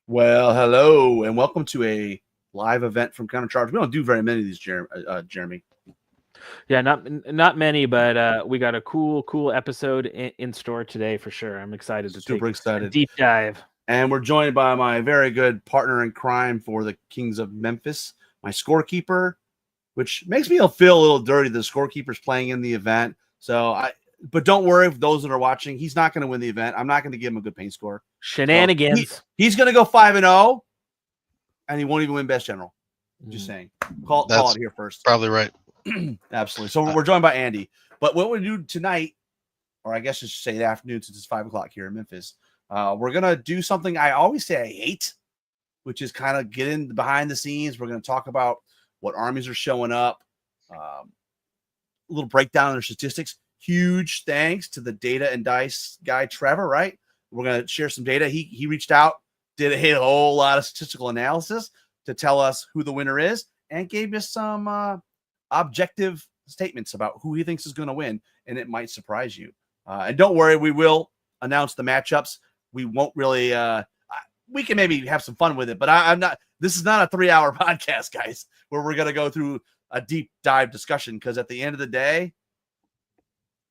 Well, hello, and welcome to a live event from Countercharge. We don't do very many of these, Jeremy. Yeah, not many, but we got a cool episode in store today for sure. I'm excited to Super excited. a deep dive. And we're joined by my very good partner in crime for the Kings of Memphis, my scorekeeper, which makes me feel a little dirty. The scorekeeper's playing in the event. But don't worry, for those that are watching, he's not going to win the event. I'm not going to give him a good paint score. Shenanigans. So he's going to go 5-0, and he won't even win Best General. Just saying. Call it here first. Probably right. Absolutely. So we're joined by Andy. But what we do tonight, or I guess I should say the afternoon since it's 5 o'clock here in Memphis, we're going to do something I always say I hate, which is kind of get in behind the scenes. We're going to talk about what armies are showing up, a little breakdown of their statistics. Huge thanks to the data and dice guy, Trevor, right? We're going to share some data. He reached out, did a whole lot of statistical analysis to tell us who the winner is, and gave us some objective statements about who he thinks is going to win, and it might surprise you. And don't worry, we will announce the matchups. We won't really we can maybe have some fun with it, but I'm not. This is not a 3-hour podcast, guys, where we're going to go through a deep dive discussion, because at the end of the day,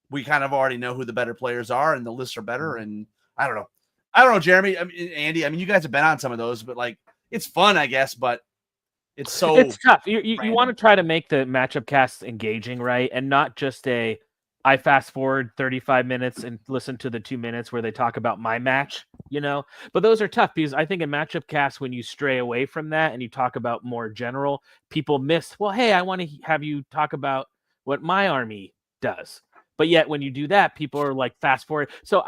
we kind of already know who the better players are, and the lists are better. And I don't know, Jeremy, Andy. I mean, you guys have been on some of those, but like, it's fun, I guess, but it's tough. You want to try to make the matchup casts engaging, right? And not just I fast forward 35 minutes and listen to the 2 minutes where they talk about my match, but those are tough, because I think in matchup casts, when you stray away from that and you talk about more general, people miss, well, hey, I want to have you talk about what my army does. But yet when you do that, people are like fast forward. So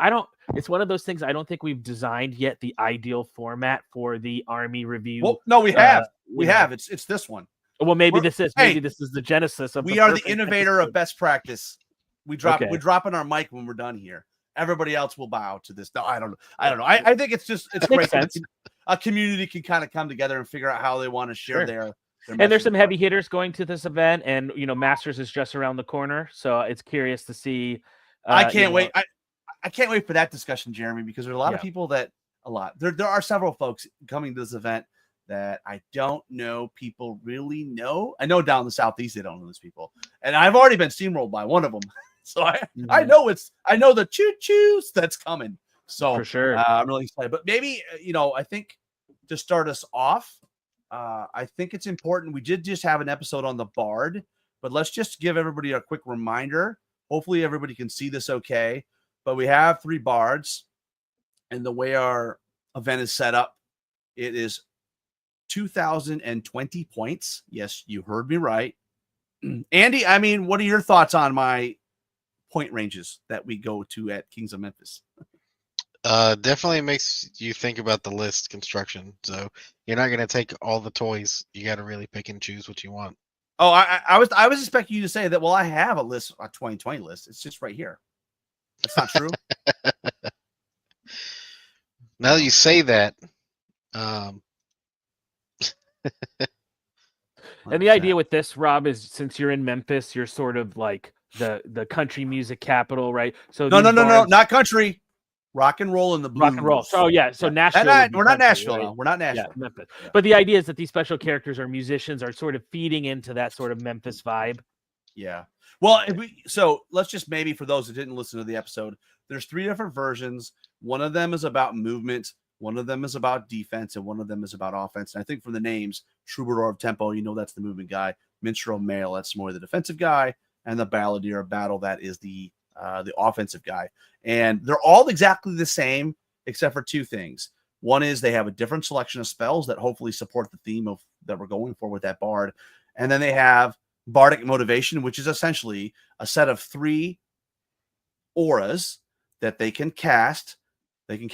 it's one of those things. I don't think we've designed yet the ideal format for the army review. Well, no, we have. It's this one. Well, maybe this is the genesis of. We are the innovator of best practice. We're dropping our mic when we're done here. Everybody else will bow to this. No, I don't know. I think it's great. A community can kind of come together and figure out how they want to share their and there's some heavy hitters going to this event, and Masters is just around the corner, so it's curious to see. I can't wait. I can't wait for that discussion, Jeremy, because there's a lot of people there are several folks coming to this event that I don't know people really know. I know down in the Southeast they don't know these people, and I've already been steamrolled by one of them, so I know the choo-choos that's coming. So for sure, I'm really excited. But maybe I think to start us off. I think it's important. We did just have an episode on the Bard, but let's just give everybody a quick reminder. Hopefully everybody can see this okay. But we have 3 Bards, and the way our event is set up, it is 2,020 points. Yes, you heard me right. Andy, I mean, what are your thoughts on my point ranges that we go to at Kings of Memphis? Definitely makes you think about the list construction. So you're not going to take all the toys. You got to really pick and choose what you want. Oh, I was expecting you to say that. Well, I have a 2020 list. It's just right here. That's not true. Now that you say that, and the idea with this, Rob, is since you're in Memphis, you're sort of like the country music capital, right? So no, not country. Rock and roll and the blues. Rock and roll. So Nashville. We're not Nashville. Right? No. We're not Nashville. Yeah, Memphis. Yeah. But the idea is that these special characters or musicians are sort of feeding into that sort of Memphis vibe. Yeah. Well, so let's just maybe for those who didn't listen to the episode, there's 3 different versions. One of them is about movement. One of them is about defense, and one of them is about offense. And I think from the names, Troubadour of Tempo, that's the movement guy. Minstrel Male, that's more the defensive guy, and the Balladeer of Battle, that is the offensive guy. And they're all exactly the same, except for 2 things. One is they have a different selection of spells that hopefully support the theme of that we're going for with that bard. And then they have Bardic Motivation, which is essentially a set of 3 auras that they can cast. They can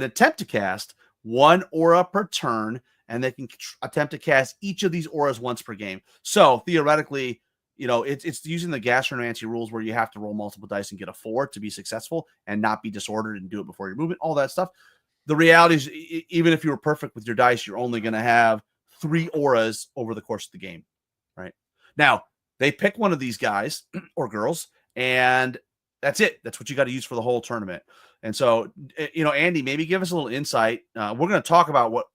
attempt to cast 1 aura per turn, and they can attempt to cast each of these auras once per game. So theoretically, it's using the gastromancy rules where you have to roll multiple dice and get a 4 to be successful and not be disordered and do it before your movement, all that stuff. The reality is, even if you were perfect with your dice, you're only going to have 3 auras over the course of the game, right? Now, they pick one of these guys or girls, and that's it. That's what you got to use for the whole tournament. And so, Andy, maybe give us a little insight. We're going to talk about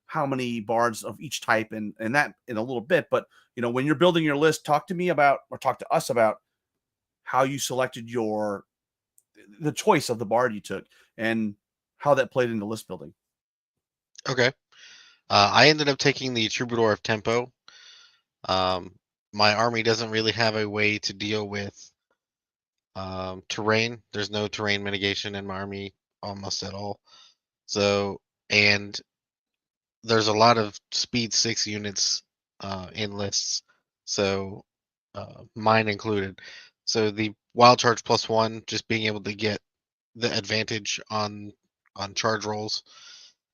how many bards of each type and that in a little bit. But, when you're building your list, talk to us about how you selected the choice of the bard you took and how that played into list building. Okay. I ended up taking the Troubadour of Tempo. My army doesn't really have a way to deal with terrain. There's no terrain mitigation in my army almost at all. So, and there's a lot of speed 6 units in lists. So, mine included. So the wild charge +1, just being able to get the advantage on charge rolls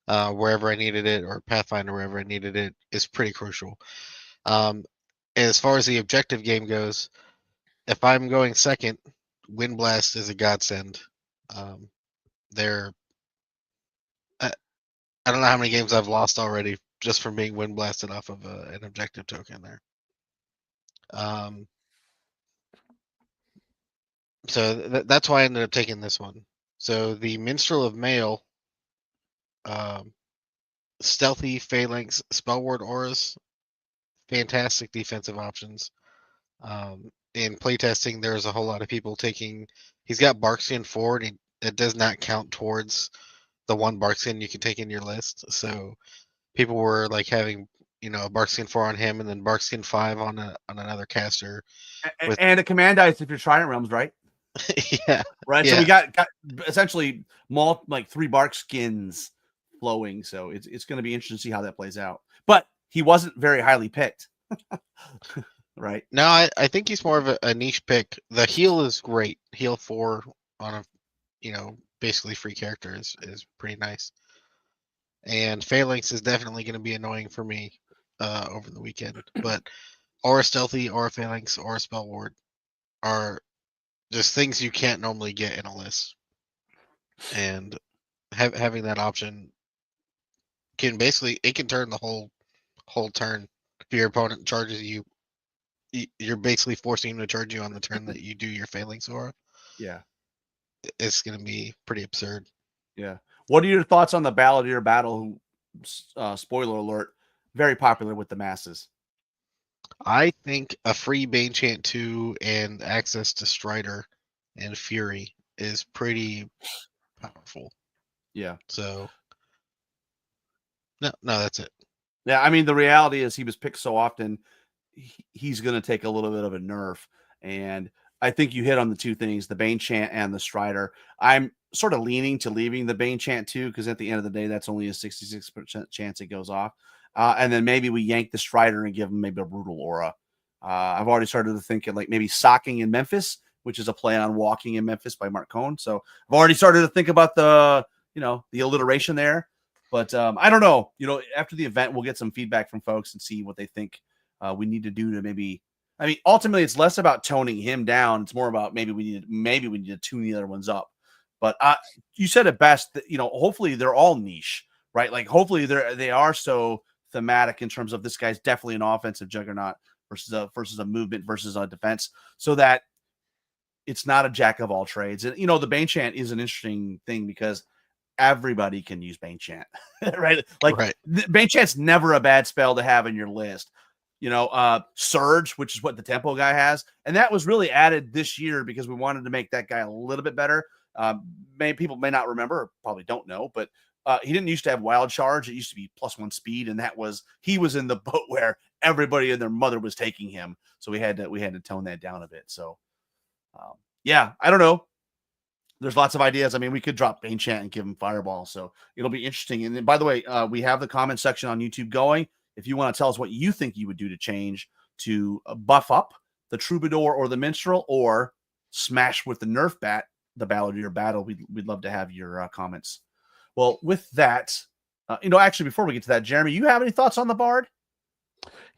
wherever I needed it, or Pathfinder wherever I needed it, is pretty crucial. As far as the objective game goes, if I'm going second, Wind Blast is a godsend. They're I don't know how many games I've lost already just from being wind blasted off of an objective token there. So that's why I ended up taking this one. So the Minstrel of Mail, stealthy phalanx, spellward auras, fantastic defensive options. In playtesting, there's a whole lot of people taking. He's got Barkskin forward. It does not count towards the one Barkskin you can take in your list. So people were like having a Barkskin 4 on him, and then Barkskin 5 on another caster, and a command dice if you're Trident Realms, right? Yeah, right. Yeah. So we got essentially like 3 Barkskins flowing. So it's going to be interesting to see how that plays out. But he wasn't very highly picked, right? No, I think he's more of a niche pick. The heal is great. Heal 4 on a basically free character is pretty nice. And Phalanx is definitely going to be annoying for me over the weekend. But Aura Stealthy, Aura Phalanx, Aura Spell Ward are just things you can't normally get in a list. And having that option can turn the whole turn. If your opponent charges you, you're basically forcing him to charge you on the turn that you do your Phalanx Aura. Yeah. It's going to be pretty absurd. Yeah. What are your thoughts on the Balladeer Battle? Spoiler alert, very popular with the masses. I think a free Bane Chant 2 and access to Strider and Fury is pretty powerful. Yeah. So, no, that's it. Yeah, I mean, the reality is he was picked so often, he's going to take a little bit of a nerf. And I think you hit on the two things, the Bane Chant and the Strider. I'm sort of leaning to leaving the Bane Chant too, because at the end of the day, that's only a 66% chance it goes off. And then maybe we yank the Strider and give him maybe a Brutal Aura. I've already started to think of like maybe Socking in Memphis, which is a play on Walking in Memphis by Mark Cohn. So I've already started to think about the alliteration there. But I don't know. After the event, we'll get some feedback from folks and see what they think we need to do to maybe. I mean, ultimately, it's less about toning him down. It's more about maybe we need to tune the other ones up. But you said it best. That, hopefully they're all niche, right? Like hopefully they are so thematic in terms of this guy's definitely an offensive juggernaut versus a movement versus a defense, so that it's not a jack of all trades. And the Bane Chant is an interesting thing because everybody can use Bane Chant, right? Like Right. Bane Chant's never a bad spell to have in your list. Surge, which is what the Tempo guy has, and that was really added this year because we wanted to make that guy a little bit better. Many people may not remember, or probably don't know, but he didn't used to have wild charge. It used to be +1 speed, and he was in the boat where everybody and their mother was taking him. So we had to tone that down a bit. So yeah, I don't know. There's lots of ideas. I mean, we could drop Bane Chant and give him Fireball. So it'll be interesting. And then, by the way, we have the comment section on YouTube going. If you want to tell us what you think you would do to change to buff up the Troubadour or the Minstrel, or smash with the Nerf bat, the Balladeer Battle, we'd love to have your comments. Well, with that, Actually, before we get to that, Jeremy, you have any thoughts on the Bard?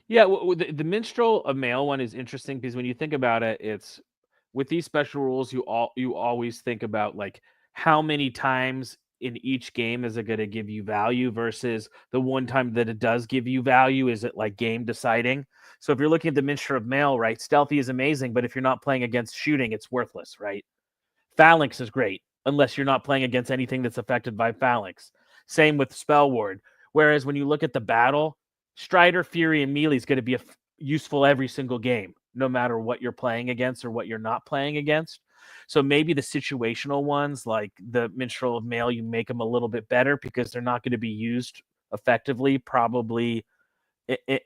Yeah, the minstrel of male one is interesting because when you think about it, it's with these special rules, you always think about like how many times in each game is it going to give you value versus the one time that it does give you value, is it like game deciding? So if you're looking at the minstrel of male, right, stealthy is amazing, but if you're not playing against shooting, it's worthless, right? Phalanx is great unless you're not playing against anything that's affected by phalanx. Same with spell ward. Whereas when you look at the battle, Strider, Fury, and Melee is going to be useful every single game, no matter what you're playing against or what you're not playing against. So maybe the situational ones, like the Minstrel of Male, you make them a little bit better because they're not going to be used effectively, probably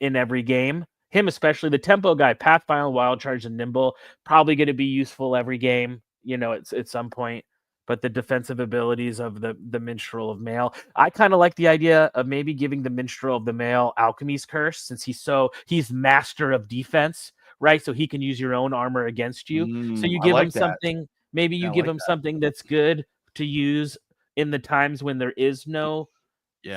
in every game. Him especially, the tempo guy, Pathfinder, Wild Charge, and Nimble, probably going to be useful every game, at some point. But the defensive abilities of the Minstrel of Male, I kind of like the idea of maybe giving the Minstrel of the Male Alchemy's Curse, since he's master of defense, right? So he can use your own armor against you. So you I give like him that. something, maybe you I give like him that. something that's good to use in the times when there is no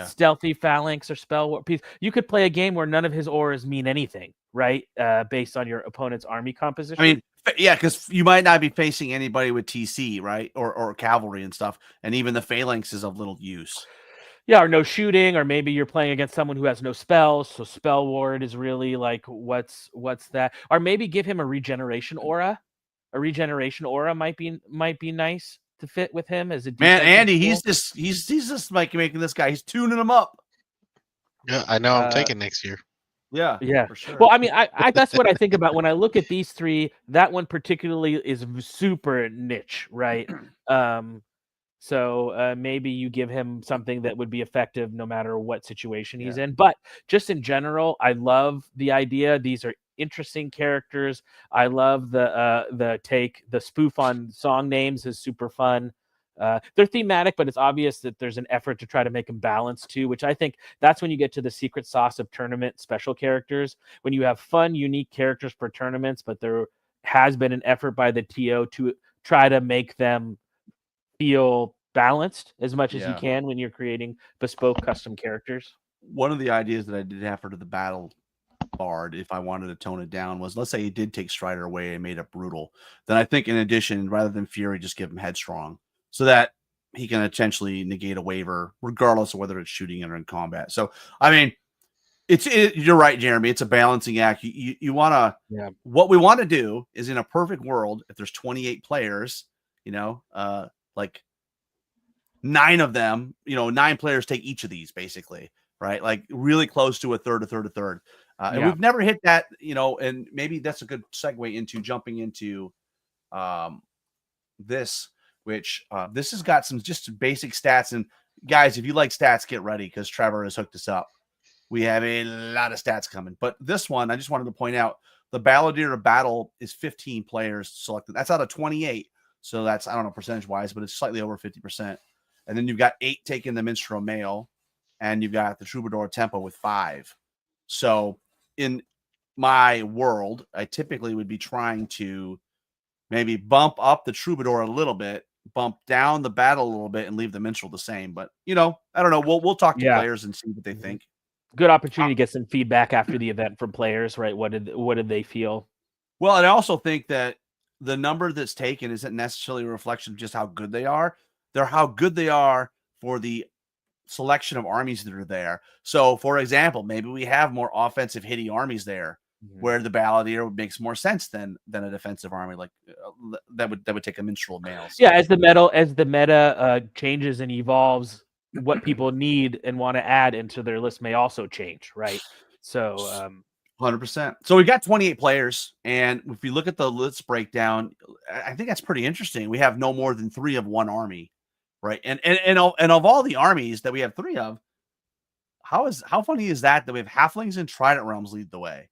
stealthy phalanx or spell piece. You could play a game where none of his auras mean anything, right? Based on your opponent's army composition. I mean, yeah, because you might not be facing anybody with TC, right? Or cavalry and stuff. And even the phalanx is of little use. Yeah, or no shooting, or maybe you're playing against someone who has no spells. So spell ward is really like, what's that? Or maybe give him a regeneration aura. A regeneration aura might be nice to fit with him as a Man, Andy, tool. he's just like making this guy. He's tuning him up. Yeah, I know. I'm taking next year. Yeah, for sure. Well, I mean, I that's what I think about when I look at these three. That one particularly is super niche, right? So maybe you give him something that would be effective no matter what situation he's in. But just in general, I love the idea. These are interesting characters. I love the spoof on song names is super fun. They're thematic, but it's obvious that there's an effort to try to make them balanced too, which I think that's when you get to the secret sauce of tournament special characters. When you have fun, unique characters for tournaments, but there has been an effort by the TO to try to make them feel balanced as much as you can when you're creating bespoke custom characters. One of the ideas that I did have for the battle Bard, if I wanted to tone it down, was let's say he did take Strider away and made it brutal. Then I think in addition, rather than Fury, just give him Headstrong so that he can potentially negate a waiver, regardless of whether it's shooting or in combat. So, I mean, you're right, Jeremy. It's a balancing act. You want to, what we want to do is in a perfect world, if there's 28 players, like 9 of them, 9 players take each of these basically, right? Like really close to a third. And we've never hit that, and maybe that's a good segue into jumping into this, which this has got some just basic stats. And guys, if you like stats, get ready because Trevor has hooked us up. We have a lot of stats coming. But this one, I just wanted to point out, the Balladeer of Battle is 15 players selected. That's out of 28. So that's, I don't know percentage-wise, but it's slightly over 50%. And then you've got 8 taking the Minstrel Male, and you've got the Troubadour Tempo with 5. So in my world, I typically would be trying to maybe bump up the Troubadour a little bit, bump down the Battle a little bit, and leave the Minstrel the same. But, I don't know. We'll talk to players and see what they think. Good opportunity to get some feedback after the event from players, right? What did they feel? Well, and I also think that the number that's taken isn't necessarily a reflection of just how good they are. They're how good they are for the selection of armies that are there. So, for example, maybe we have more offensive hitty armies there, where the Balladeer makes more sense than a defensive army like that would take a Minstrel Male. So. Yeah, as the meta changes and evolves, what people need and want to add into their list may also change, right? So 100%. So we've got 28 players, and if you look at the list breakdown, I think that's pretty interesting. We have no more than 3 of one army, right? And of all the armies that we have 3 of, how funny is that we have Halflings and Trident Realms lead the way?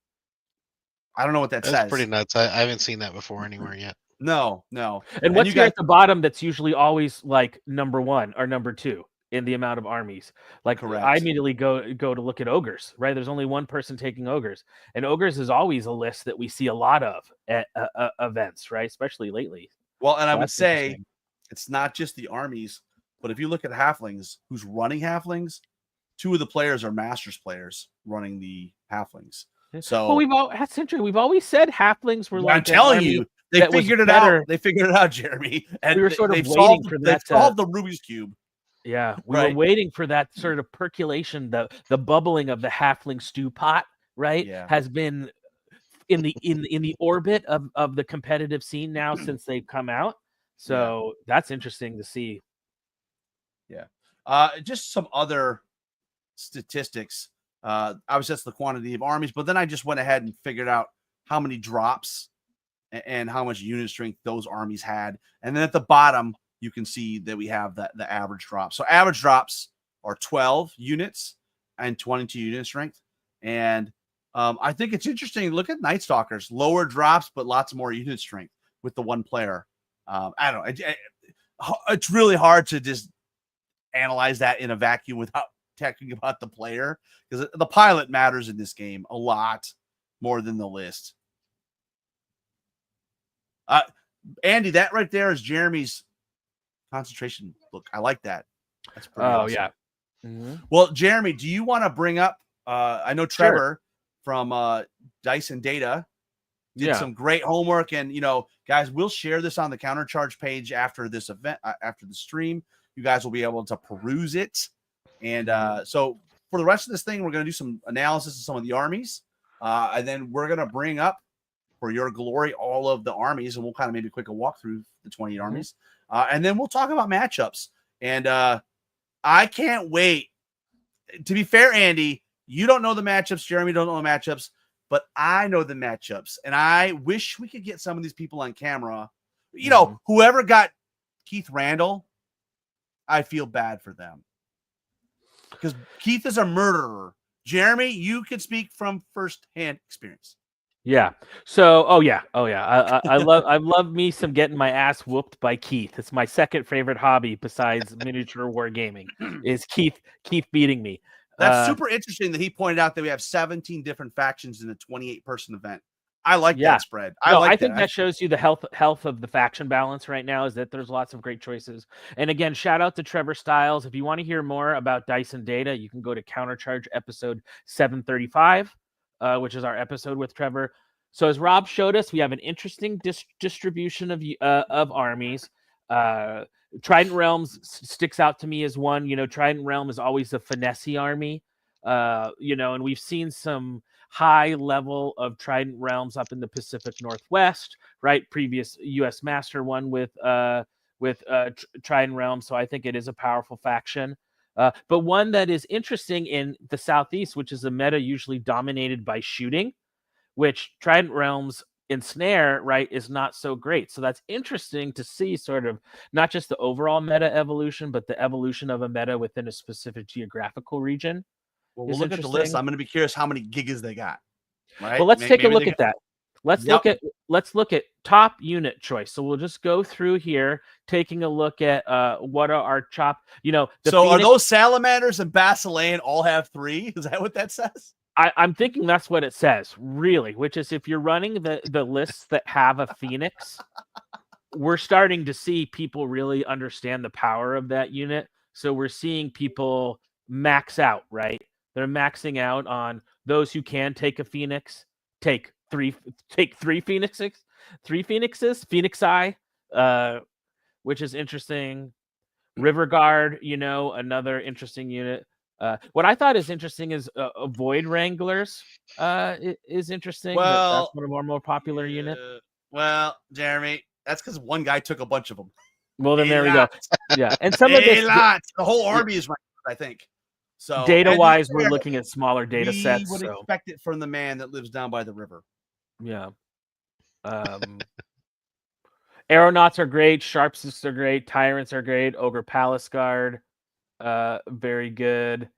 I don't know what that says. That's pretty nuts. I haven't seen that before anywhere yet. No. And what's here at the bottom that's usually always like number 1 or number 2 in the amount of armies. Like, correct. I immediately go to look at ogres, right? There's only one person taking ogres, and ogres is always a list that we see a lot of at events, right? Especially lately. Well, and so I would say it's not just the armies, but if you look at halflings, who's running halflings, 2 of the players are Masters players running the halflings. So well, that's interesting. We've always said halflings were like I'm telling an army you, they that was figured it better. out. They figured it out, Jeremy. And We were sort of they've waiting solved, for they've that solved the Rubik's Cube. Yeah, we were waiting for that sort of percolation, the bubbling of the halfling stew pot, right? Yeah. Has been in the orbit of the competitive scene now since they've come out. So that's interesting to see. Yeah. Just some other statistics. Obviously, that's the quantity of armies, but then I just went ahead and figured out how many drops and how much unit strength those armies had. And then at the bottom, you can see that we have the average drop. So average drops are 12 units and 22 unit strength. And I think it's interesting. Look at Night Stalkers, lower drops, but lots more unit strength with the one player. I don't know. It's really hard to just analyze that in a vacuum without talking about the player, because the pilot matters in this game a lot more than the list. Andy, that right there is Jeremy's concentration book. I like that. That's pretty awesome. Yeah. Mm-hmm. Well, Jeremy, do you want to bring up I know Trevor from Dice and Data did some great homework, and guys, we'll share this on the Countercharge page after this event, after the stream. You guys will be able to peruse it. And so for the rest of this thing, we're going to do some analysis of some of the armies. And then we're going to bring up, for your glory, all of the armies, and we'll kind of maybe quick a walk through the 28 armies. And then we'll talk about matchups. And I can't wait. To be fair, Andy, you don't know the matchups. Jeremy don't know the matchups, but I know the matchups. And I wish we could get some of these people on camera. Whoever got Keith Randall, I feel bad for them, because Keith is a murderer. Jeremy, you can speak from firsthand experience. Yeah. So, I love me some getting my ass whooped by Keith. It's my second favorite hobby besides miniature wargaming. Is Keith beating me? That's super interesting that he pointed out that we have 17 different factions in a 28-person event. I like that spread. I think that shows you the health of the faction balance right now, is that there's lots of great choices. And again, shout out to Trevor Stiles. If you want to hear more about Dice and Data, you can go to Countercharge episode 735, which is our episode with Trevor. So as Rob showed us, we have an interesting distribution of armies. Trident Realms sticks out to me as one. Trident Realm is always a finesse army. And we've seen some high level of Trident Realms up in the Pacific Northwest, right? Previous U.S. Master one with Trident Realms. So I think it is a powerful faction. But one that is interesting in the Southeast, which is a meta usually dominated by shooting, which Trident Realms ensnare, right, is not so great. So that's interesting to see, sort of not just the overall meta evolution, but the evolution of a meta within a specific geographical region. Well, we'll look at the list. I'm going to be curious how many gigas they got. Right? Well, let's take a look at that. Let's look at top unit choice. So we'll just go through here, taking a look at what are our top. So are those salamanders and basilean all have 3? Is that what that says? I'm thinking that's what it says, really. Which is, if you're running the lists that have a phoenix, we're starting to see people really understand the power of that unit. So we're seeing people max out, right? They're maxing out on those who can take a phoenix, take three phoenixes, Phoenix Eye, which is interesting. River Guard, another interesting unit. What I thought is interesting is Void Wranglers is interesting. Well, that's one of our more popular unit. Well, Jeremy, that's because one guy took a bunch of them. Well, then there we go. Yeah, and some of this, the whole army is right, I think. So data-wise, we're looking at smaller data sets. We would expect it from the man that lives down by the river. Yeah. Aeronauts are great. Sharpsists are great. Tyrants are great. Ogre Palace Guard, very good.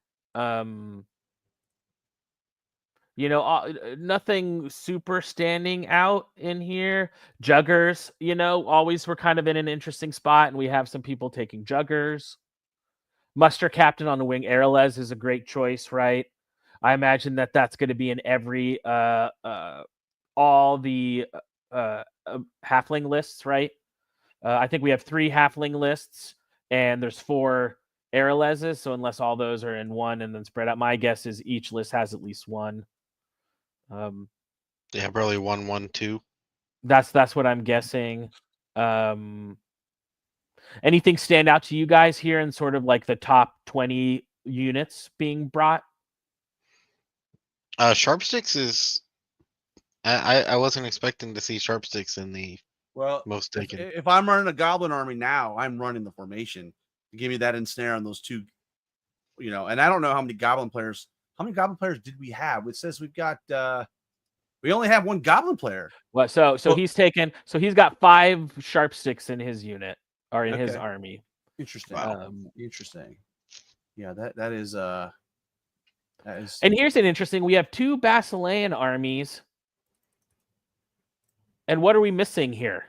Nothing super standing out in here. Juggers, always were kind of in an interesting spot, and we have some people taking Juggers. Muster Captain on the wing, Aralez is a great choice, right? I imagine that's going to be in every all the halfling lists, right? I think we have 3 halfling lists, and there's 4 Aralez's. So unless all those are in one and then spread out, my guess is each list has at least one. Yeah, probably 1, 1, 2. That's what I'm guessing. Anything stand out to you guys here in sort of like the top 20 units being brought? Sharpsticks is. I wasn't expecting to see Sharpsticks in the most taken. If I'm running a Goblin army now, I'm running the formation to give me that ensnare on those two, and I don't know how many Goblin players did we have? It says we've got we only have one Goblin player. Well, so he's got 5 Sharpsticks in his unit or in his army. Interesting. Wow. Interesting. Yeah, that is And here's an interesting, we have 2 Basilean armies. And what are we missing here?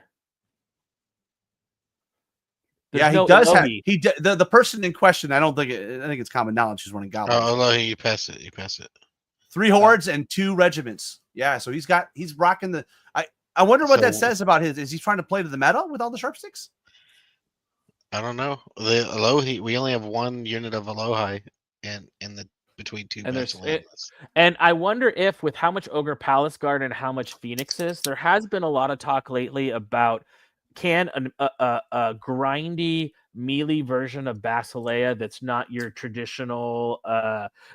He does have the person in question. I think it's common knowledge he's running Goblins. Oh no, you pass it. 3 hordes and 2 regiments. Yeah, so he's rocking the. I wonder what that says about his. Is he trying to play to the meta with all the Sharpsticks? I don't know. The Alohi, we only have 1 unit of Alohi in the between 2 Basilean lists. And I wonder if with how much Ogre Palace Guard and how much Phoenixes, there has been a lot of talk lately about can a grindy melee version of Basileia that's not your traditional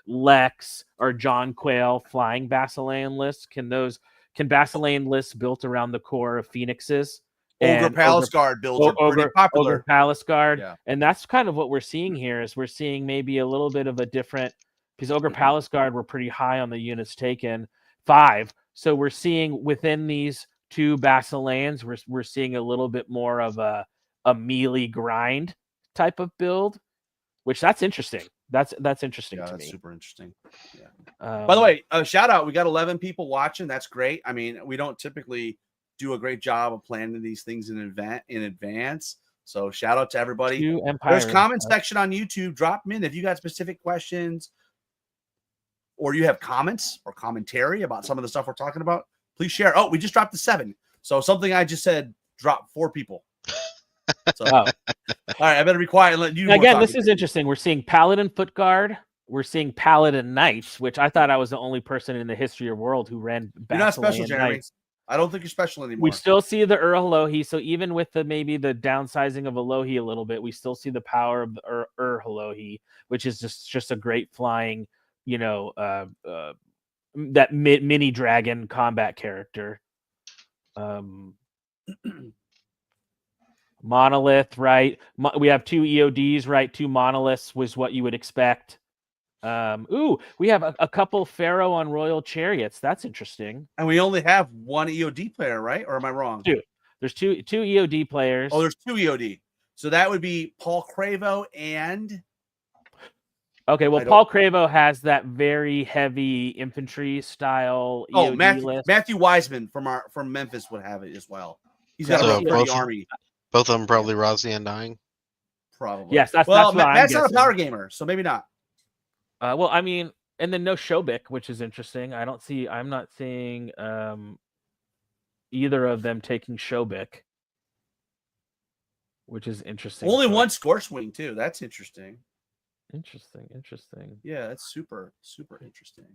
Lex or John Quayle flying Basilean lists, can Basilean lists built around the core of Phoenixes? Ogre Palace Guard builds are pretty popular. Ogre Palace Guard. Yeah. And that's kind of what we're seeing here is we're seeing maybe a little bit of a different, because Ogre Palace Guard were pretty high on the units taken, 5. So we're seeing within these 2 Basileans, we're seeing a little bit more of a melee grind type of build, which that's interesting. That's interesting to me. That's super interesting. Yeah. By the way, shout out. We got 11 people watching. That's great. I mean, we don't typically do a great job of planning these things in advance. So shout out to everybody. There's comment section on YouTube. Drop them in if you got specific questions or you have comments or commentary about some of the stuff we're talking about. Please share. Oh, we just dropped the 7. So something I just said dropped 4 people. So, all right, I better be quiet and let you. Again, this is interesting. We're seeing Paladin Foot Guard. We're seeing Paladin Knights, which I thought I was the only person in the history of world who ran. You're not special, Jeremy. I don't think you're special anymore. We still see the Halohi. So even with maybe the downsizing of Alohi a little bit, we still see the power of the Halohi, which is just a great flying, that mini dragon combat character. Monolith, right? We have 2 EODs, right? 2 monoliths was what you would expect. We have a couple Pharaoh on Royal Chariots. That's interesting. And we only have 1 EOD player, right? Or am I wrong? 2. There's two EOD players. Oh, there's 2 EOD. So that would be Paul Cravo and. Okay, well, Paul Cravo has that very heavy infantry style EOD list. Matthew Wiseman from Memphis would have it as well. He's got a pretty army. Both of them probably Rosnian dying. Probably. Yes, that's Matt's not a power gamer, so maybe not. Well, I mean, and then no Shobik, which is interesting. I'm not seeing either of them taking Shobik, which is interesting. Only 1 Scorchwing too. That's interesting. Interesting. Yeah, that's super, super interesting.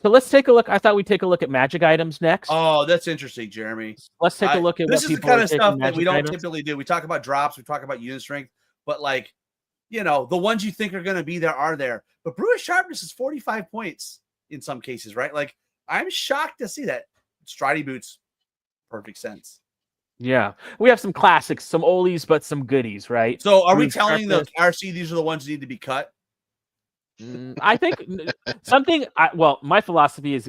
So let's take a look. I thought we'd take a look at magic items next. Oh, that's interesting, Jeremy. Let's take a look at this is the kind of stuff that we don't typically do. We talk about drops, we talk about unit strength, but the ones you think are going to be there are there. But Brewish Sharpness is 45 points in some cases, right? Like, I'm shocked to see that. Stridey Boots, perfect sense. Yeah, we have some classics, some oldies, but some goodies, right? So, are we telling the RC these are the ones that need to be cut? I think my philosophy is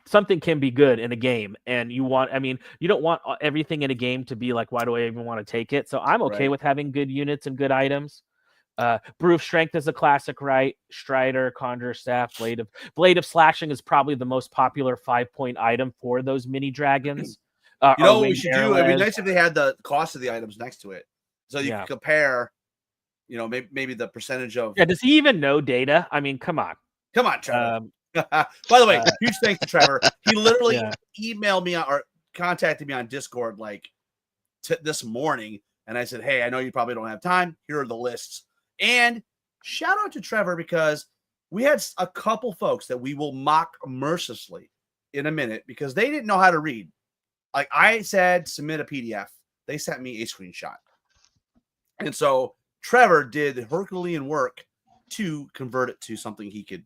something can be good in a game, and you don't want everything in a game to be like, why do I even want to take it? So I'm okay with having good units and good items. Brew of Strength is a classic, right? Strider, Conjure Staff, Blade of Slashing is probably the most popular 5-point item for those mini dragons. What we should do? It'd be nice if they had the cost of the items next to it, so you can compare. Maybe the percentage of. Yeah, does he even know data? I mean, come on, Trevor. By the way, huge thanks to Trevor. He literally emailed me or contacted me on Discord this morning, and I said, "Hey, I know you probably don't have time. Here are the lists." And shout out to Trevor, because we had a couple folks that we will mock mercilessly in a minute because they didn't know how to read. Like I said, submit a PDF. They sent me a screenshot. And so Trevor did Herculean work to convert it to something he could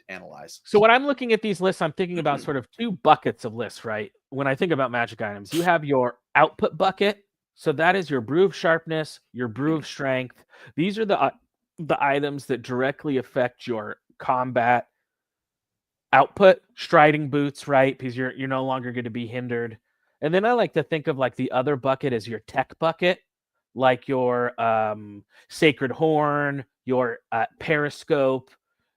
analyze. So when I'm looking at these lists, I'm thinking about sort of two buckets of lists, right? When I think about magic items, you have your output bucket. So that is your brew of sharpness, your brew of strength. These are the items that directly affect your combat output, striding boots, right? Because you're no longer going to be hindered. And then I like to think of like the other bucket as your tech bucket, like your sacred horn, your periscope,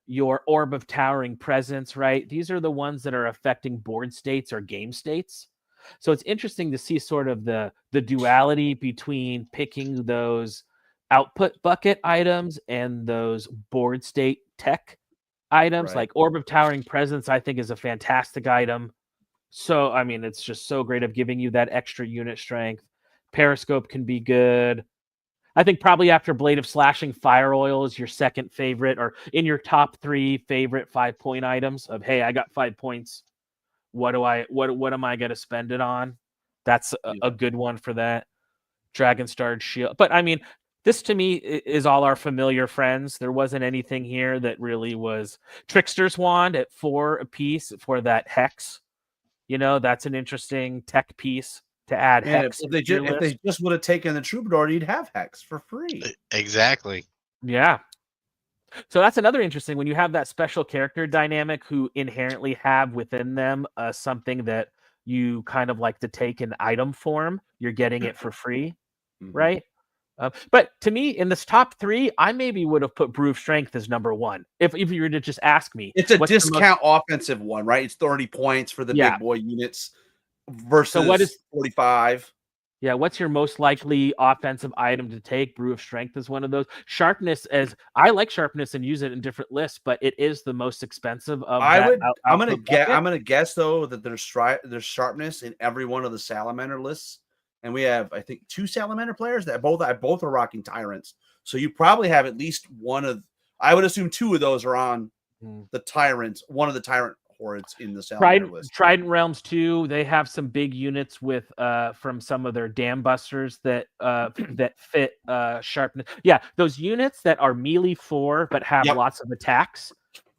your orb of towering presence, right? These are the ones that are affecting board states or game states. So it's interesting to see sort of the duality between picking those output bucket items and those board state tech items. Right. Like Orb of Towering Presence, I think, is a fantastic item. So, I mean, it's just so great of giving you that extra unit strength. Periscope can be good. I think probably after Blade of Slashing, Fire Oil is your second favorite, or in your top 3 favorite 5-point items of, hey, I got 5 points. What am I going to spend it on? That's a good one for that. Dragon Starred Shield. But I mean, this to me is all our familiar friends. There wasn't anything here that really was. Trickster's Wand at 4 apiece for that hex. You know, that's an interesting tech piece to add hex. If they just would have taken the Troubadour, you'd have hex for free. Exactly. Yeah. So that's another interesting when you have that special character dynamic who inherently have within them something that you kind of like to take in item form. You're getting it for free, right? But to me, in this top 3, I maybe would have put Brew of Strength as number 1. If you were to just ask me. It's a discount offensive one, right? It's 30 points for the big boy units versus 45. Yeah, what's your most likely offensive item to take? Brew of Strength is one of those. Sharpness, as I like sharpness and use it in different lists, but it is the most expensive of I'm gonna guess though that there's sharpness in every one of the Salamander lists. And we have, I think, 2 Salamander players that both are rocking Tyrants. So you probably have at least one of, I would assume 2 of those are on the Tyrants, one of the Tyrant hordes in the Salamander list. Trident Realms 2, they have some big units with from some of their Dam Busters that that fit sharpness. Yeah, those units that are melee 4 but have lots of attacks.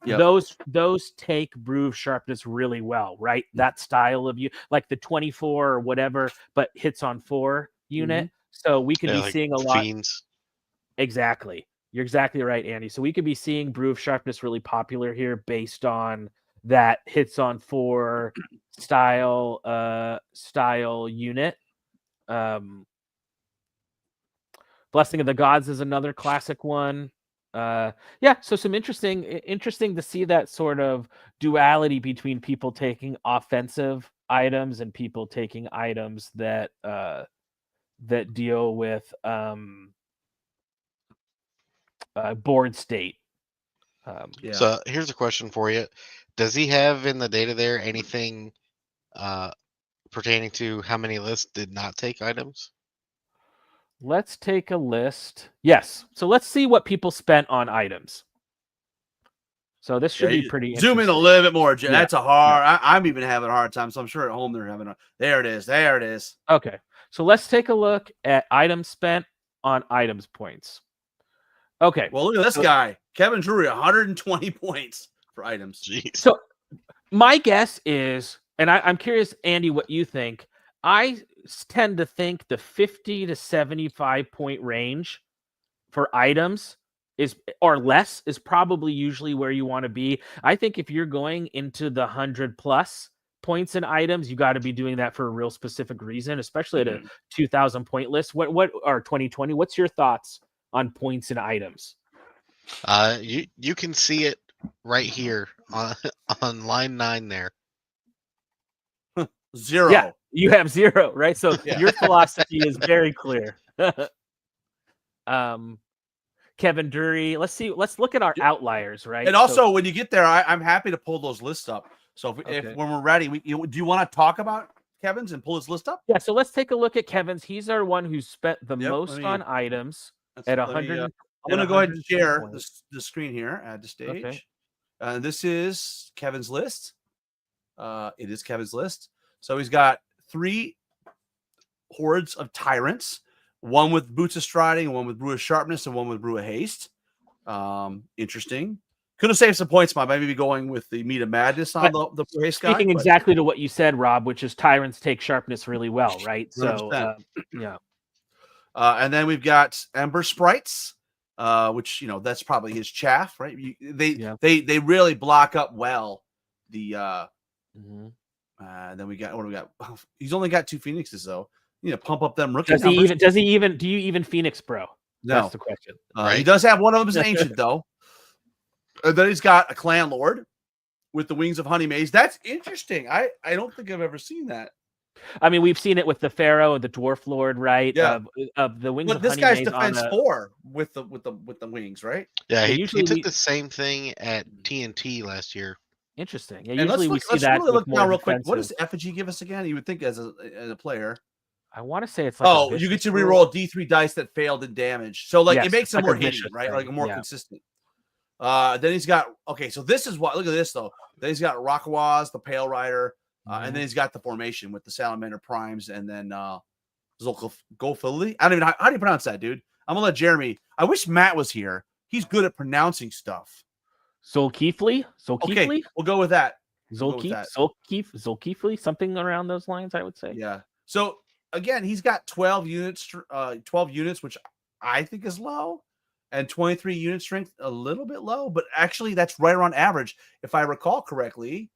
Yep. Those take Brew of Sharpness really well, right? That style of you, like the 24 or whatever, but hits on 4 unit. So we could be like seeing a lot. Fiends. Exactly. You're exactly right, Andy. So we could be seeing Brew of Sharpness really popular here based on that hits on 4 style unit. Blessing of the Gods is another classic one. So some interesting to see that sort of duality between people taking offensive items and people taking items that that deal with board state. So here's a question for you. Does he have in the data there anything pertaining to how many lists did not take items? Let's take a list. Yes. So let's see what people spent on items. So this should be pretty zoom in a little bit more. That's a hard. I'm even having a hard time. So I'm sure at home they're having there it is. There it is. Okay. So let's take a look at items spent on items points. Okay. Well, look at this guy. Kevin Drury, 120 points for items. Jeez. So my guess is, and I'm curious, Andy, what you think. I tend to think the 50 to 75 point range for items or less is probably usually where you want to be. I think if you're going into the 100 plus points in items, you got to be doing that for a real specific reason, especially at a 2,000 point list. What or 2020? What's your thoughts on points in items? You can see it right here on line 9 there. 0. Yeah, you have 0, right? So your philosophy is very clear. Kevin Dury, let's look at our outliers, right? And also, when you get there, I'm happy to pull those lists up. So if when we're ready, do you want to talk about Kevin's and pull his list up? Yeah, so let's take a look at Kevin's. He's our one who spent the most on items at I'm going to go ahead and share points. the screen here at the stage. Okay. This is Kevin's list. It is Kevin's list. So he's got 3 hordes of tyrants, one with boots of striding, one with brew of sharpness, and one with brew of haste. Interesting. Could have saved some points by maybe going with the meat of madness on the brew of haste guy. Speaking exactly to what you said, Rob, which is tyrants take sharpness really well, right? 100%. So yeah. And then we've got Ember Sprites, which that's probably his chaff, right? They really block up well the then we got what do we got? He's only got 2 Phoenixes though. Pump up them rookie numbers. Do you even Phoenix, bro? No. That's the question. He does have one of them is ancient though. And then he's got a clan lord with the wings of honey maze. That's interesting. I don't think I've ever seen that. I mean, we've seen it with the Pharaoh and the Dwarf Lord, right? Yeah. Of the wings. But of this honey guy's maze defense 4 with the wings, right? Yeah, he took the same thing at TNT last year. Interesting. Yeah, and usually we see that. Really look now real quick. Defensive. What does effigy give us again? You would think as a player. I want to say it's like you get to reroll D3 dice that failed in damage. So it makes him more hitting, right? Thing. Like more consistent. Then he's got so this is what look at this though. Then he's got Rakawaz, the Pale Rider, and then he's got the formation with the Salamander Primes and then Golfili. I don't even know how do you pronounce that, dude? I'm gonna let Jeremy. I wish Matt was here. He's good at pronouncing stuff. Zolkifli? Okay, we'll go with that. Zolkifli, something around those lines, I would say. Yeah. So again, he's got 12 units, which I think is low, and 23 unit strength, a little bit low, but actually that's right around average. If I recall correctly,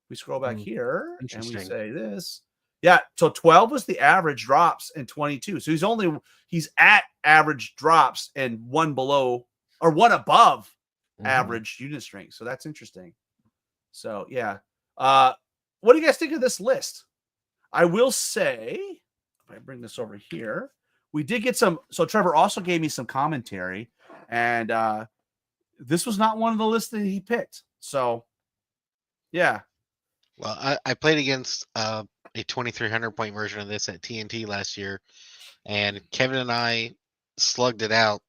we scroll back here and we say this. Yeah, so 12 was the average drops and 22. So he's at average drops and 1 below or 1 above average unit strength. So that's interesting. So yeah. What do you guys think of this list? I will say, if I bring this over here, we did get some. So Trevor also gave me some commentary, and this was not one of the lists that he picked. So yeah. Well, I played against a 2,300 point version of this at TNT last year, and Kevin and I slugged it out,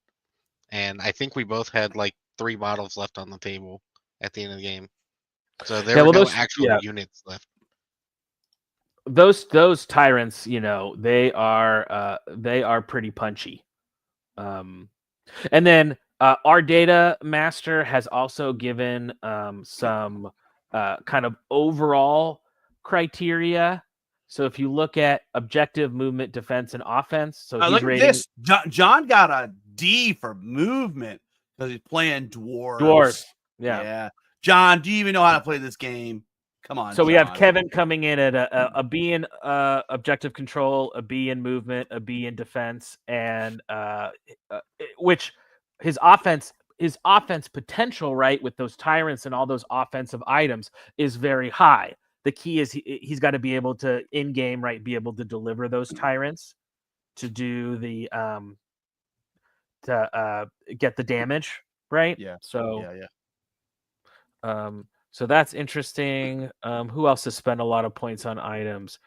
and I think we both had like 3 bottles left on the table at the end of the game. So there were no actual units left. Those tyrants, they are pretty punchy. And then our data master has also given some kind of overall criteria. So if you look at objective, movement, defense, and offense, so he's look rating. At this. John got a D for movement because he's playing dwarves. Dwarves, yeah. John, do you even know how to play this game? Come on. So we have Kevin coming in at a B in objective control, a B in movement, a B in defense, and which his offense potential, right, with those tyrants and all those offensive items is very high. The key is he's got to be able to in game, right, be able to deliver those tyrants to do the to get the damage, right? Yeah. So yeah. So that's interesting. Who else has spent a lot of points on items?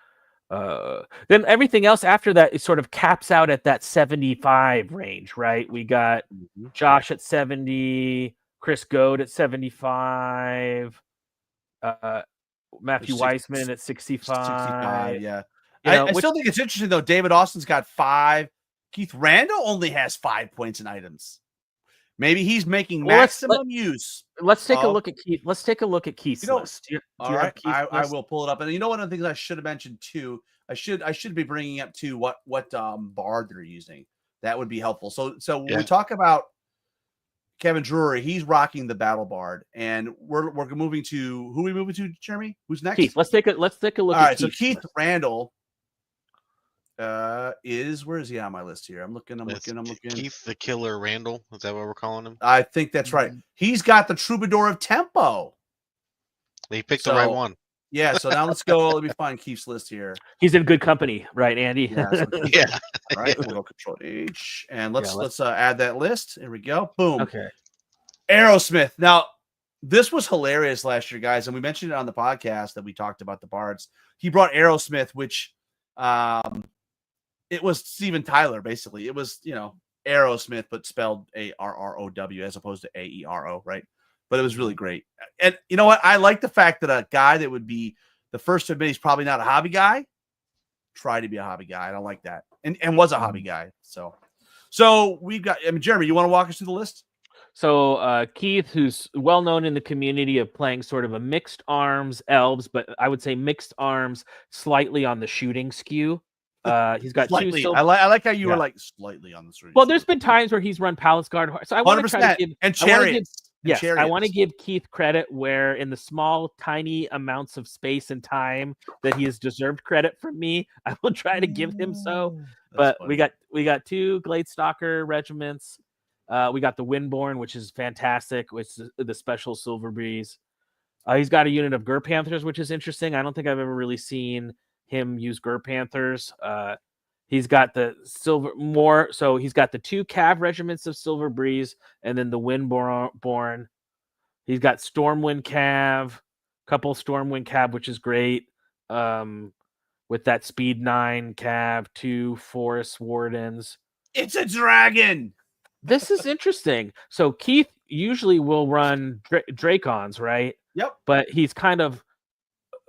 Then everything else after that is sort of caps out at that 75 range, right? We got Josh at 70, Chris Goad at 75, Matthew Weissman at 65. 65, yeah. I still think it's interesting though. David Austin's got 5. Keith Randall only has 5 points in items. Maybe he's making maximum use. Let's take a look at Keith. Let's take a look at Keith's list. All right, I will pull it up. And one of the things I should have mentioned too, I should be bringing up too what bard they're using. That would be helpful. So when we talk about Kevin Drury, he's rocking the battle bard, and we're moving to who are we moving to, Jeremy? Who's next? Keith. Let's take a look All at right, so Keith Randall. Where is he on my list here? I'm looking. Keith the Killer Randall. Is that what we're calling him? I think that's right. He's got the Troubadour of Tempo. He picked the right one. Yeah. So now let's go. Let me find Keith's list here. He's in good company, right, Andy? Yeah. Yeah. All right. We'll go Control H and let's add that list. Here we go. Boom. Okay. Aerosmith. Now, this was hilarious last year, guys, and we mentioned it on the podcast that we talked about the bards. He brought Aerosmith, which it was Steven Tyler, basically. It was, Aerosmith, but spelled Arrow as opposed to Aero, right? But it was really great. And you know what? I like the fact that a guy that would be the first to admit he's probably not a hobby guy, try to be a hobby guy. I don't like that. And was a hobby guy. So we've got, Jeremy, you want to walk us through the list? So Keith, who's well known in the community of playing sort of a mixed arms elves, but I would say mixed arms slightly on the shooting skew. He's got slightly. two. I like how you were like slightly on the shooting. Well, there's been times where he's run Palace Guard, so I want to try to give and chariots. Yes, I want to give Keith credit where in the small, tiny amounts of space and time that he has deserved credit from me, I will try to give him so. But funny. we got 2 Gladestalker regiments. We got the Windborn, which is fantastic, which is the special Silver Breeze. He's got a unit of Gur Panthers, which is interesting. I don't think I've ever really seen him use Gur Panthers. He's got the so he's got the 2 Cav regiments of Silver Breeze, and then the Windborn. He's got Stormwind Cav, couple Stormwind Cav, which is great. With that Speed 9 Cav, 2 Forest Wardens. It's a dragon. This is interesting. So Keith usually will run Dracons, right? Yep. But he's kind of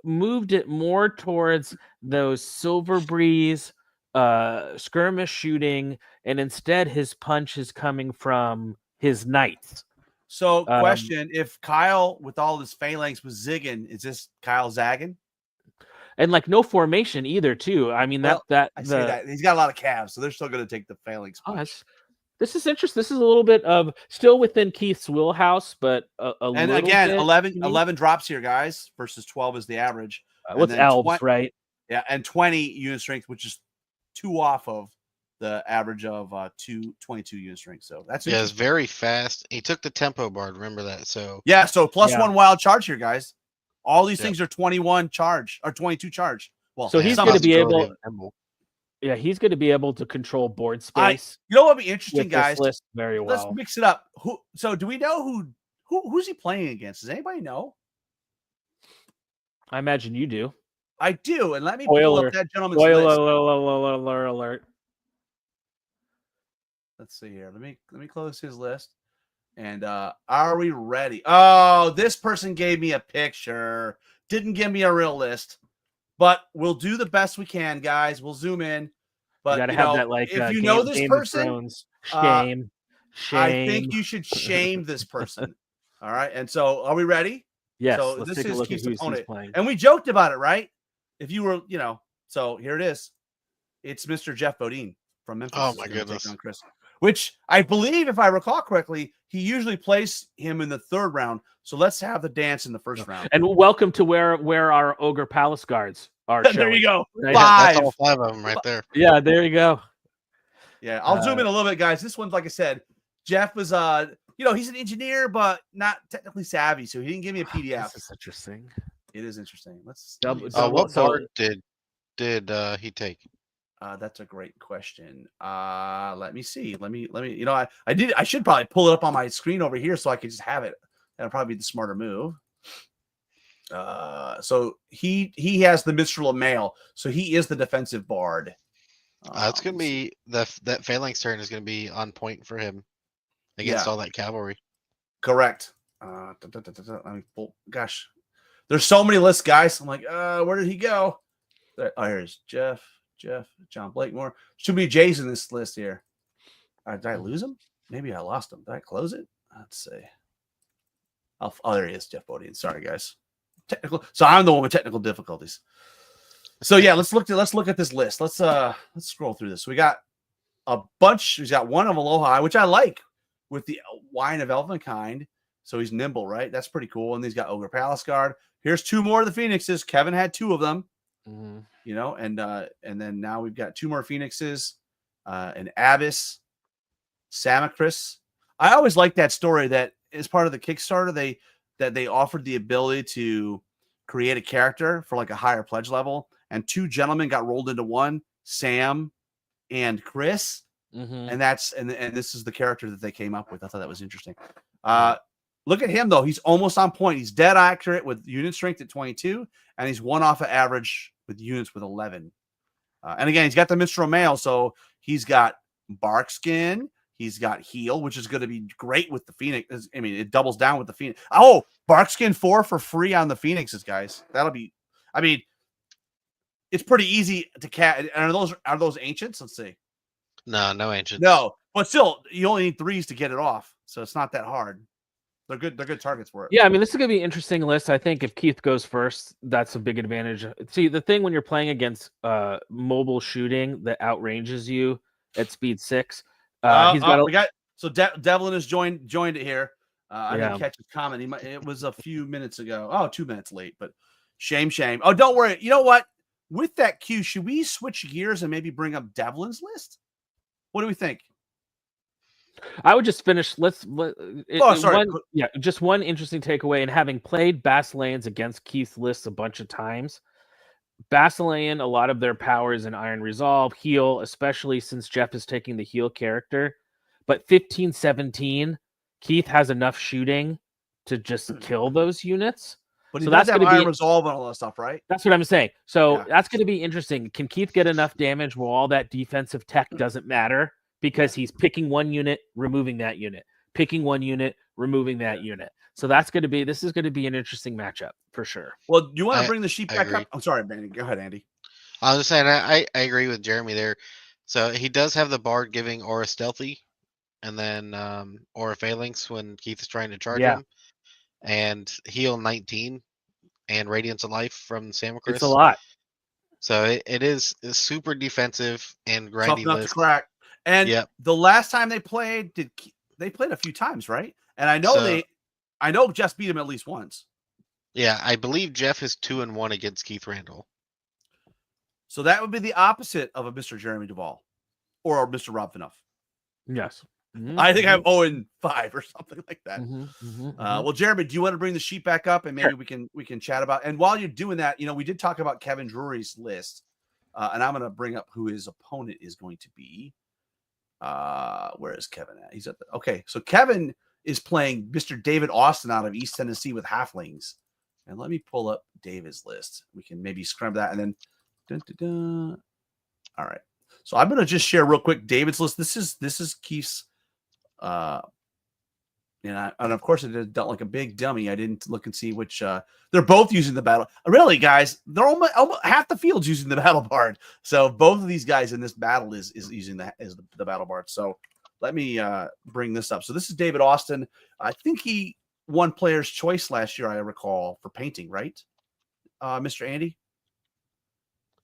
moved it more towards those Silver Breeze, skirmish shooting, and instead his punch is coming from his knights. So question, if Kyle with all his phalanx was zigging, is this Kyle zagging? And like no formation either, too. I mean, I say that he's got a lot of calves, so they're still going to take the phalanx punch. This is interesting. This is a little bit of still within Keith's wheelhouse, but and again, 11 drops here, guys, versus 12 is the average. With elves, right? Yeah, and 20 unit strength, which is 2 off of the average of 22 unit strength. So that's it's very fast. He took the tempo bard. Remember that? So so +1 wild charge here, guys. All these things are 21 charge or 22 charge. Well, so he's going to be able. Yeah, he's going to be able to control board space. You know what would be interesting, guys? List very well. Let's mix it up. So do we know who's he playing against? Does anybody know? I imagine you do. I do, and let me pull up that gentleman's list. Alert. Let's see here. Let me close his list. And are we ready? Oh, this person gave me a picture. Didn't give me a real list. But we'll do the best we can, guys. We'll zoom in. But you gotta have that, like, if you know this person, shame. I think you should shame this person. All right. And so, are we ready? Yes. So let's this take a is look Keith's at who's opponent, playing. and we joked about it, right? If you were, so here it is. It's Mr. Jeff Bodine from Memphis. Oh my goodness. On Chris, which I believe, if I recall correctly, he usually plays him in the 3rd round. So let's have the dance in the 1st round. And welcome to where our Ogre Palace Guards are. There you go. 5. That's all 5 of them right there. Yeah, there you go. Yeah, I'll zoom in a little bit, guys. This one's, like I said, Jeff was he's an engineer, but not technically savvy, so he didn't give me a PDF. This is interesting. It is interesting. Let's. What board did he take? That's a great question. Let me see. Let me. I should probably pull it up on my screen over here so I can just have it. That'll probably be the smarter move. So he has the Minstrel of Mail, so he is the defensive bard. It's gonna be that phalanx turn is gonna be on point for him against all that cavalry. Correct. Gosh, there's so many lists, guys. I'm like, where did he go? Here's Jeff, John Blakemore. Too many J's in this list here. Did I lose him? Maybe I lost him. Did I close it? Let's see. Oh, there he is, Jeff Bodine. Sorry, guys. Technical. So I'm the one with technical difficulties. So yeah, let's look at this list. Let's scroll through this. So we got a bunch. He's got one of Aloha, which I like, with the Wine of Elvenkind. So he's nimble, right? That's pretty cool. And he's got Ogre Palace Guard. Here's 2 more of the Phoenixes. Kevin had 2 of them. And then now we've got 2 more Phoenixes, an Abyss, Samacris. I always like that story that as part of the Kickstarter, they offered the ability to create a character for like a higher pledge level, and 2 gentlemen got rolled into one, Sam and Chris. And this is the character that they came up with. I thought that was interesting. Look at him, though. He's almost on point. He's dead accurate with unit strength at 22, and he's 1 off of average with units with 11. And again, he's got the Minstrel Mail, so he's got Barkskin, He's got heal, which is going to be great with the Phoenix. I mean, it doubles down with the Phoenix. Oh, Barkskin 4 for free on the Phoenixes, guys. That'll be. I mean, it's pretty easy to cat. Are those ancients? Let's see. No ancients. No, but still, you only need 3s to get it off, so it's not that hard. They're good targets for it. Yeah, I mean, this is going to be an interesting list. I think if Keith goes first, that's a big advantage. See, the thing when you're playing against mobile shooting that outranges you at speed 6, Devlin has joined it here. I didn't catch his comment. It was a few minutes ago. Oh, 2 minutes late, but shame. Oh, don't worry. You know what? With that queue, should we switch gears and maybe bring up Devlin's list? What do we think? I would just finish. Just one interesting takeaway. And having played Basileans against Keith's lists a bunch of times, Basilean, a lot of their powers in Iron Resolve, heal, especially since Jeff is taking the heal character. But 15-17, Keith has enough shooting to just kill those units. But he does have Iron Resolve and all that stuff, right? That's what I'm saying. So that's going to be interesting. Can Keith get enough damage where all that defensive tech doesn't matter? Because he's picking one unit, removing that unit. Picking one unit, removing that unit. So this is going to be an interesting matchup for sure. Well, do you want to bring the sheep back up? I'm sorry, Andy. Go ahead, Andy. I was just saying, I agree with Jeremy there. So he does have the Bard giving Aura Stealthy, and then Aura Phalanx when Keith is trying to charge him, and Heal 19, and Radiance of Life from Samacris. It's a lot. So it is super defensive and grindy Tough nut list. To crack. And the last time they played, they played a few times, right? And I know Jeff beat him at least once. Yeah, I believe Jeff is 2-1 against Keith Randall. So that would be the opposite of a Mr. Jeremy Duvall or Mr. Rob Finoff. Yes. Mm-hmm. I think I'm 0-5 or something like that. Well, Jeremy, do you want to bring the sheet back up and maybe we can chat about? And while you're doing that, we did talk about Kevin Drury's list, and I'm going to bring up who his opponent is going to be. Where is Kevin at? He's at okay. So Kevin is playing Mr. David Austin out of East Tennessee with Halflings. And let me pull up David's list. We can maybe scrub that and then. All right. So I'm going to just share real quick David's list. This is Keith's. And of course I dealt like a big dummy. I didn't look and see which. They're both using the battle. Really, guys, they're almost half the field's using the battle bard. So both of these guys in this battle is using the battle bard. So let me bring this up. So this is David Austin. I think he won Player's Choice last year. I recall for painting, right, Mr. Andy?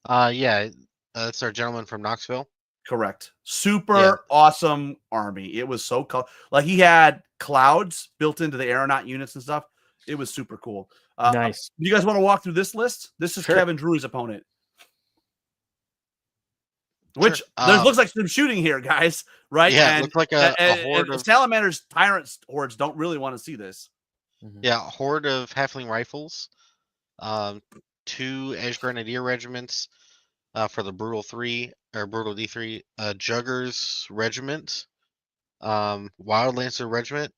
Yeah, that's our gentleman from Knoxville. Correct. Super awesome army. It was so cool. Like he had clouds built into the aeronaut units and stuff. It was super cool. Nice. You guys want to walk through this list? This is Kevin Drury's opponent. Which there looks like some shooting here, guys. Right? Yeah, it looks like a horde of Salamander's tyrant hordes don't really want to see this. Yeah, a horde of halfling rifles, 2 Edge Grenadier regiments for the Brutal 3 or Brutal D3, Juggers Regiment, Wild Lancer Regiment,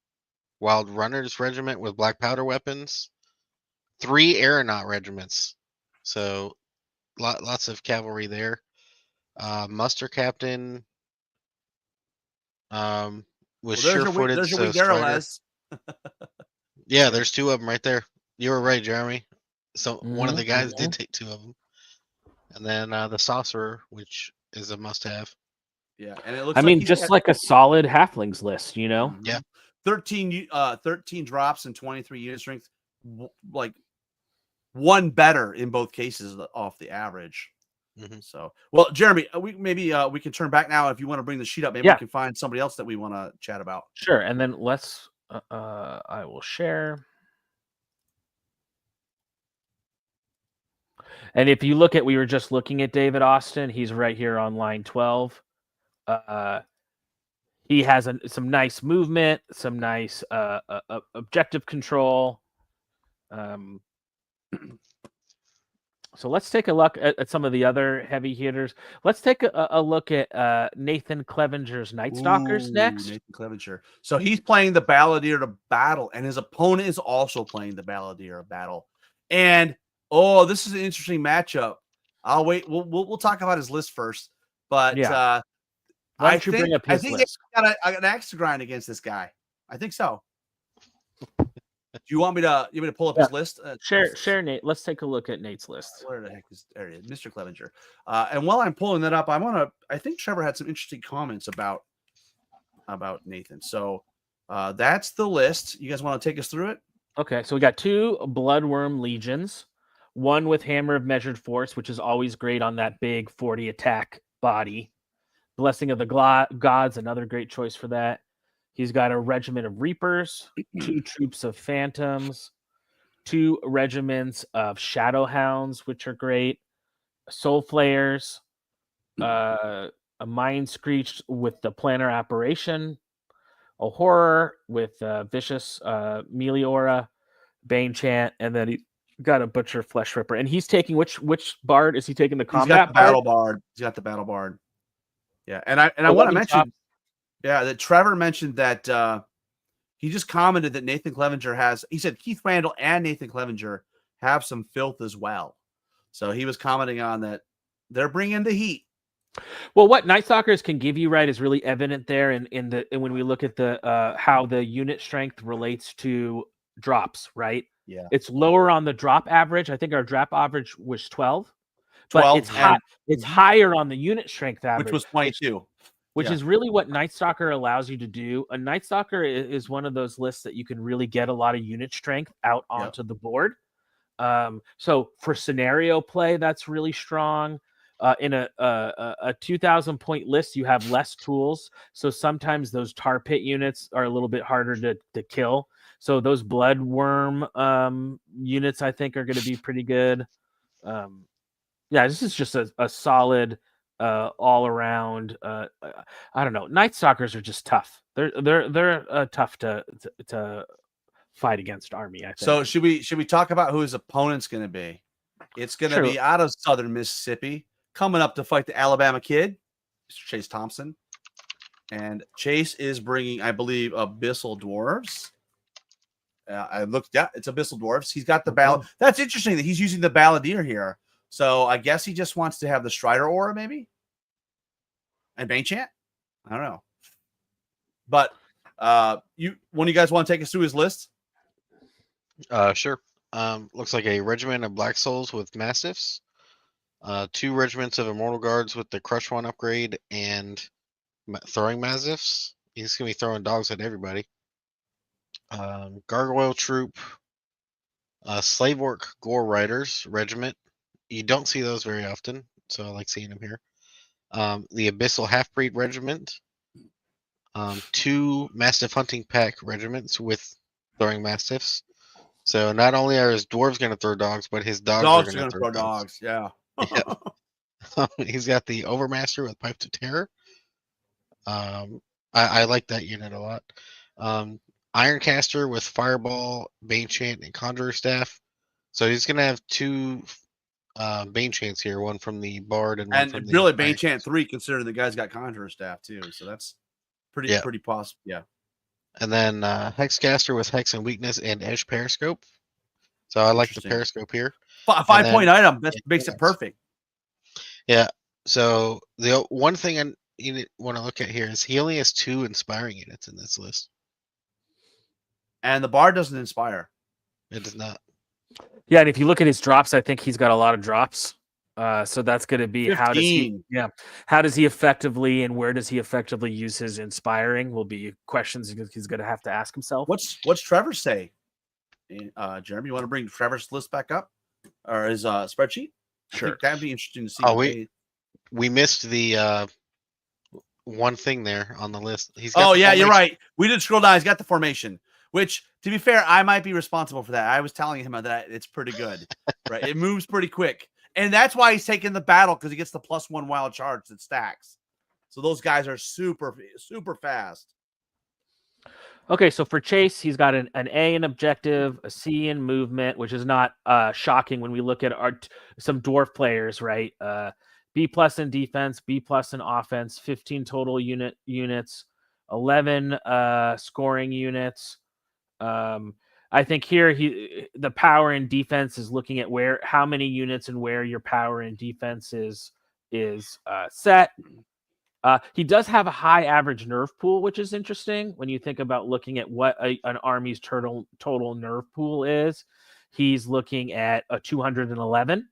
Wild Runners Regiment with black powder weapons, 3 Aeronaut Regiments. So lots of cavalry there. Muster Captain with sure-footed. There's your Strider. Yeah, there's 2 of them right there. You were right, Jeremy. So one of the guys did take 2 of them. And then the Sorcerer, which is a must-have. Yeah, and it looks just like a solid halflings list, Yeah. 13 drops and 23 unit strength, like one better in both cases off the average. So, well, Jeremy, we can turn back now if you want to bring the sheet up. Maybe we can find somebody else that we want to chat about. Sure, and then let's. I will share. And if you look at, we were just looking at David Austin. He's right here on line 12. He has some nice movement, some nice objective control. So let's take a look at some of the other heavy hitters. Let's take a look at Nathan Clevenger's Night Stalkers next. Nathan Clevenger. So he's playing the Balladeer to Battle, and his opponent is also playing the Balladeer of Battle. And this is an interesting matchup. I'll wait. We'll talk about his list first. But Why don't you bring up his I think list? they got an axe to grind against this guy. I think so. Do you want me to pull up his list? Share Nate. Let's take a look at Nate's list. Where the heck is there? It is, Mr. Clevenger. And while I'm pulling that up, I think Trevor had some interesting comments about Nathan. So that's the list. You guys want to take us through it? Okay, so we got 2 Bloodworm Legions, one with Hammer of Measured Force, which is always great on that big 40 attack body. Blessing of the Gods, another great choice for that. He's got a regiment of Reapers, 2 troops of Phantoms, 2 regiments of Shadowhounds, which are great. Soul Flayers, a Mind Screech with the Planner Apparition, a Horror with Vicious Meliora, Bane Chant, and then he got a Butcher Flesh Ripper. And he's taking which bard is he taking? The combat He's got the bard? battle bard. He's got the battle bard. Yeah, and I want to mention, that Trevor mentioned that he just commented that Nathan Clevenger he said Keith Randall and Nathan Clevenger have some filth as well. So he was commenting on that they're bringing the heat. Well, what Night Stalkers can give you, right, is really evident there in when we look at the how the unit strength relates to drops, right? Yeah, it's lower on the drop average. I think our drop average was 12. But it's higher on the unit strength average, which was 22. Which is really what Night Stalker allows you to do. A Night Stalker is one of those lists that you can really get a lot of unit strength out onto the board. So for scenario play, that's really strong. In a 2,000 point list, you have less tools. So sometimes those tar pit units are a little bit harder to kill. So those bloodworm units, I think, are going to be pretty good. Yeah, this is just a solid all around. I don't know. Night Stalkers are just tough. They're tough to fight against army, I think. So should we talk about who his opponent's going to be? It's going to be out of Southern Mississippi, coming up to fight the Alabama Kid, Mr. Chase Thompson. And Chase is bringing, I believe, Abyssal Dwarves. I looked at it's Abyssal Dwarves. He's got the ballad. That's interesting that he's using the Balladeer here. So I guess he just wants to have the Strider aura, maybe, and Bane Chant. I don't know. But one of you guys want to take us through his list? Sure. Looks like a regiment of Black Souls with Mastiffs, 2 regiments of Immortal Guards with the Crush 1 upgrade and throwing Mastiffs. He's gonna be throwing dogs at everybody. Gargoyle Troop, Slave Orc Gore Riders Regiment. You don't see those very often, so I like seeing them here. The Abyssal Half-Breed Regiment, 2 Mastiff Hunting Pack Regiments with throwing Mastiffs. So not only are his dwarves going to throw dogs, but his dogs are going to throw dogs. Yeah. He's got the Overmaster with Pipe to Terror. I like that unit a lot. Ironcaster with Fireball, Bane Chant, and Conjurer Staff. So he's going to have 2 Bane Chants here, one from the Bard and from really Bane Chant 3, considering the guy's got Conjurer Staff too. So that's pretty possible. Yeah. And then Hexcaster with Hex and Weakness and Edge Periscope. So I like the Periscope here. 5-point item. That makes it perfect. Yeah. So the one thing you want to look at here is he only has 2 inspiring units in this list. And the Bard doesn't inspire. It does not. Yeah, and if you look at his drops, I think he's got a lot of drops. So that's going to be 15. How does he effectively and where does he effectively use his inspiring will be questions he's going to have to ask himself. What's Trevor say? Jeremy, you want to bring Trevor's list back up or his spreadsheet? Sure, that'd be interesting to see. Oh, we missed the one thing there on the list. You're right. We did scroll down. He's got the formation. Which, to be fair, I might be responsible for that. I was telling him that it's pretty good, right? It moves pretty quick. And that's why he's taking the battle, because he gets the +1 wild charge that stacks. So those guys are super, super fast. Okay, so for Chase, he's got an A in objective, a C in movement, which is not shocking when we look at some dwarf players, right? B+ in defense, B+ in offense, 15 total units, 11 scoring units. I think here the power in defense is looking at how many units and where your power in defense is set. He does have a high average nerve pool, which is interesting when you think about looking at what an army's total nerve pool is. He's looking at a 211,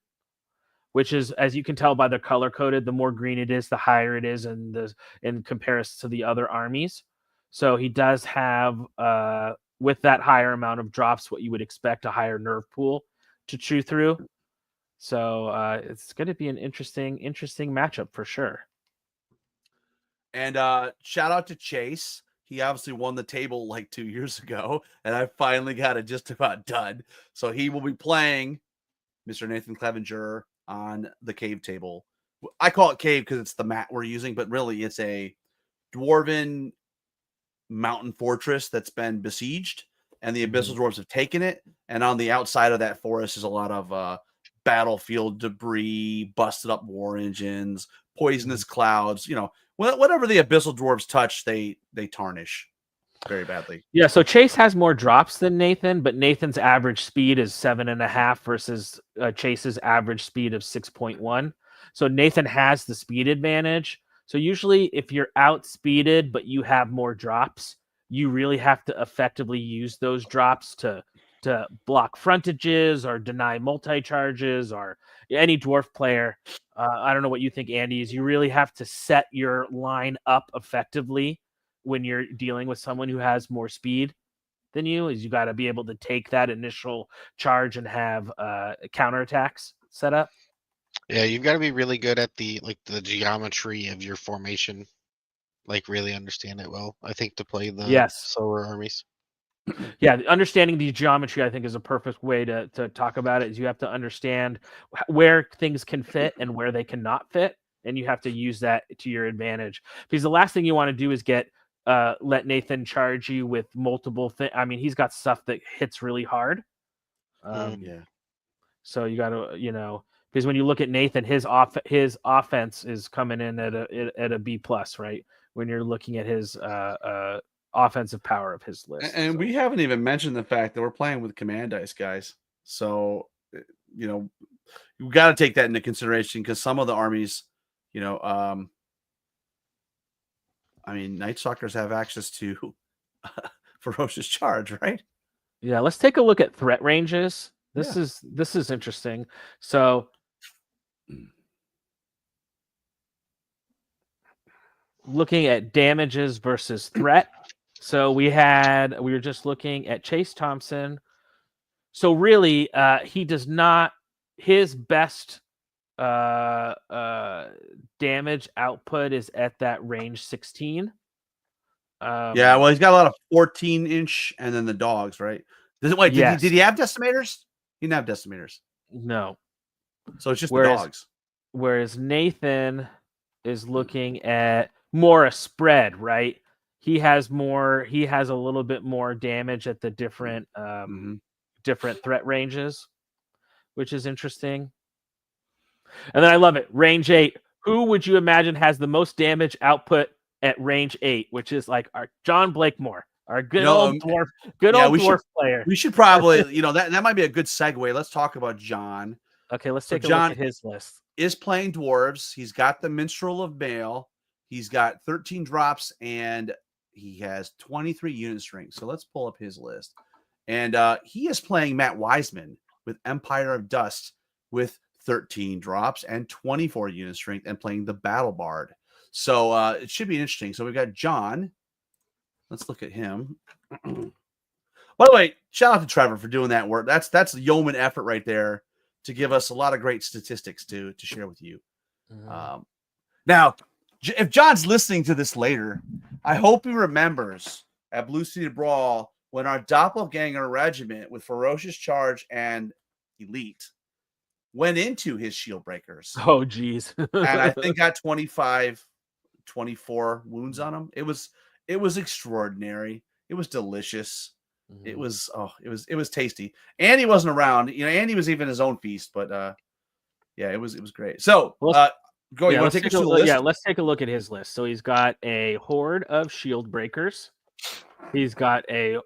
which is, as you can tell by the color coded, the more green it is, the higher it is in comparison to the other armies. So he does have, with that higher amount of drops, what you would expect, a higher nerve pool to chew through. So it's going to be an interesting matchup for sure. And shout out to Chase. He obviously won the table like 2 years ago, and I finally got it just about done. So he will be playing Mr. Nathan Clevenger on the cave table. I call it cave because it's the mat we're using, but really it's a dwarven mountain fortress that's been besieged, and the Abyssal Dwarves have taken it. And on the outside of that forest is a lot of battlefield debris, busted up war engines, poisonous clouds. You know, whatever the Abyssal Dwarves touch, they tarnish very badly. Yeah, so Chase has more drops than Nathan, but Nathan's average speed is 7.5 versus Chase's average speed of 6.1. So Nathan has the speed advantage. So usually if you're outspeeded but you have more drops, you really have to effectively use those drops to block frontages or deny multi-charges, or any dwarf player. I don't know what you think, Andy, is you really have to set your line up effectively when you're dealing with someone who has more speed than you. Is you got to be able to take that initial charge and have counterattacks set up. Yeah, you've got to be really good at the geometry of your formation, like really understand it well, I think, to play the slower armies. Yeah, understanding the geometry, I think, is a perfect way to talk about it. Is you have to understand where things can fit and where they cannot fit, and you have to use that to your advantage. Because the last thing you want to do is let Nathan charge you with multiple things. I mean, he's got stuff that hits really hard. So you got to, because when you look at Nathan, his offense is coming in at a B+, right? When you're looking at his offensive power of his list. And we haven't even mentioned the fact that we're playing with command dice, guys. So, you got to take that into consideration, because some of the armies, I mean, Night Stalkers have access to ferocious charge, right? Yeah, let's take a look at threat ranges. This is interesting. So looking at damages versus threat. So we were just looking at Chase Thompson. So really, he does not, his best damage output is at that range 16. Yeah, well, he's got a lot of 14-inch and then the dogs, right? Did he have decimators? He didn't have decimators. No. So it's just the dogs. Whereas Nathan is looking at more a spread, right? He has a little bit more damage at the different different threat ranges, which is interesting. And then I love it. Range 8. Who would you imagine has the most damage output at range 8, which is like our John Blakemore, our good old dwarf player. We should probably, that might be a good segue. Let's talk about John. Okay, let's take a look at his list. Is playing dwarves. He's got the Minstrel of Bale. He's got 13 drops, and he has 23 unit strength. So let's pull up his list. And he is playing Matt Wiseman with Empire of Dust with 13 drops and 24 unit strength, and playing the Battle Bard. So it should be interesting. So we've got John. Let's look at him. By the way, shout out to Trevor for doing that work. That's yeoman effort right there to give us a lot of great statistics to share with you. Now, if John's listening to this later, I hope he remembers at Blue City Brawl when our Doppelganger regiment with Ferocious Charge and Elite went into his shield breakers. Oh, geez. And I think got 24 wounds on him. It was extraordinary. It was delicious. It was tasty. Andy wasn't around. Andy was even his own feast, but it was great. So you want to take us through the list? Yeah, let's take a look at his list. So he's got a horde of shield breakers. He's got a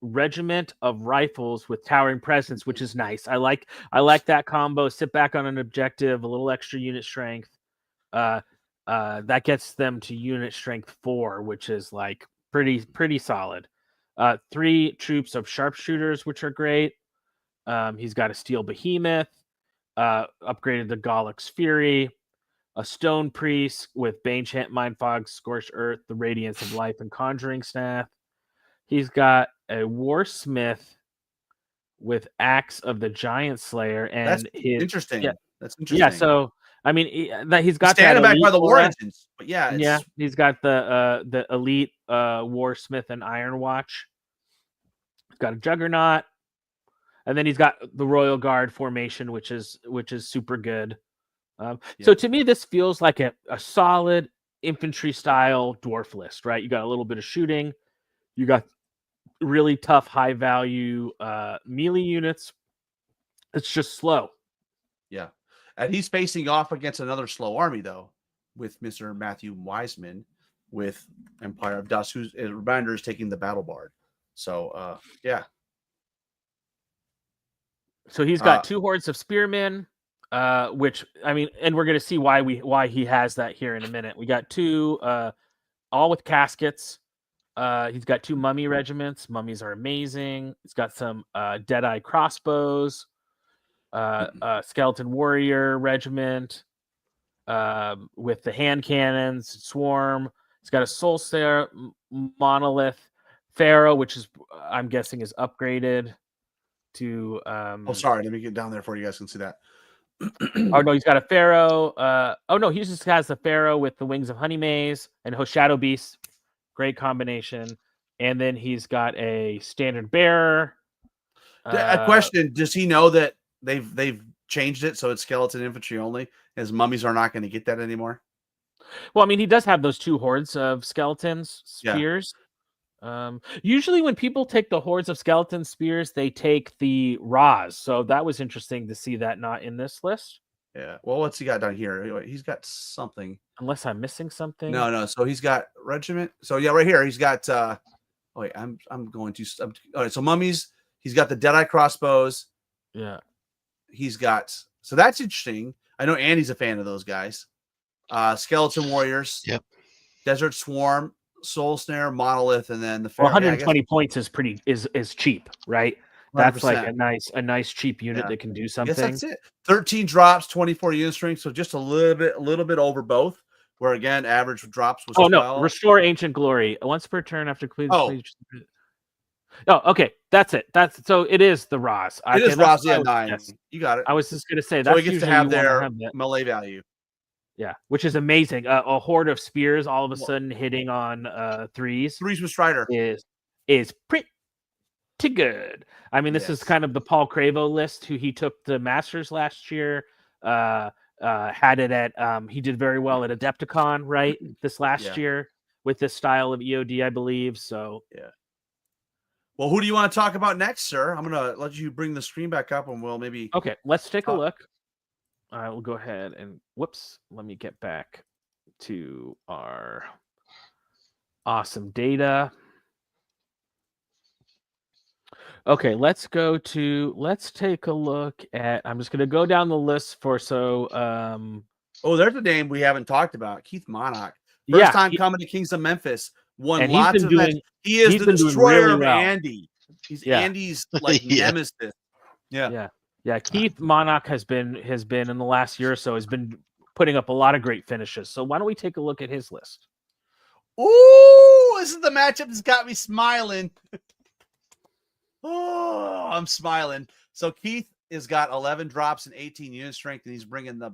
regiment of rifles with towering presence, which is nice. I like that combo. Sit back on an objective, a little extra unit strength. That gets them to unit strength 4, which is like pretty solid. 3 troops of sharpshooters, which are great. He's got a steel behemoth, upgraded the Gollux Fury, a stone priest with Bane Chant, Mind Fog, Scorched Earth, the Radiance of Life, and Conjuring Staff. He's got a Warsmith with Axe of the Giant Slayer, and That's interesting. Yeah, that's interesting. Yeah, so I mean, he's got standing that back by the war aura. engines, but yeah, Yeah, he's got the elite Warsmith and Iron Watch. He's got a Juggernaut, and then he's got the Royal Guard formation, which is super good. So to me, this feels like a solid infantry style dwarf list, right? You got a little bit of shooting, you got really tough, high value melee units. It's just slow. Yeah, and he's facing off against another slow army though, with Mr. Matthew Wiseman with Empire of Dust, who's a reminder is taking the Battle Bard. So yeah. So he's got 2 hordes of spearmen, which I mean, and we're gonna see why he has that here in a minute. We got 2 all with caskets. He's got 2 mummy regiments. Mummies are amazing. He's got some Deadeye crossbows, skeleton warrior regiment with the hand cannons, swarm. He's got a soul stare monolith, Pharaoh, which is I'm guessing is upgraded to. Oh, sorry. Let me get down there for you guys can see that. Oh no, he's got a Pharaoh. Oh no, he just has the Pharaoh with the wings of Honey Maze and Shadow Beast. Great combination. And then he's got a standard bearer. A question: does he know that they've changed it so it's skeleton infantry only? His mummies are not going to get that anymore. Well, I mean, he does have those 2 hordes of skeletons spears. Yeah. Usually, when people take the hordes of skeleton spears, they take the Raz. So that was interesting to see that not in this list. Yeah. Well, what's he got down here? He's got something. Unless I'm missing something. No. So he's got regiment. So yeah, right here he's got. Wait, I'm going to. All right. So mummies. He's got the Deadeye crossbows. Yeah. He's got. So that's interesting. I know Andy's a fan of those guys. Skeleton warriors. Yep. Desert Swarm, Soul Snare, Monolith, and then the 120 points is pretty is cheap, right? 100%. That's like a nice cheap unit that can do something. I guess that's it. 13 drops, 24 unit strength, so just a little bit over both. Where again, average drops was 12. No, restore ancient glory once per turn after completing. Oh, okay, that's it. So it is the Raz. It is Raz, yeah, 9. Yes. You got it. I was just gonna say so that's he gets to have their melee value. Yeah, which is amazing. A horde of spears all of a sudden hitting on 3s. 3s with Strider is pretty good. I mean, this is kind of the Paul Cravo list, who he took the Masters last year. Had it at he did very well at Adepticon, right? This last year with this style of EOD, I believe. So yeah. Well, who do you want to talk about next, sir? I'm gonna let you bring the screen back up, and we'll maybe. Okay, let's take a look. I will go ahead and let me get back to our awesome data. Okay, let's take a look at. I'm just gonna go down the list for Oh, there's a name we haven't talked about. Keith Monarch. First time coming to Kings of Memphis. Won lots of events. He is the destroyer of Andy. He's Andy's nemesis. Yeah. Keith Monarch has been in the last year or so has been putting up a lot of great finishes. So why don't we take a look at his list? Ooh, this is the matchup that's got me smiling. Oh, I'm smiling. So Keith has got 11 drops and 18 unit strength, and he's bringing the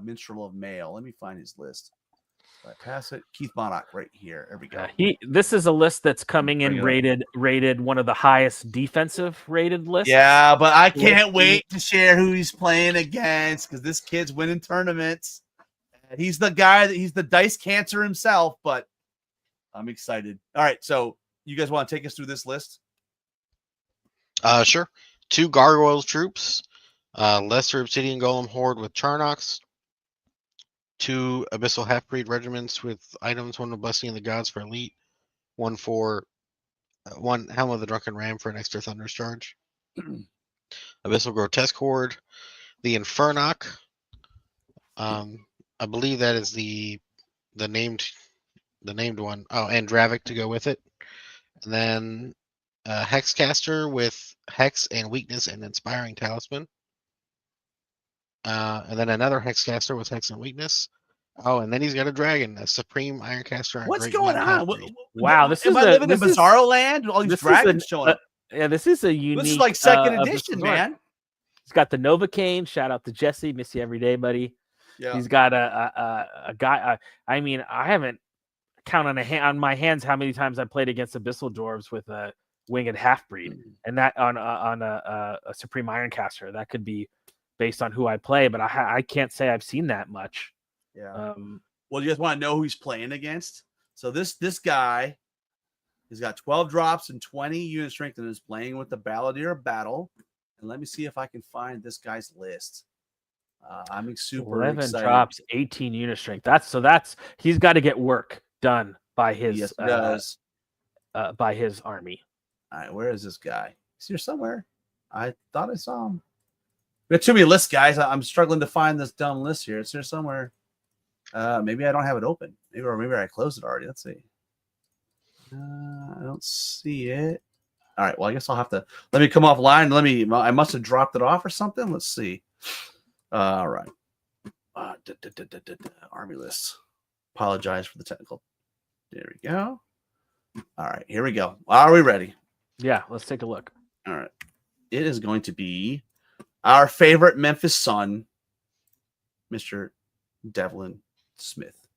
Minstrel of Mail. Let me find his list. I pass it. Keith Monarch right here. There we go. This is a list that's coming in rated one of the highest defensive rated lists. Yeah, but I can't wait to share who he's playing against because this kid's winning tournaments. He's the guy he's the dice cancer himself, but I'm excited. All right, so you guys want to take us through this list? Sure. 2 Gargoyles troops, Lesser Obsidian Golem Horde with Charnox, 2 Abyssal Half-Breed regiments with items, 1 with Blessing of the Gods for Elite, 1 Helm of the Drunken Ram for an extra Thunder's Charge, Abyssal Grotesque Horde, the Infernoc, I believe that is the named one. Oh, and Dravik to go with it, and then Hexcaster with Hex and Weakness and Inspiring Talisman. And then another Hexcaster with Hex and Weakness. Oh, and then he's got a dragon, a Supreme Ironcaster. What's going on? Wow, this am is I living in Bizarro land? All these dragons showing up. Yeah, this is a unique. This is like second edition, man. He's got the Novocaine. Shout out to Jesse. Miss you every day, buddy. Yeah. He's got a guy. I mean, I haven't counted on my hands how many times I played against Abyssal Dwarves with a winged half breed, and that on a Supreme Ironcaster. That could be based on who I play, but I can't say I've seen that much. Yeah. Well, you just want to know who he's playing against. So this guy, he's got 12 drops and 20 unit strength, and is playing with the Balladeer of Battle. And let me see if I can find this guy's list. I'm super 11 excited. drops, 18 unit strength. That's he's got to get work done by his by his army. All right, where is this guy? Is he here somewhere? I thought I saw him. We got too many lists, guys. I'm struggling to find this dumb list here. It's here somewhere. Maybe I don't have it open. Maybe I closed it already. Let's see. I don't see it. All right. Well, I guess I'll have to let me come offline. I must have dropped it off or something. Let's see. All right. Army list. Apologize for the technical. There we go. All right. Here we go. Are we ready? Yeah. Let's take a look. All right. It is going to be our favorite Memphis son, Mr. Devlin Smith,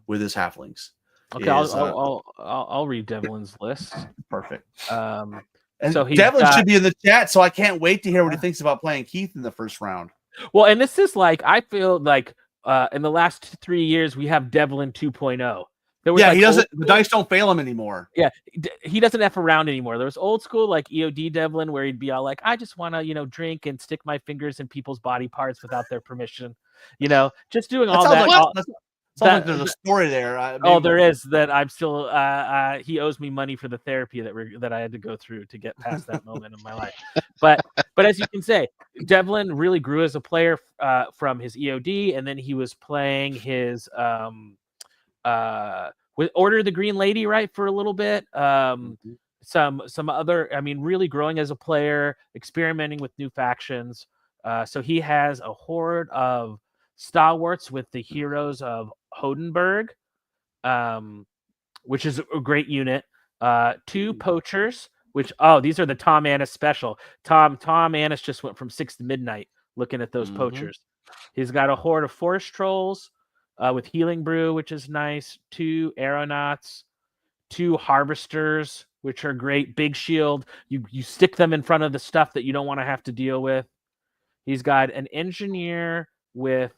with his halflings. Okay, I'll read Devlin's list. Perfect. And so Devlin should be in the chat, so I can't wait to hear what he thinks about playing Keith in the first round. Well, and this is like, I feel like in the last 3 years we have Devlin 2.0. He doesn't. The dice don't fail him anymore. Yeah, he doesn't F around anymore. There was old school like EOD Devlin where he'd be all like, I just want to drink and stick my fingers in people's body parts without their permission. Just doing all that. Sounds like there's a story there. There is that. I'm still. He owes me money for the therapy that I had to go through to get past that moment in my life. But as you can say, Devlin really grew as a player from his EOD, and then he was playing his with Order of the Green Lady, right, for a little bit. Some other. I mean, really growing as a player, experimenting with new factions. So he has a horde of stalwarts with the heroes of Hodenberg, which is a great unit. 2 poachers, which these are the Tom Annis special. Tom Annis just went from 6 to midnight looking at those poachers. He's got a horde of forest trolls with healing brew, which is nice. 2 aeronauts, 2 harvesters, which are great. Big shield. You stick them in front of the stuff that you don't want to have to deal with. He's got an engineer with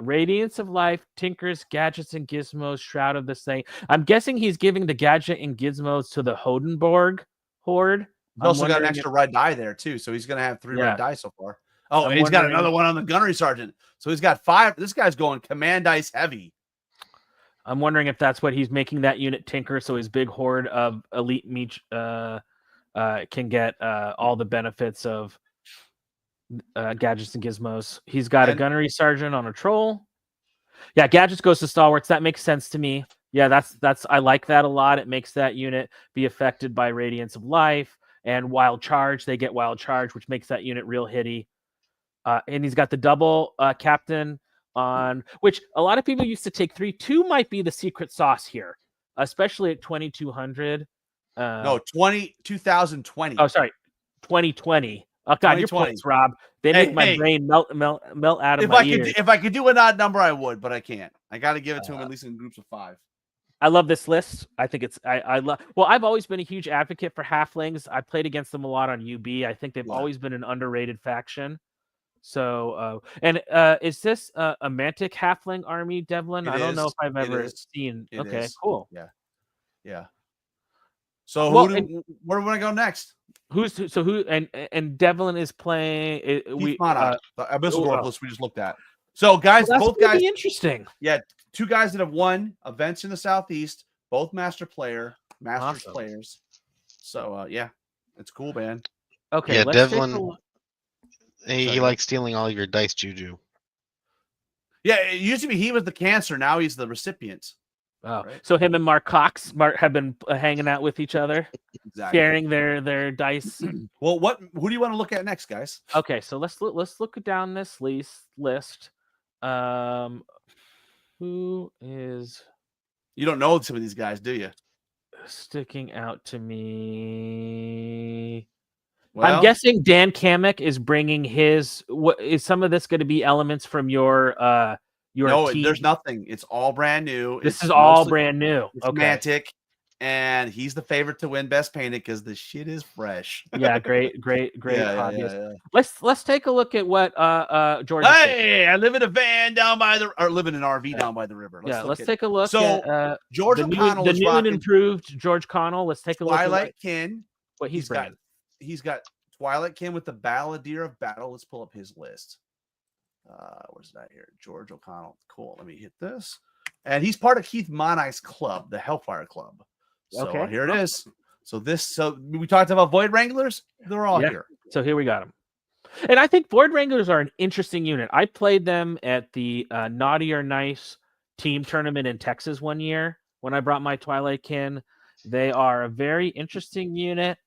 Radiance of Life, Tinkers, Gadgets, and Gizmos, Shroud of the Saint. I'm guessing he's giving the Gadget and Gizmos to the Hodenborg horde. He's also got an extra red die there, too, so he's going to have 3 red die so far. Oh, and he's got another one on the Gunnery Sergeant. So he's got 5. This guy's going command dice heavy. I'm wondering if that's what he's making that unit tinker, so his big horde of elite meat can get all the benefits of Gadgets and Gizmos. He's got a Gunnery Sergeant on a troll. Yeah, Gadgets goes to stalwarts. That makes sense to me. Yeah, that's I like that a lot. It makes that unit be affected by Radiance of Life and Wild Charge. They get Wild Charge, which makes that unit real hitty. And he's got the double captain on, which a lot of people used to take 3. 2 might be the secret sauce here, especially at 2200. No, 2020. Oh, sorry, 2020. Oh God, your points, Rob. They make my brain melt out of my ears. If I could do an odd number, I would, but I can't. I got to give it to him at least in groups of 5. I love this list. I think it's I love. Well, I've always been a huge advocate for halflings. I played against them a lot on UB. I think they've always been an underrated faction. So, is this a Mantic halfling army, Devlin? I don't know if I've ever seen. Okay, cool. Yeah. So where do I go next? Who and Devlin is playing. The Abyssal Dwarf list we just looked at. So guys, both guys interesting. Yeah, 2 guys that have won events in the Southeast, both Masters players. So yeah, it's cool, man. Okay, yeah, Devlin. He likes stealing all your dice, Juju. Yeah, it used to be he was the cancer. Now he's the recipient. Oh, Right. so him and Mark Cox have been hanging out with each other, Exactly. sharing their dice. Well, who do you want to look at next, guys? Okay, so let's look down this list. Who is You don't know some of these guys, do you? sticking out to me? Well, I'm guessing Dan Kamek is bringing his. What is some of this going to be elements from your no, team? there's nothing. It's all brand new. This It's is all mostly- brand new. It's Okay. Mantic, and he's the favorite to win Best Painted because the shit is fresh. Yeah, great Yeah, hobbyist. Let's take a look at what George. Hey, I live in a van down by the, or live in an RV down by the river. Let's take a look. So at, George O'Connell is new and rocking improved George Connell. Let's take a look Twilight at Kin. what he's bringing. He's got Twilight Kin with the Balladeer of Battle. Let's pull up his list. Where's that here? George O'Connell. Cool. Let me hit this. And he's part of Keith Monai's club, the Hellfire Club. So Okay. here it is. So we talked about Void Wranglers. They're all here. So here we got them. And I think Void Wranglers are an interesting unit. I played them at the Naughty or Nice team tournament in Texas one year when I brought my Twilight Kin. They are a very interesting unit.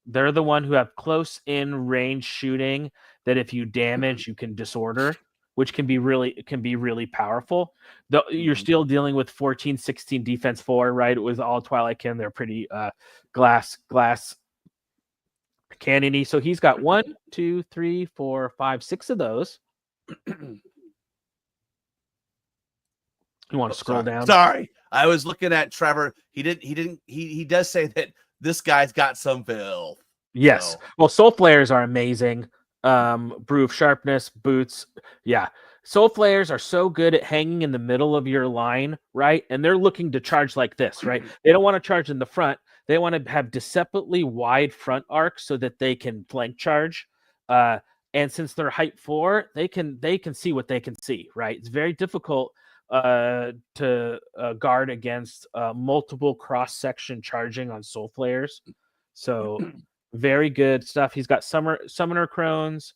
They're the one who have close in range shooting that if you damage, you can disorder, which can be really powerful. Though you're still dealing with 14, 16 defense 4, right? It was all Twilight Kin. They're pretty glass cannony. So he's got 1, 2, 3, 4, 5, 6 of those. You want to scroll down? Sorry. I was looking at Trevor. He does say that this guy's got some filth. Yes. So. Well, Soul Flayers are amazing. Brew of Sharpness, boots. Yeah. Soul Flayers are so good at hanging in the middle of your line, right? And they're looking to charge like this, right? They don't want to charge in the front. They want to have deceptively wide front arcs so that they can flank charge. And since they're height 4, they can see what they can see, right? It's very difficult to guard against multiple cross-section charging on Soul Flayers. So very good stuff. He's got Summoner Crones,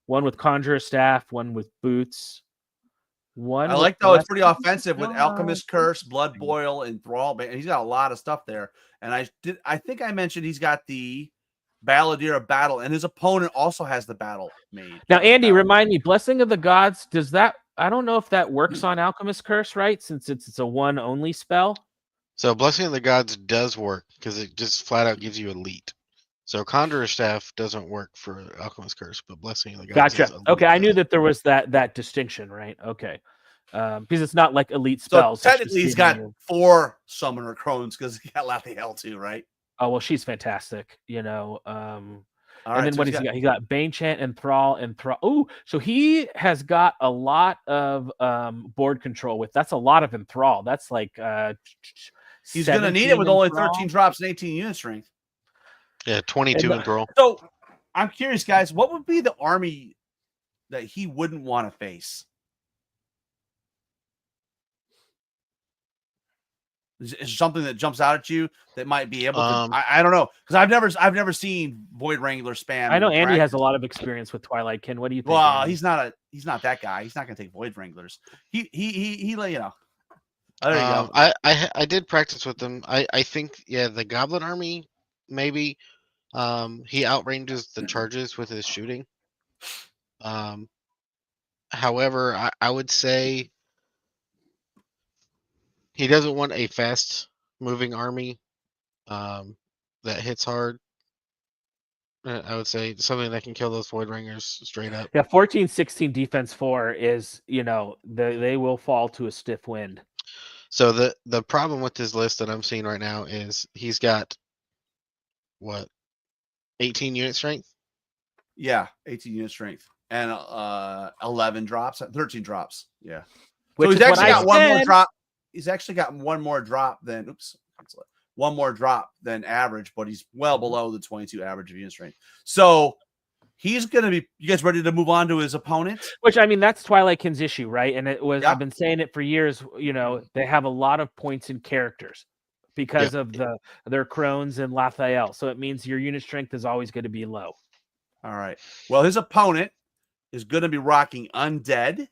one with Conjurer Staff, one with Boots. I like though it's pretty offensive with Alchemist Curse, Blood Boil, and Thrall. He's got a lot of stuff there. And I think I mentioned he's got the Balladeer of Battle, and his opponent also has the battle made. Now, Andy, remind me, Blessing of the Gods, does that, I don't know if that works on Alchemist Curse, right? Since it's a one only spell. So Blessing of the Gods does work because it just flat out gives you elite. So Conjurer Staff doesn't work for Alchemist Curse, but Blessing of the Gods. Gotcha. Okay, I knew that there was that distinction, right? Okay. Because it's not like elite spells. So technically, he's got 4 Summoner Crones because he got Lathiel too, right? Oh well, she's fantastic. You know. All and then what has he got? He got Bane Chant and Thrall. Oh, so he has got a lot of board control with. That's a lot of Enthrall. That's like he's going to need it with only 13 drops and 18 unit strength. Yeah, 22 Enthrall. So I'm curious, guys, what would be the army that he wouldn't want to face? Is something that jumps out at you that might be able to? I don't know, because I've never seen Void Wrangler spam. I know Andy has a lot of experience with Twilight Kin. What do you think? Well, Andy? he's not that guy. He's not going to take Void Wranglers. He you know. There you go. I did practice with them. I think the Goblin Army maybe. He outranges the charges with his shooting. However, I would say he doesn't want a fast moving army that hits hard. I would say something that can kill those Void Ringers straight up. Yeah, 14-16 defense 4 is, they will fall to a stiff wind. So the problem with his list that I'm seeing right now is he's got 18 unit strength? Yeah, 18 unit strength. And 11 drops, 13 drops. Yeah. Which so he's actually got one more drop. He's actually got one more drop than one more drop than average, but he's well below the 22 average of unit strength. So he's gonna be. You guys ready to move on to his opponent? Which, I mean, that's Twilight Kin's issue, right? And it was I've been saying it for years, they have a lot of points in characters because of their Crones and Lathiel. So it means your unit strength is always going to be low. All right. Well, his opponent is going to be rocking Undead,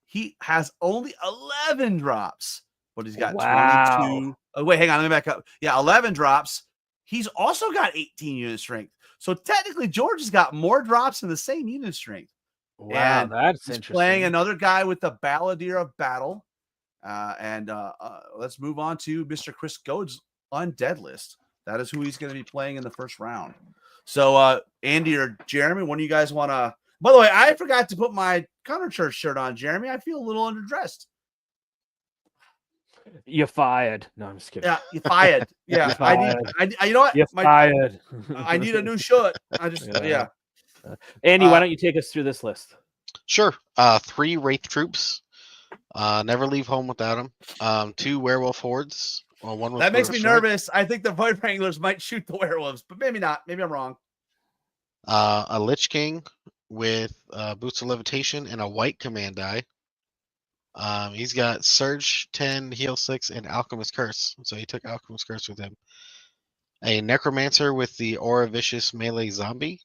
He has only 11 drops, but he's got 22. Oh, wait, hang on. Let me back up. Yeah, 11 drops. He's also got 18 unit strength. So technically, George has got more drops in the same unit strength. Wow, and that's he's interesting. playing another guy with the Balladeer of Battle. Let's move on to Mr. Chris Goad's undead list. That is who he's going to be playing in the first round. So, Andy or Jeremy, when do you guys want to? By the way, I forgot to put my Counter Church shirt on, Jeremy. I feel a little underdressed. You're fired. No, I'm just kidding. Yeah, you fired. Yeah, fired. I you know what? You're fired. I need a new shirt. Yeah. Andy, why don't you take us through this list? Sure. 3 Wraith troops. Never leave home without them. 2 werewolf hordes. Well, one that makes me nervous. I think the Void Wranglers might shoot the werewolves, but maybe not. Maybe I'm wrong. A Lich King with boots of levitation and a white command die. He's got Surge 10, Heal 6, and Alchemist Curse. So he took Alchemist Curse with him. A Necromancer with the Aura Vicious melee zombie.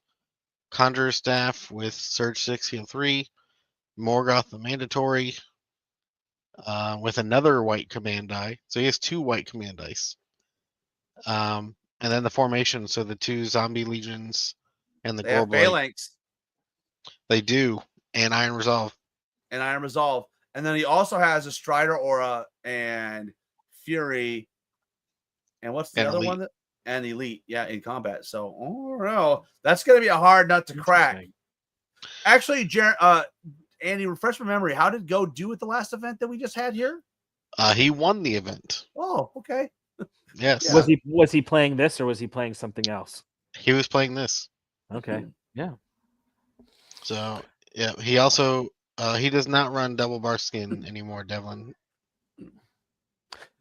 Conjurer Staff with Surge 6, Heal 3. Morgoth the Mandatory. With another white command die. So he has 2 white command dice. And then the formation. So the 2 zombie legions and the Gore Phalanx. They do. And Iron Resolve. And then he also has a Strider Aura and Fury. And what's the other one? And Elite, yeah, in combat. So, oh no, that's going to be a hard nut to crack. Actually, Andy, refresh my memory. How did Go do at the last event that we just had here? He won the event. Oh, okay. Yes. Yeah. Was he playing this or was he playing something else? He was playing this. Okay. Yeah. So yeah, he also he does not run double bar skin anymore, Devlin.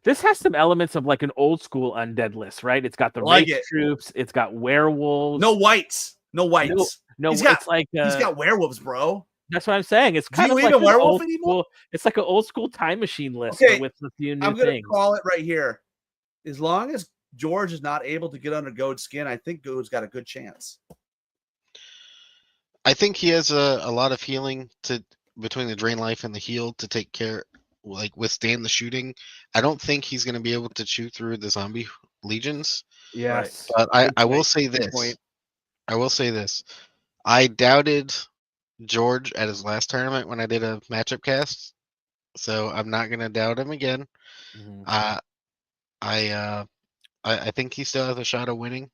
This has some elements of like an old school undead list, right? It's got the Wraith troops, it's got werewolves. No whites. No, he's got werewolves, bro. That's what I'm saying. It's kind of like an werewolf anymore? It's like an old school Time Machine list with a few new things. I'm going to call it right here. As long as George is not able to get under Goad's skin, I think Goad's got a good chance. I think he has a lot of healing between the Drain Life and the heal to take care, like withstand the shooting. I don't think he's going to be able to chew through the zombie legions. Yes. But I will say this. I will say this. I doubted George at his last tournament when I did a matchup cast, so I'm not going to doubt him again. Mm-hmm. I think he still has a shot of winning.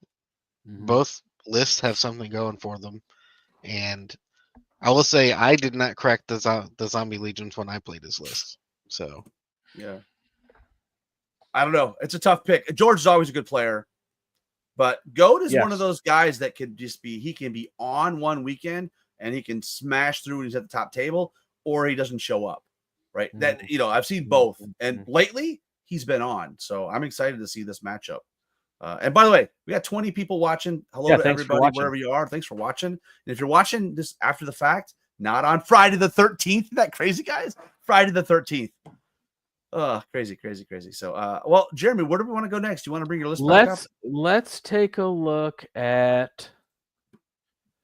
Mm-hmm. Both lists have something going for them, and I will say I did not crack the zombie legions when I played his list. So yeah, I don't know. It's a tough pick. George is always a good player, but Goat is one of those guys that can just be. He can be on one weekend and he can smash through when he's at the top table, or he doesn't show up. Right? Mm-hmm. That I've seen both, and lately he's been on. So I'm excited to see this matchup. And by the way, we got 20 people watching. Hello to everybody, wherever you are. Thanks for watching. And if you're watching this after the fact, not on Friday the 13th, isn't that crazy, guys? Friday the 13th. Crazy. So, well, Jeremy, where do we want to go next? Do you want to bring your list back up? Let's take a look at.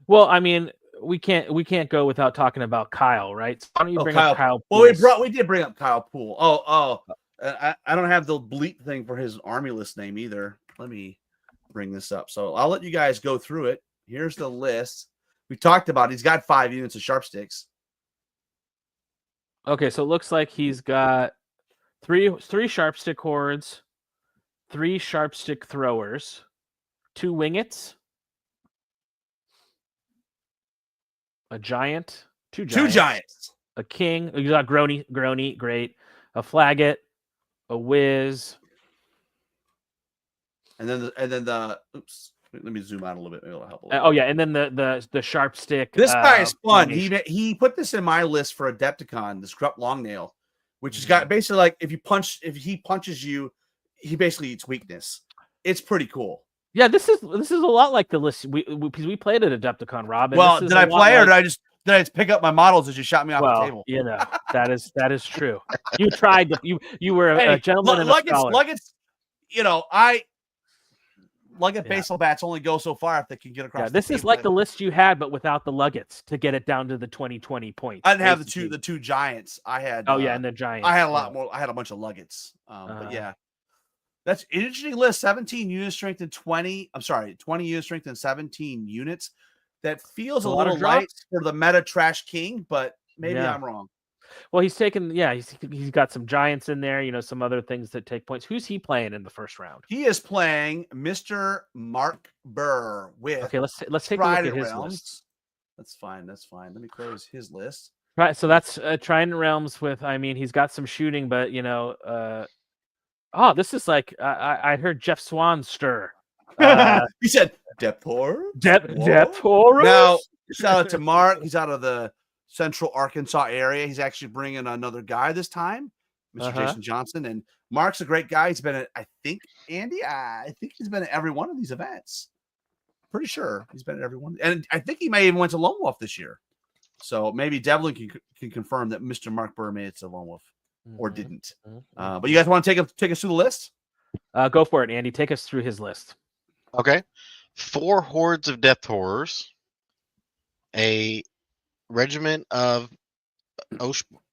Well, I mean, we can't go without talking about Kyle, right? So why don't you bring up Kyle? Well, we did bring up Kyle Poole. I don't have the bleep thing for his army list name either. Let me bring this up. So I'll let you guys go through it. Here's the list. We talked about he's got 5 units of sharp sticks. Okay, so it looks like he's got three sharp stick hordes, 3 sharp stick throwers, 2 wingets, a giant, 2 giants, a king. You got Grony, great, a flagget, a whiz. And then the oops. Let me zoom out a little bit. Maybe it'll help a little bit. Yeah, and then the sharp stick. This guy is fun. He put this in my list for Adepticon, the Scrup Longnail, which has got basically like if he punches you, he basically eats weakness. It's pretty cool. Yeah, this is a lot like the list because we played at Adepticon, Rob. Well, did I play or did I just pick up my models as you shot me off the table? You know, that is true. You tried to you were a gentleman and a scholar. Luggets, Luggett baseball bats only go so far if they can get across. Yeah, this is like the list you had, but without the Luggets to get it down to the 2020 points. I didn't have the two giants. I had. And the Giants. I had a lot more. I had a bunch of Luggets. But yeah, that's an interesting list. 17 unit strength and 20. I'm sorry, 20 unit strength and 17 units. That feels a little light for the meta trash king, but maybe I'm wrong. Well, he's taken, he's got some Giants in there, some other things that take points. Who's he playing in the first round? He is playing Mr. Mark Burr with. Okay, let's take a look at his list. That's fine. Let me close his list. Right, so that's Trident Realms with. He's got some shooting, but this is like I heard Jeff Swan stir. He said depth horror. Depth horror. Now shout out to Mark. He's out of the Central Arkansas area. He's actually bringing another guy this time, Mr. Jason Johnson. And Mark's a great guy. He's been at, I think he's been at every one of these events. Pretty sure he's been at every one. And I think he may even went to Lone Wolf this year. So maybe Devlin can confirm that Mr. Mark Burr made it to Lone Wolf or didn't. But you guys want to take us through the list? Go for it, Andy. Take us through his list. Okay. 4 hordes of depth horrors. A regiment of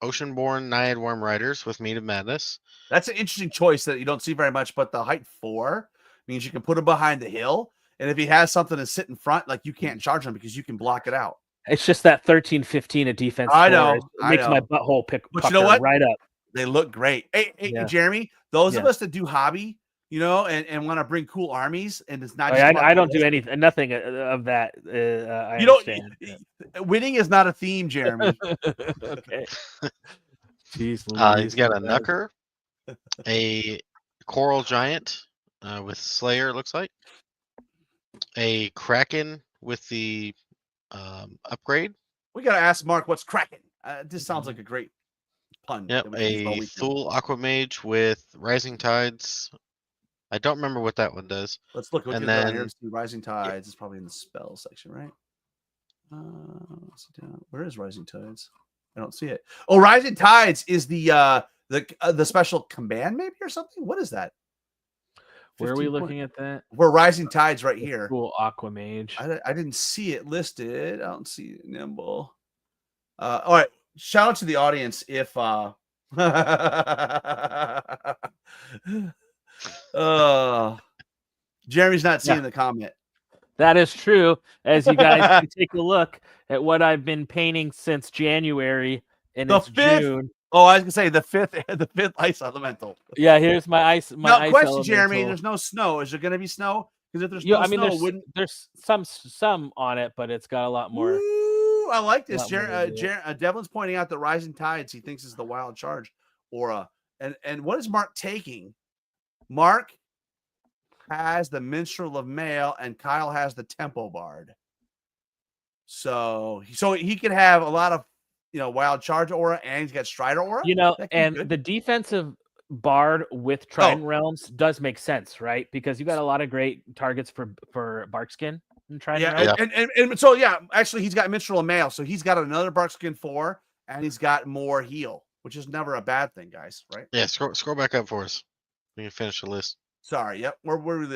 ocean-born Naiad Worm Riders with Meat of Madness. That's an interesting choice that you don't see very much, but the height 4 means you can put him behind the hill, and if he has something to sit in front, like you can't charge him because you can block it out. It's just that 13-15 of defense. I know. It makes my butthole But you know what? Right up. They look great. Hey, Jeremy, those of us that do hobby, and want to bring cool armies, and it's not. I don't do anything, nothing of that. I understand. Winning is not a theme, Jeremy. Okay. Jeez, he's got a Knucker, a Coral Giant with Slayer. It looks like a Kraken with the upgrade. We gotta ask Mark what's Kraken. This sounds like a great pun. Yep, a Thule Aquamage with Rising Tides. I don't remember what that one does. Let's look. And then here, Rising Tides is probably in the spell section, right? Where is Rising Tides? I don't see it. Oh, Rising Tides is the special command, maybe, or something. What is that? Where are we looking at that? We're Rising Tides right here. Cool Aquamage. I didn't see it listed. I don't see it, Nimble. All right. Shout out to the audience if Jeremy's not seeing the comment. That is true. As you guys can take a look at what I've been painting since January, and it's June. Oh, I was gonna say the fifth ice elemental. Yeah, here's my ice. Question, elemental. Jeremy. There's no snow. Is there gonna be snow? Because if there's no snow, there's some on it, but it's got a lot more. Ooh, I like this. Devlin's pointing out the Rising Tides. He thinks is the Wild Charge aura. And what is Mark taking? Mark has the Minstrel of Mail, and Kyle has the Tempo Bard. So he could have a lot of Wild Charge aura, and he's got Strider aura. The defensive Bard with Trident Realms does make sense, right? Because you got a lot of great targets for Barkskin and Trident Realms. And so actually he's got Minstrel of Mail, so he's got another Barkskin 4, and he's got more heal, which is never a bad thing, guys, right? Yeah, scroll back up for us. We can finish the list. Sorry, yep. We're really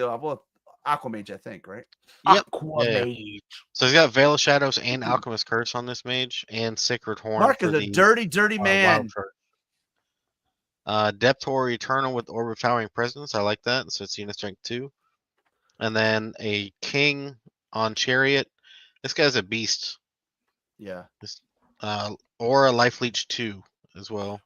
Aquamage, I think, right? Yep. Aquamage. Yeah. So he's got Veil of Shadows and Alchemist Curse on this mage, and Sacred Horn. Mark is a dirty man. Depth Horror Eternal with Orb of Towering Presence. I like that. So it's unit strength 2. And then a King on Chariot. This guy's a beast. Yeah. Or a Life Leech 2 as well.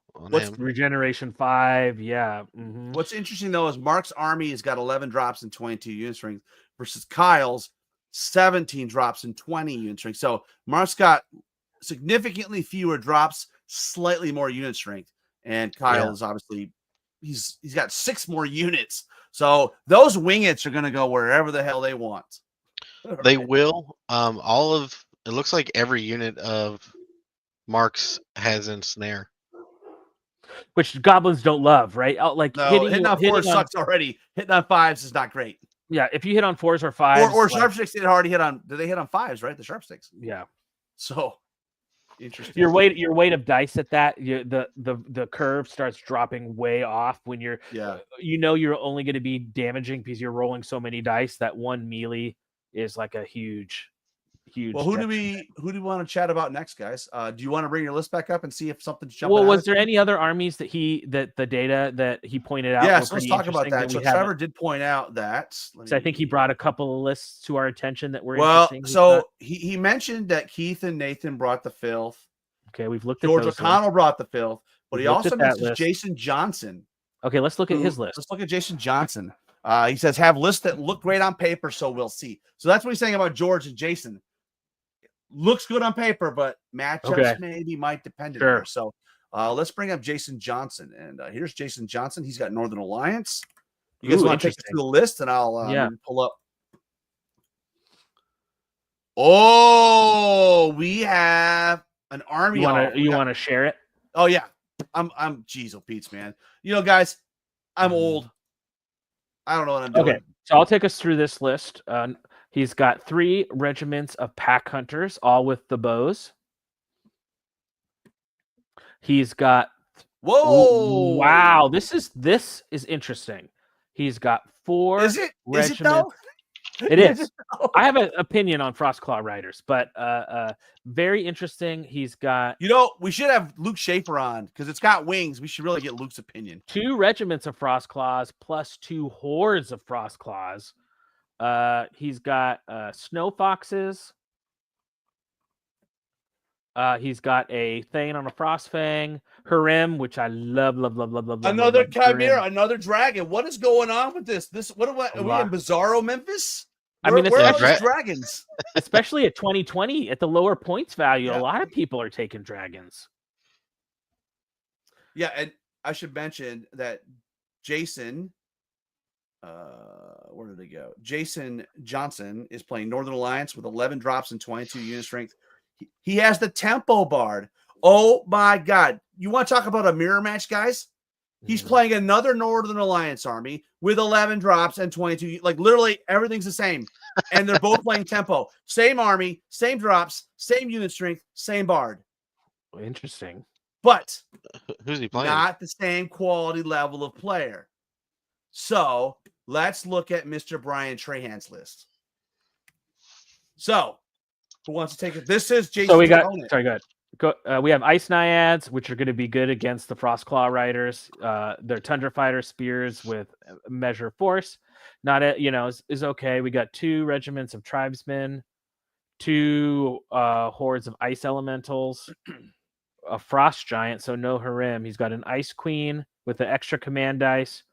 Regeneration 5? Yeah. Mm-hmm. What's interesting though is Mark's army has got 11 drops and 22 unit strength versus Kyle's 17 drops and 20 unit strength. So Mark's got significantly fewer drops, slightly more unit strength, and Kyle is obviously he's got 6 more units. So those wingets are going to go wherever the hell they want. They will. It looks like every unit of Mark's has Ensnare. Which goblins don't love, right? Hitting on 4s sucks already. Hitting on 5s is not great. Yeah, if you hit on 4s or 5s, or Sharpsticks did already hit on. Did they hit on 5s? Right, the Sharpsticks. Yeah. So, Interesting. Your weight of dice at that, the curve starts dropping way off when you're you're only going to be damaging because you're rolling so many dice that one melee is like a huge. Well, who do we want to chat about next, guys? Do you want to bring your list back up and see if something's jumping? Well, was there any other armies that the data that he pointed out? Yes, let's talk about that. So Trevor did point out that. So I think he brought a couple of lists to our attention that were interesting. So he mentioned that Keith and Nathan brought the filth. Okay, we've looked at George O'Connell brought the filth, but he also mentions Jason Johnson. Okay, let's look at his list. Let's look at Jason Johnson. He says have lists that look great on paper, so we'll see. So that's what he's saying about George and Jason. Looks good on paper, but matchups maybe might depend on there. So let's bring up Jason Johnson. And here's Jason Johnson. He's got Northern Alliance. You guys want to take us through the list, and I'll pull up. Oh, we have an army. You want to share it? Oh yeah, I'm geez, Pete's man. You know, guys, I'm old. I don't know what I'm doing. Okay, so I'll take us through this list. He's got 3 regiments of pack hunters, all with the bows. He's got wow, this is interesting. He's got 4 regiments. Is it though? It is. I have an opinion on Frostclaw Riders, but very interesting. He's got we should have Luke Schaefer on because it's got wings. We should really get Luke's opinion. 2 regiments of Frostclaws plus 2 hordes of Frostclaws. He's got snow foxes. He's got a Thane on a Frostfang, Harem, which I love. Another Chimera, another dragon. What is going on with this? Are we in Bizarro Memphis? Where are these dragons? Especially at 2020 at the lower points value, a lot of people are taking dragons. Yeah, and I should mention that Jason. Where did they go? Jason Johnson is playing Northern Alliance with 11 drops and 22 unit strength. He has the Tempo Bard. Oh my God. You want to talk about a mirror match, guys? He's playing another Northern Alliance army with 11 drops and 22. Like literally everything's the same. And they're both playing Tempo. Same army, same drops, same unit strength, same Bard. Interesting. But who's he playing? Not the same quality level of player. So let's look at Mr. Brian Trahan's list. So who wants to take it? This is Jason. So we got, sorry, go ahead. We have Ice Naiads, which are going to be good against the Frostclaw Riders. They're Tundra Fighter Spears with measure force. Not is okay. We got 2 regiments of Tribesmen, 2 hordes of Ice Elementals, a Frost Giant, so no Harem. He's got an Ice Queen with the extra command dice.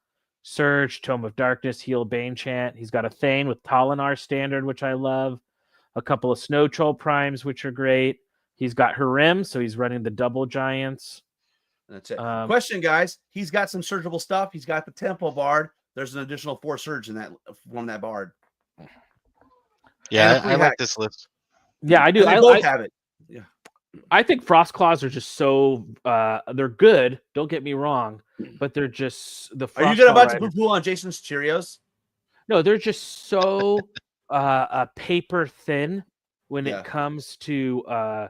Surge, Tome of Darkness, Heal, Bane Chant. He's got a Thane with Talinar Standard, which I love. A couple of Snow Troll Primes, which are great. He's got Harem, so he's running the double giants. That's it. Question, guys. He's got some surgical stuff. He's got the Tempo Bard. There's an additional 4 surge in that from that Bard. Yeah, I like this list. Yeah, I do. I both have it. Yeah. I think Frostclaws are just so they're good. Don't get me wrong, but they're just the. Are you gonna about to poo-poo on Jason's Cheerios? No, they're just so paper thin when it comes to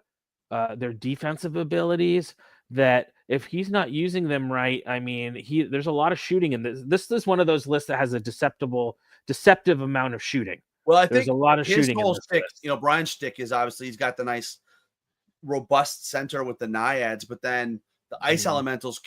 their defensive abilities. That if he's not using them right, I mean, there's a lot of shooting in this. This is one of those lists that has a deceptive amount of shooting. Well, I there's think a lot of shooting. Whole stick, Brian's stick is obviously he's got the nice robust center with the Naiads, but then the Ice Elementals,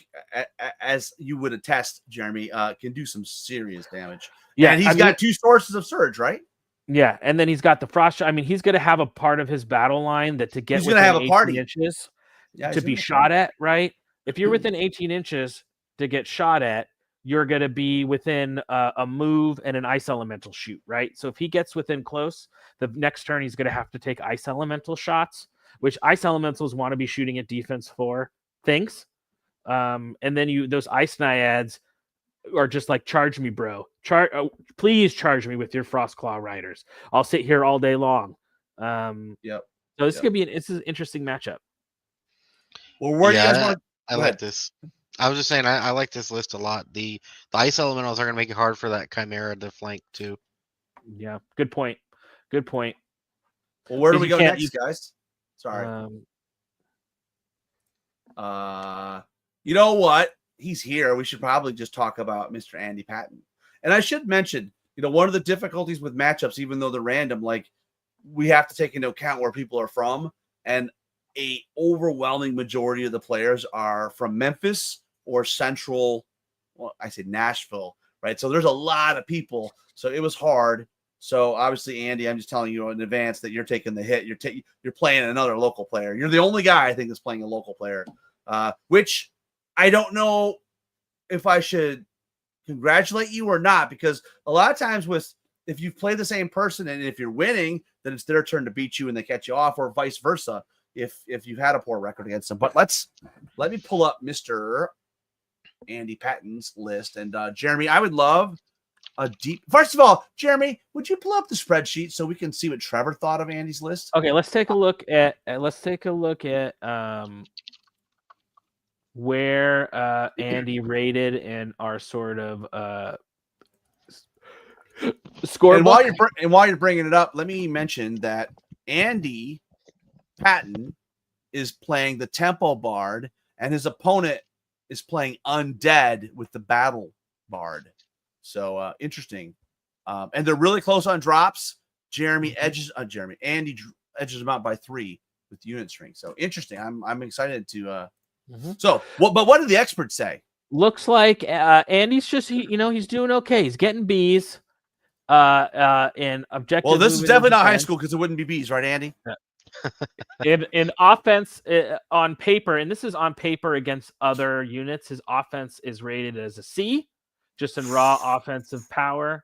as you would attest, Jeremy, can do some serious damage. Yeah, and he's got 2 sources of surge, right? Yeah, and then he's got the Frost. I mean, he's going to have a part of his battle line that to get within 18 inches to be shot at, right? If you're within 18 inches to get shot at, you're going to be within a move and an Ice Elemental shoot, right? So if he gets within close, the next turn he's going to have to take Ice Elemental shots, which Ice Elementals want to be shooting at defense for things. And then those Ice Naiads are just like, charge me, bro. Please charge me with your Frostclaw Riders. I'll sit here all day long. Yep. So this could be an interesting matchup. Well, where do you guys want to? I like this. I was just saying, I like this list a lot. The Ice Elementals are going to make it hard for that Chimera to flank too. Yeah, good point. Good point. Well, where do we go next, guys? Sorry. You know what? He's here. We should probably just talk about Mr. Andy Patton. And I should mention, one of the difficulties with matchups, even though they're random, like we have to take into account where people are from. And a overwhelming majority of the players are from Memphis or Central. Well, I say Nashville, right? So there's a lot of people. So it was hard. So obviously, Andy, I'm just telling you in advance that you're taking the hit. You're playing another local player. You're the only guy I think that's playing a local player, which I don't know if I should congratulate you or not, because a lot of times if you've played the same person and if you're winning, then it's their turn to beat you and they catch you off, or vice versa if you've had a poor record against them. But let me pull up Mr. Andy Patton's list. And Jeremy, I would love first of all, Jeremy, would you pull up the spreadsheet so we can see what Trevor thought of Andy's list? Okay, let's take a look at where Andy rated in our sort of score. And while you're bringing it up, let me mention that Andy Patton is playing the Tempo Bard, and his opponent is playing Undead with the Battle Bard. So interesting. And they're really close on drops. Andy edges them out by 3 with unit strength. So interesting. I'm excited to So what did the experts say? Looks like Andy's just he's doing okay. He's getting B's in objective. Well, this is definitely not high school because it wouldn't be B's, right, Andy? Yeah. in offense on paper, and this is on paper against other units, his offense is rated as a C, just in raw offensive power.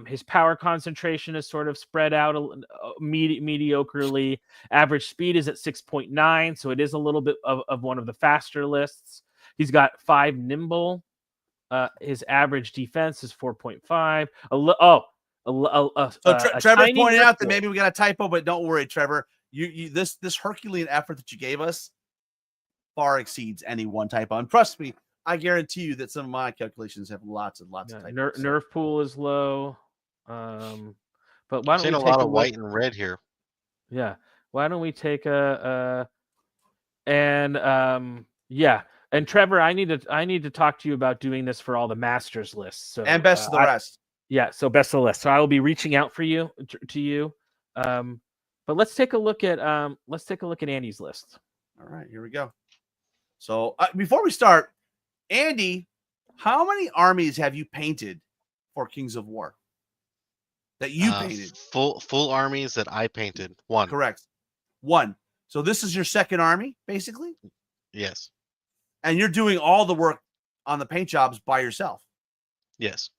His power concentration is sort of spread out mediocrely. Average speed is at 6.9, so it is a little bit of one of the faster lists. He's got 5 nimble. His average defense is 4.5. Trevor pointed out that maybe we got a typo, but don't worry, Trevor. You this Herculean effort that you gave us far exceeds any one typo. And trust me, I guarantee you that some of my calculations have lots and lots of typos. Nerf pool is low. But why don't we take a lot of white and red here? Yeah. Why don't we take and Trevor, I need to talk to you about doing this for all the masters lists. So and best of the rest. Yeah, so best of the list. So I will be reaching out for you to you. But let's take a look at Andy's list. All right, here we go. So before we start, Andy, how many armies have you painted for Kings of War? That you painted? Full armies that I painted. 1. Correct. 1. So this is your second army, basically? Yes. And you're doing all the work on the paint jobs by yourself? Yes.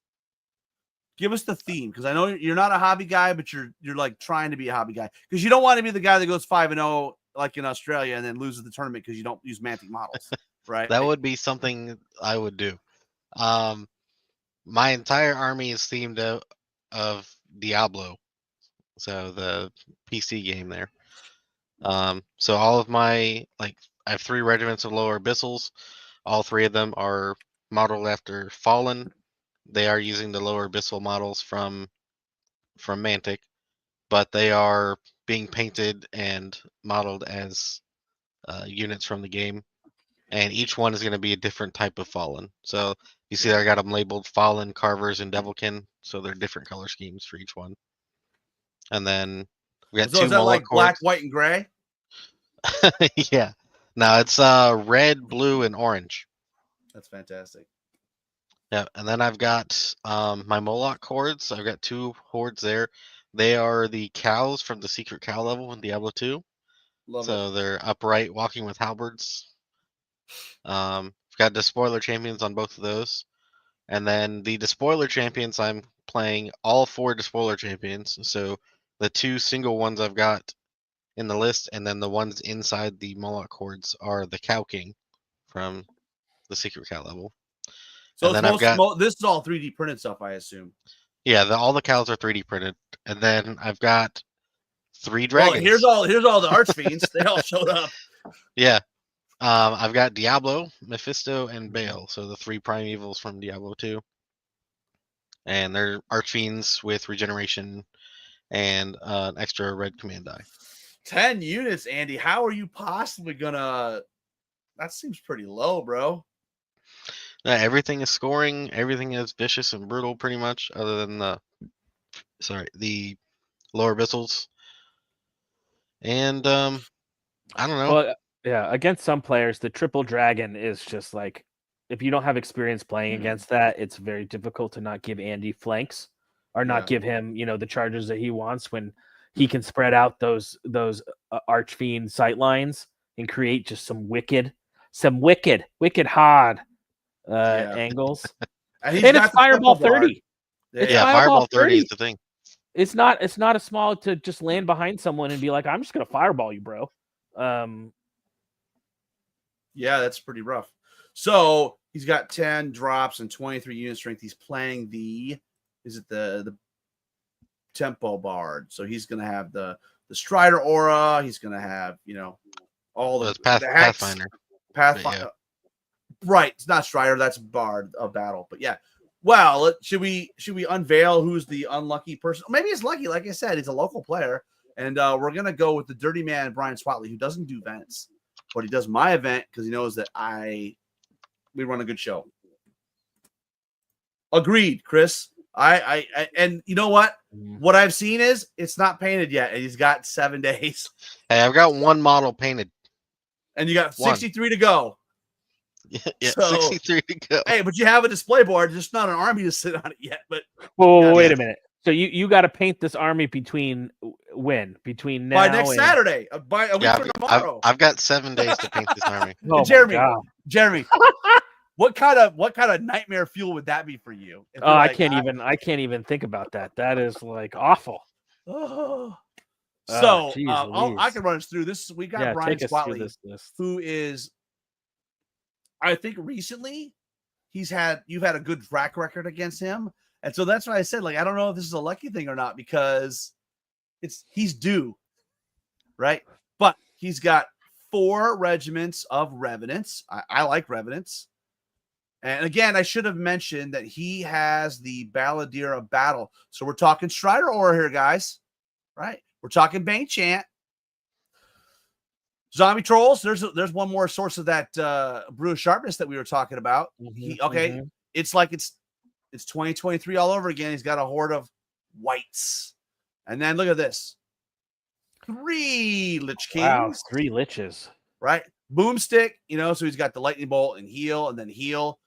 Give us the theme, because I know you're not a hobby guy, but you're like trying to be a hobby guy, because you don't want to be the guy that goes 5-0 like in Australia and then loses the tournament because you don't use Mantic models, right? That would be something I would do. My entire army is themed of Diablo, so the PC game there. So all of my I have 3 regiments of lower abyssals. All 3 of them are modeled after Fallen. They are using the lower abyssal models from Mantic, but they are being painted and modeled as units from the game, and each one is going to be a different type of Fallen. So you see, I got them labeled Fallen, Carvers, and Devilkin, so they're different color schemes for each one. And then we got 2 is that like Moloch black, white, and gray? Yeah, no, it's red, blue, and orange. That's fantastic. Yeah, and then I've got my Moloch hordes. I've got 2 hordes there. They are the cows from the secret cow level in Diablo 2. So they're upright, walking with halberds. I've got despoiler champions on both of those. And then the despoiler champions, I'm playing all 4 despoiler champions. So the 2 single ones I've got in the list, and then the ones inside the Moloch hordes are the Cow King from the secret cow level. So this is all 3D printed stuff, I assume. Yeah, all the cows are 3D printed, and then I've got 3 dragons. Well, here's all the archfiends. They all showed up. Yeah, I've got Diablo, Mephisto, and Baal. So the 3 primevals from Diablo 2, and they're archfiends with regeneration and an extra red command die. 10 units, Andy. How are you possibly gonna that seems pretty low, bro. Everything is scoring. Everything is vicious and brutal, pretty much, other than the lower missiles. And I don't know. Well, yeah, against some players, the triple dragon is just like, if you don't have experience playing against that, it's very difficult to not give Andy flanks or not give him, the charges that he wants when he can spread out those Archfiend sight lines and create just some wicked hard angles. And it's Fireball 30. It's Fireball 30 is the thing. It's not a small to just land behind someone and be like, I'm just gonna fireball you, bro. Yeah, that's pretty rough. So he's got 10 drops and 23 unit strength. He's playing the Tempo Bard. So he's gonna have the Strider aura. He's gonna have, all the Pathfinder. Pathfinder. Yeah. Right. It's not Strider, that's Bard of Battle. But yeah. Well, should we unveil who's the unlucky person? Maybe it's lucky. Like I said, he's a local player. And we're going to go with the dirty man, Brian Swatley, who doesn't do events, but he does my event because he knows that we run a good show. Agreed, Chris. I and you know what? What I've seen is it's not painted yet, and he's got 7 days. Hey, I've got one model painted. And you got 63 to go. Yeah, so, 63 to go. Hey, but you have a display board, just not an army to sit on it yet. But wait a minute. So you got to paint this army between now by next Saturday, by a week from tomorrow. I've got 7 days to paint this army. Oh, Jeremy, what kind of nightmare fuel would that be for you? Oh, I can't even think about that. That is like awful. Oh. So I can run us through this. We got Brian Swatley, who is, I think recently you've had a good track record against him. And so that's why I said, I don't know if this is a lucky thing or not, because he's due, right? But he's got 4 regiments of Revenants. I like Revenants. And again, I should have mentioned that he has the Balladeer of Battle. So we're talking Strider aura here, guys, right? We're talking Bane Chant. Zombie Trolls. There's one more source of that Brew of Sharpness that we were talking about. It's like it's 2023 all over again. He's got a horde of whites. And then look at this. 3 Lich Kings. Wow, 3 Liches. Right? Boomstick, so he's got the Lightning Bolt and Heal, and then Heal,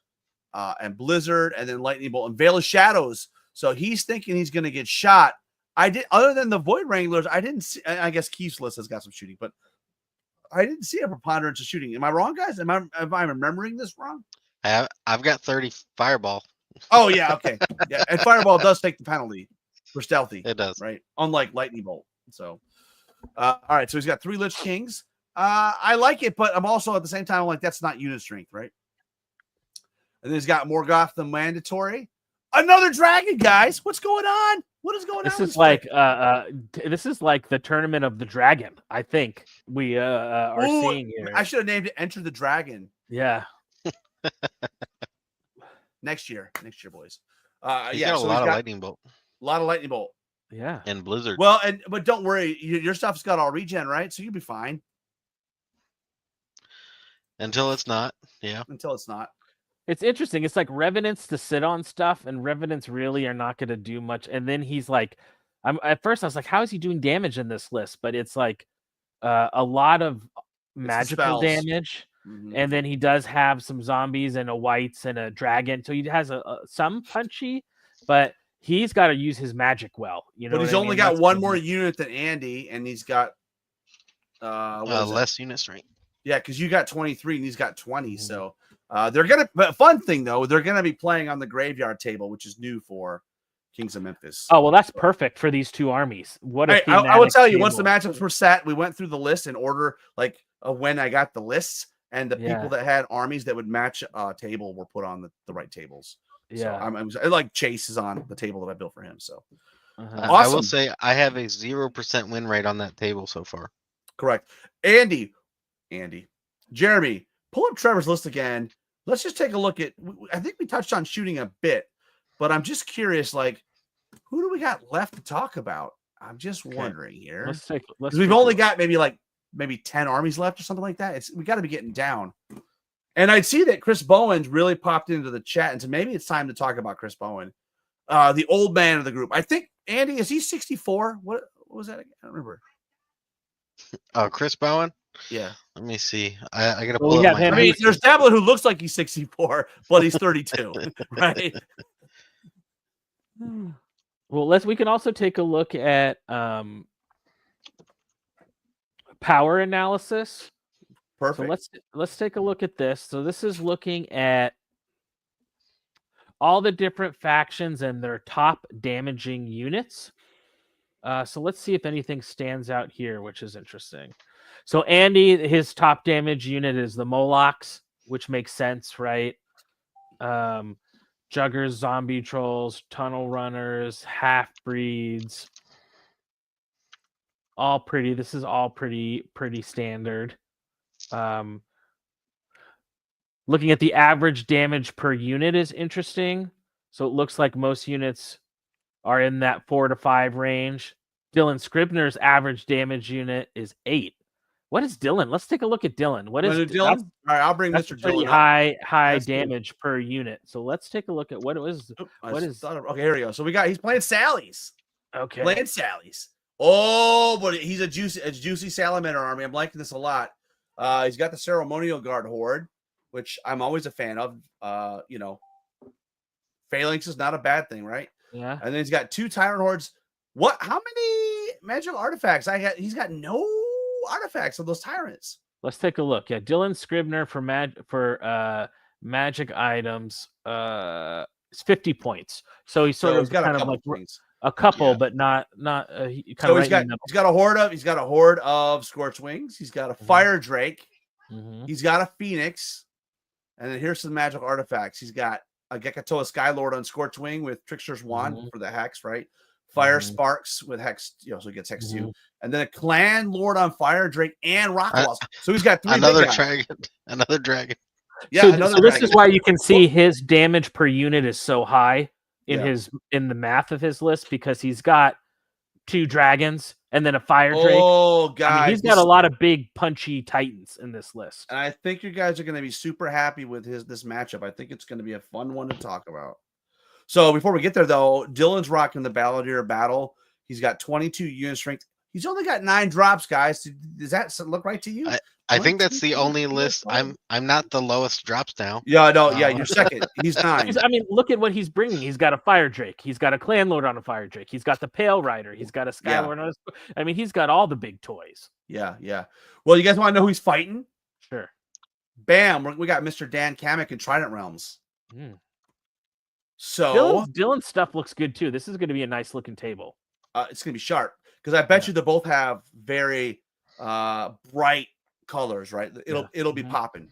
and Blizzard, and then Lightning Bolt and Veil of Shadows. So he's thinking he's going to get shot. Other than the Void Wranglers, I didn't see, I guess Keith's list has got some shooting, but I didn't see a preponderance of shooting. Am I wrong, guys? Am I remembering this wrong? I've got 30 Fireball. Oh, yeah, okay. Yeah, and Fireball does take the penalty for stealthy. It does. Right? Unlike Lightning Bolt. So, all right, so he's got 3 Lich Kings. I like it, but I'm also at the same time like, that's not unit strength, right? And then he's got Morgoth the Mandatory. Another dragon, guys. What's going on? What is going on? This is like the Tournament of the Dragon. I think we are seeing here. I should have named it Enter the Dragon. Yeah. Next year, boys. He's got a lot of Lightning Bolt. A lot of Lightning Bolt. Yeah. And Blizzard. Well, but don't worry, your stuff's got all regen, right? So you'll be fine. Until it's not. Yeah. Until it's not. It's interesting. It's like Revenants to sit on stuff, and Revenants really are not going to do much. And then he's like, at first I was like, how is he doing damage in this list? But it's like a lot of magical damage. Mm-hmm. And then he does have some zombies and a whites and a dragon. So he has some punchy, but he's got to use his magic well. But he's only got one more unit than Andy, and he's got less unit strength. Yeah, because you got 23 and he's got 20. Mm-hmm. So they're gonna. But fun thing though, they're gonna be playing on the graveyard table, which is new for Kings of Memphis. Oh well, that's perfect for these 2 armies. What I will tell you, once the matchups were set, we went through the list in order, when I got the lists, and the people that had armies that would match a table were put on the right tables. Yeah, so I like Chase is on the table that I built for him. So awesome. I will say I have a 0% win rate on that table so far. Correct. Andy, Jeremy, pull up Trevor's list again. Let's just take a look at. I think we touched on shooting a bit, but I'm just curious. Who do we got left to talk about? I'm just wondering here. We've only got maybe maybe 10 armies left or something like that. We got to be getting down. And I'd see that Chris Bowen's really popped into the chat, and so maybe it's time to talk about Chris Bowen, the old man of the group. I think, Andy, is he 64? What was that again? I don't remember. Oh, Chris Bowen? Yeah. Let me see. I got to Well, pull we up have him. my I mean, there's Dabbler who looks like he's 64, but he's 32, right? Well, we can also take a look at power analysis. Perfect. So let's take a look at this. So this is looking at all the different factions and their top damaging units. So let's see if anything stands out here, which is interesting. So Andy, his top damage unit is the Molochs, which makes sense, right? Juggers, zombie trolls, tunnel runners, half breeds. All pretty. This is all pretty standard. Looking at the average damage per unit is interesting. So it looks like most units are in that 4 to 5 range. Dylan Scribner's average damage unit is 8. What is Dylan? Let's take a look at Dylan. What is Dylan? All right, I'll bring that's Mr. pretty Dylan high That's damage per unit. So let's take a look at what it was. Okay, here we go. So he's playing Sally's. Okay. Playing Sally's. Oh, but he's a juicy salamander army. I'm liking this a lot. He's got the ceremonial guard horde, which I'm always a fan of. Phalanx is not a bad thing, right? Yeah. And then he's got 2 tyrant hordes. How many magical artifacts? He's got no artifacts of those tyrants. Let's take a look. Yeah, Dylan Scribner for magic items, it's 50 points. So he's he's got kind of like points. A couple, but not he's got a horde of Scorched Wings. He's got a Fire Drake. Mm-hmm. He's got a Phoenix, and then here's some magical artifacts. He's got a Gekatoa Skylord on Scorched Wing with Trickster's Wand for the Hex, right? Fire Sparks with Hex, so he gets Hex 2, and then a Clan Lord on Fire Drake and Rock Walls. So he's got 3 another dragon. Yeah, so this is why you can see his damage per unit is so high in the math of his list, because he's got 2 dragons and then a Fire Drake. Oh, guys, he's got a lot of big punchy titans in this list. And I think you guys are going to be super happy with this matchup. I think it's going to be a fun one to talk about. So before we get there, though, Dylan's rocking the Balladeer Battle. He's got 22 unit strength. He's only got 9 drops, guys. Does that look right to you? I think that's the only list. I'm not the lowest drops now. Yeah, no, you're second. He's 9. I mean, look at what he's bringing. He's got a Fire Drake. He's got a Clan Lord on a Fire Drake. He's got the Pale Rider. He's got a Skylord on his. I mean, he's got all the big toys. Yeah. Well, you guys want to know who he's fighting? Sure. Bam! We got Mr. Dan Kamek in Trident Realms. So Dylan's stuff looks good too. This is going to be a nice looking table. It's going to be sharp because I bet you they both have very bright colors, right? It'll be popping.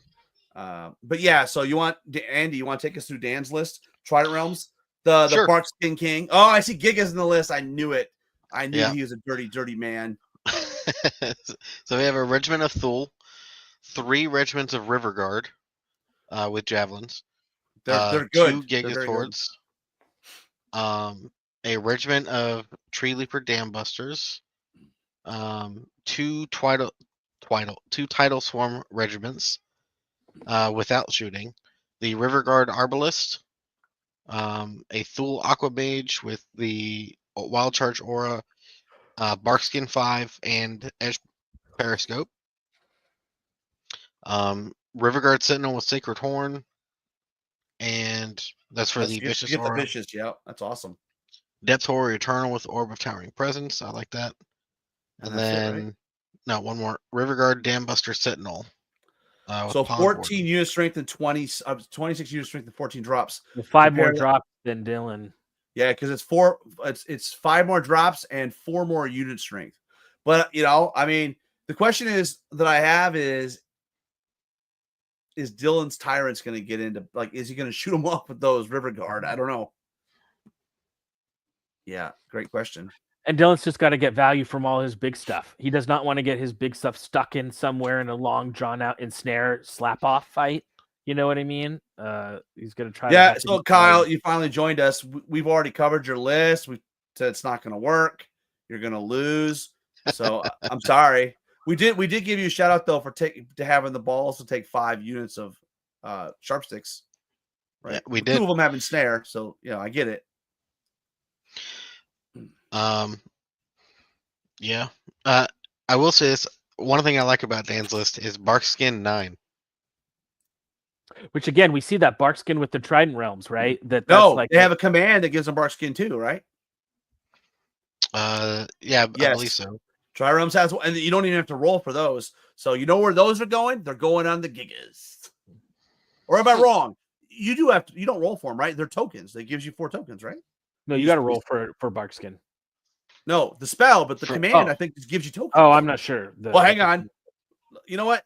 But yeah, so you want Andy? You want to take us through Dan's list? Trident Realms, the Bark Skin King. Oh, I see Giga's in the list. I knew it. I knew he was a dirty man. So we have a regiment of Thule, 3 regiments of River Guard with javelins. They're good. 2 Giga Swords. A regiment of Tree Leaper Dam Busters. 2 Tidal Swarm regiments without shooting. The River Guard Arbalist. A Thule Aqua Mage with the Wild Charge Aura, Barkskin 5, and Edge Periscope. River Guard Sentinel with Sacred Horn. And that's for the Vicious Aura. The Vicious, yeah, that's awesome. Depth Horror Eternal with Orb of Towering Presence. I like that. And then, one more. River Guard Dambuster Sentinel. So 14 unit strength and 26 unit strength and 14 drops. 5 more drops than Dylan. Yeah, because it's 5 more drops and 4 more unit strength. But I mean, the question that I have is Dylan's Tyrants going to get into, is he going to shoot him off with those River Guard? I don't know. Yeah, great question. And Dylan's just got to get value from all his big stuff. He does not want to get his big stuff stuck in somewhere in a long, drawn-out ensnare slap-off fight. You know what I mean? He's going to try. Yeah, so Kyle, you finally joined us. We've already covered your list. We said it's not going to work. You're going to lose. So I'm sorry. We did give you a shout out though for having the balls to take 5 units of sharp sticks. Right, Yeah, we 2 did. of them having snare, so I get it. Yeah. I will say this. One thing I like about Dan's list is Barkskin 9. Which again, we see that Barkskin with the Trident Realms, right? That's like they have a command that gives them Barkskin too, right? Yeah, I believe so. Tri-Realms has, and you don't even have to roll for those. So you know where those are going? They're going on the Gigas. Or am I wrong? You don't roll for them, right? They're tokens. They gives you 4 tokens, right? No, you got to roll for Barkskin. No, the spell, but the command I think just gives you tokens. Oh, I'm not sure. Well, hang on. You know what?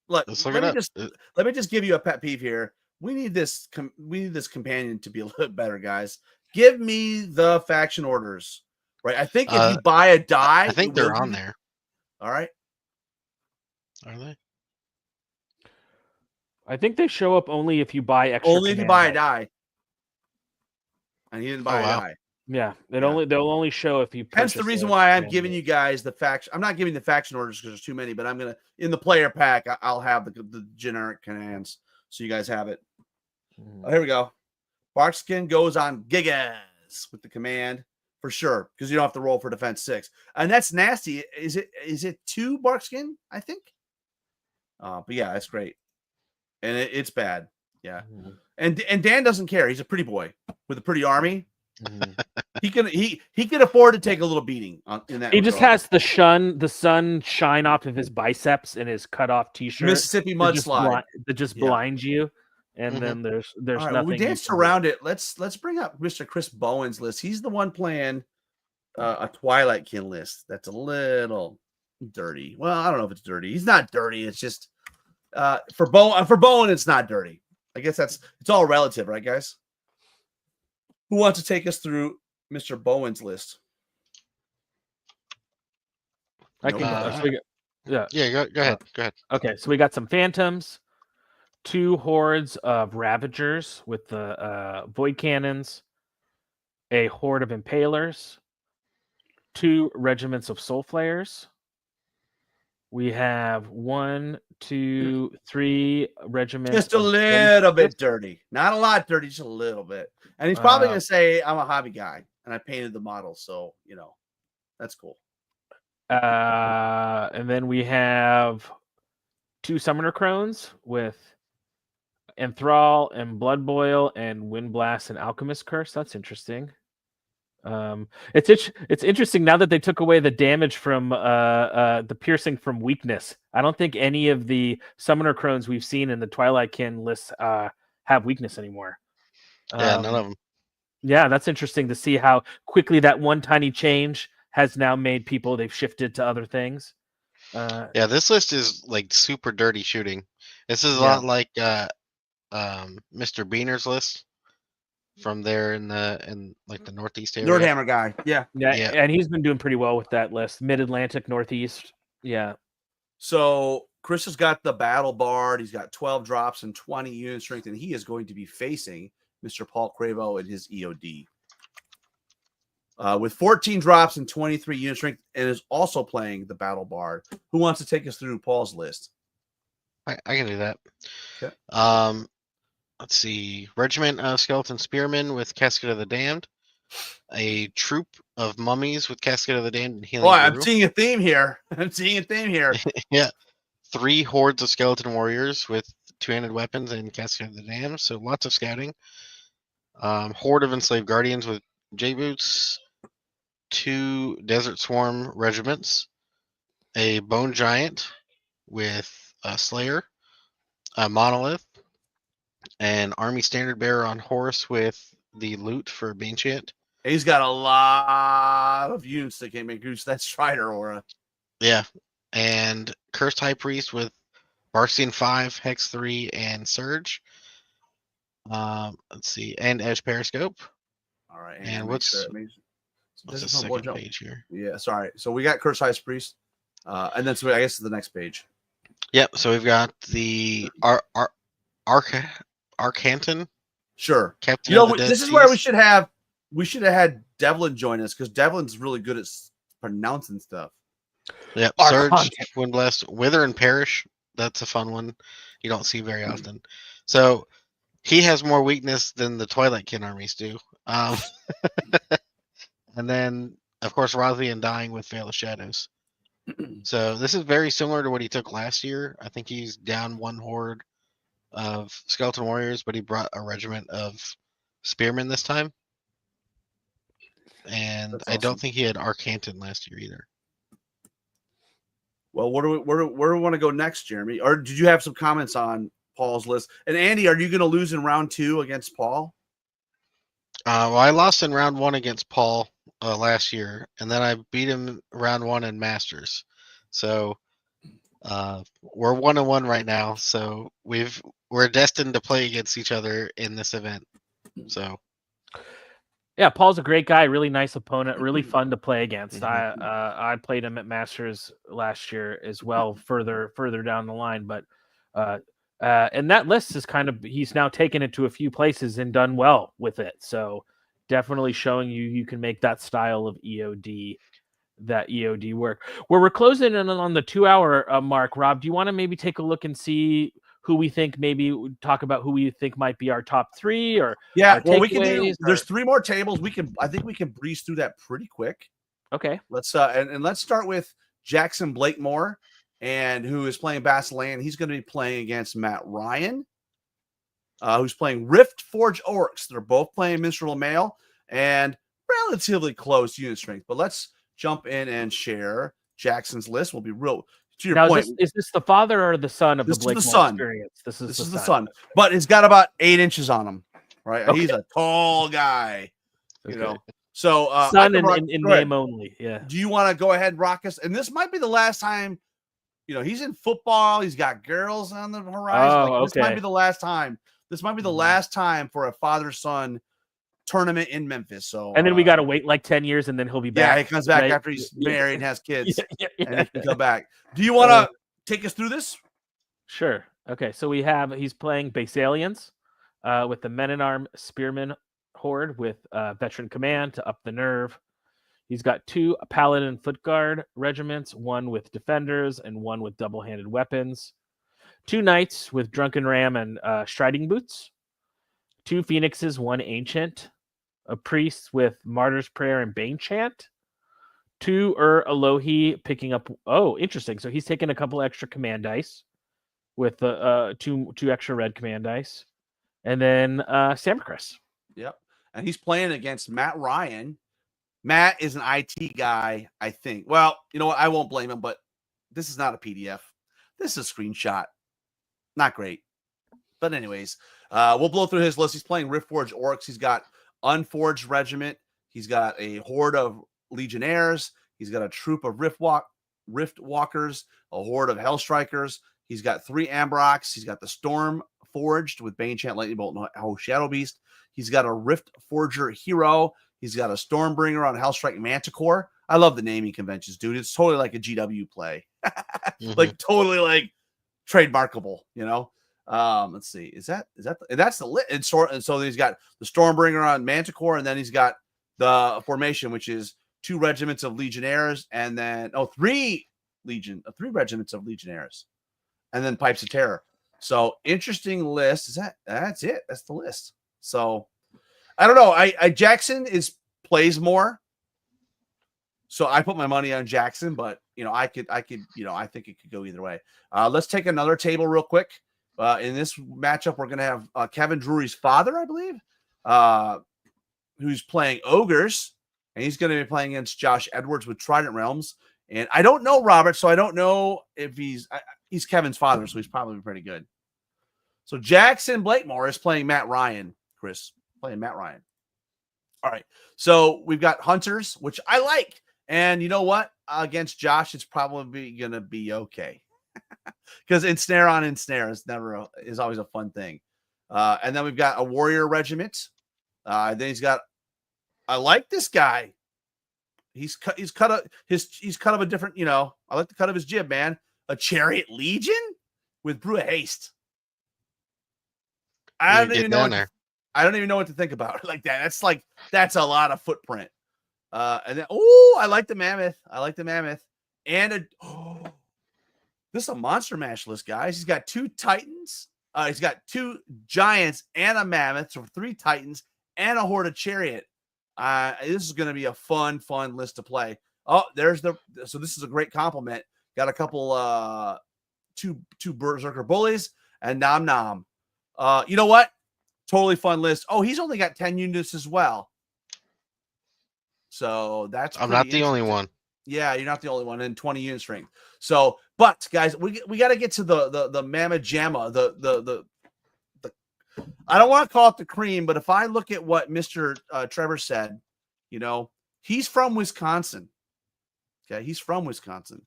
Look, let me just give you a pet peeve here. We need this companion to be a little bit better, guys. Give me the faction orders. Right. I think if you buy a die, I think they're on there. All right. Are they? I think they show up only if you buy extra. Only if you buy a die. And he didn't buy a die. Yeah, they'll only show if you. Hence the reason why I'm giving you guys the faction. I'm not giving the faction orders because there's too many, but I'm gonna in the player pack. I'll have the generic commands so you guys have it. Here we go. Barkskin goes on Gigas with the command for sure because you don't have to roll for defense 6, and that's nasty. Is it 2 Barkskin? I think. But yeah, that's great, and it's bad. Yeah, and Dan doesn't care. He's a pretty boy with a pretty army. He can afford to take a little beating in that. He just has the sun shine off of his biceps and his cut off t-shirt. Mississippi mudslide that just blinds you, and then there's right, nothing. Well, we danced around it. Let's bring up Mr. Chris Bowen's list. He's the one playing a Twilight Kin list that's a little dirty. Well, I don't know if it's dirty. He's not dirty. It's just for Bowen, it's not dirty. I guess it's all relative, right, guys? Who wants to take us through Mr. Bowen's list? I can. Go ahead. Go ahead. Okay, so we got some Phantoms, 2 hordes of Ravagers with the Void Cannons, a horde of Impalers, 2 regiments of Soul Flayers. We have 1, 2, 3 regiments. Just a little bit dirty. Not a lot dirty, just a little bit. And he's probably going to say, I'm a hobby guy, and I painted the model, so, that's cool. And then we have 2 Summoner Crones with Enthrall and Blood Boil and Windblast and Alchemist Curse. That's interesting. It's interesting now that they took away the damage from the piercing from weakness. I don't think any of the Summoner Crones we've seen in the Twilight Kin lists have weakness anymore. Yeah, none of them. Yeah, that's interesting to see how quickly that one tiny change has now made people, they've shifted to other things. Yeah, this list is like super dirty shooting. This is a lot like Mr. Beaner's list from there in the Northeast area. Nordhammer guy. Yeah, and he's been doing pretty well with that list. Mid-Atlantic, Northeast. Yeah. So Chris has got the Battle Bard. He's got 12 drops and 20 unit strength, and he is going to be facing Mr. Paul Cravo and his EOD. With 14 drops and 23 unit strength, and is also playing the Battle Bard. Who wants to take us through Paul's list? I can do that. Okay. Let's see. Regiment of Skeleton Spearmen with Casket of the Damned. A troop of mummies with Casket of the Damned and Healing. Boy, I'm seeing a theme here. Yeah. 3 hordes of skeleton warriors with 2-handed weapons and Casket of the Damned. So lots of scouting. Horde of enslaved guardians with J-boots. 2 Desert Swarm regiments. A bone giant with a Slayer. A monolith. An army standard bearer on horse with the loot for Baneshant. He's got a lot of units that can make use of that Strider aura. Yeah. And Cursed High Priest with Barkskin 5, Hex 3, and Surge. Let's see. And Edge Periscope. All right. And what's the second page here? Yeah, sorry. So we got Cursed High Priest. And then so I guess the next page. Yep. So we've got the Arcanton. Sure. Captain this is where we should have had Devlin join us because Devlin's really good at pronouncing stuff. Yep. Our Surge, content. Windblast, Wither and Perish. That's a fun one. You don't see very often. So he has more weakness than the Twilight Kin armies do. And then, of course, Rothy and Dying with Veil of Shadows. So this is very similar to what he took last year. I think he's down one horde of Skeleton Warriors, but he brought a regiment of Spearmen this time. And That's I don't awesome. think he had Arcanton last year either. Well, where do we want to go next, Jeremy? Or did you have some comments on Paul's list? And Andy, are you going to lose in round 2 against Paul? Well, I lost in round 1 against Paul last year, and then I beat him round 1 in Masters. So we're 1-1 right now. So we're destined to play against each other in this event. So Yeah, Paul's a great guy, really nice opponent, really fun to play against. I played him at Masters last year as well, further down the line. But and that list is he's now taken it to a few places and done well with it. So definitely showing you can make that style of EOD work. We're closing in on the 2-hour mark. Rob, do you want to maybe take a look and see who we think, maybe talk about who we think might be our top 3 or well, we can do. There's 3 more tables. I think we can breeze through that pretty quick. Okay. Let's and let's start with Jackson Blakemore, and who is playing Basilean. He's going to be playing against Matt Ryan, who's playing Rift Forge Orcs. They're both playing Minstrel Male and relatively close unit strength. But let's jump in and share Jackson's list. We'll be real. To your point, is this the father or the son of this the Blakemore is the son. experience? This is the son, but he's got about 8 inches on him, right? Okay. He's a tall guy, you know. So son in name only. Yeah. Do you want to go ahead, rock us? And this might be the last time. He's in football. He's got girls on the horizon. This might be the last time. This might be the last time for a father-son tournament in Memphis. So, and then we got to wait like 10 years, and then he'll be back. Yeah, he comes back after he's married and has kids, and he can come back. Do you want to take us through this? Sure. Okay, so he's playing Basalians with the Men-at-Arm Spearman Horde with Veteran Command to up the nerve. He's got 2 Paladin Foot Guard regiments, 1 with Defenders and 1 with double-handed weapons. 2 Knights with Drunken Ram and Striding Boots. 2 Phoenixes, 1 Ancient. A Priest with Martyr's Prayer and Bane Chant. 2 Alohi picking up. Oh, interesting. So he's taking a couple extra command dice with two extra red command dice. And then Samacris. Yep. And he's playing against Matt Ryan. Matt is an IT guy, I think. Well, you know what? I won't blame him, but this is not a PDF. This is a screenshot. Not great. But anyways, we'll blow through his list. He's playing Riftforged Orcs. He's got Unforged Regiment. He's got a horde of Legionnaires. He's got a troop of Rift Walkers, a horde of Hellstrikers. He's got 3 Ambrox. He's got the Storm Forged with Bane Chant, Lightning Bolt, and Shadow Beast. He's got a Rift Forger Hero. He's got a Stormbringer on Hellstrike Manticore. I love the naming conventions, dude. It's totally like a GW play. Like totally like trademarkable, you know? Let's see. That's the lit. And so he's got the Stormbringer on Manticore, and then he's got the formation, which is 2 regiments of Legionnaires, and then 3 regiments of Legionnaires, and then Pipes of Terror. So interesting list. That's it. That's the list. So I don't know. I Jackson plays more. So I put my money on Jackson, but I think it could go either way. Let's take another table real quick. In this matchup, we're going to have Kevin Drury's father, I believe, who's playing Ogres, and he's going to be playing against Josh Edwards with Trident Realms. And I don't know Robert, so I don't know if he's Kevin's father, so he's probably pretty good. So Jackson Blakemore is playing Matt Ryan, Chris, playing Matt Ryan. All right, so we've got Hunters, which I like. And you know what? Against Josh, it's probably going to be okay. Because ensnare on ensnare is always a fun thing. And then we've got a Warrior Regiment. Then he's got, I like this guy. He's cut of a different, I like the cut of his jib, man. A Chariot Legion with Brew of Haste. I don't even know what to think about like that. That's a lot of footprint. And then I like the Mammoth. and this is a monster mash list, guys. He's got 2 Titans. He's got 2 Giants and a Mammoth, so 3 Titans and a Horde of Chariot. This is going to be a fun list to play. Oh, so this is a great compliment. Got a couple, 2 Berserker Bullies and Nom Nom. You know what? Totally fun list. Oh, he's only got 10 units as well. So that's I'm not the only one. Yeah, you're not the only one, and 20 unit strength. So, but guys, we got to get to the Mamma Jamma, the I don't want to call it the cream, but if I look at what Mr. Trevor said, he's from Wisconsin. Okay, he's from Wisconsin.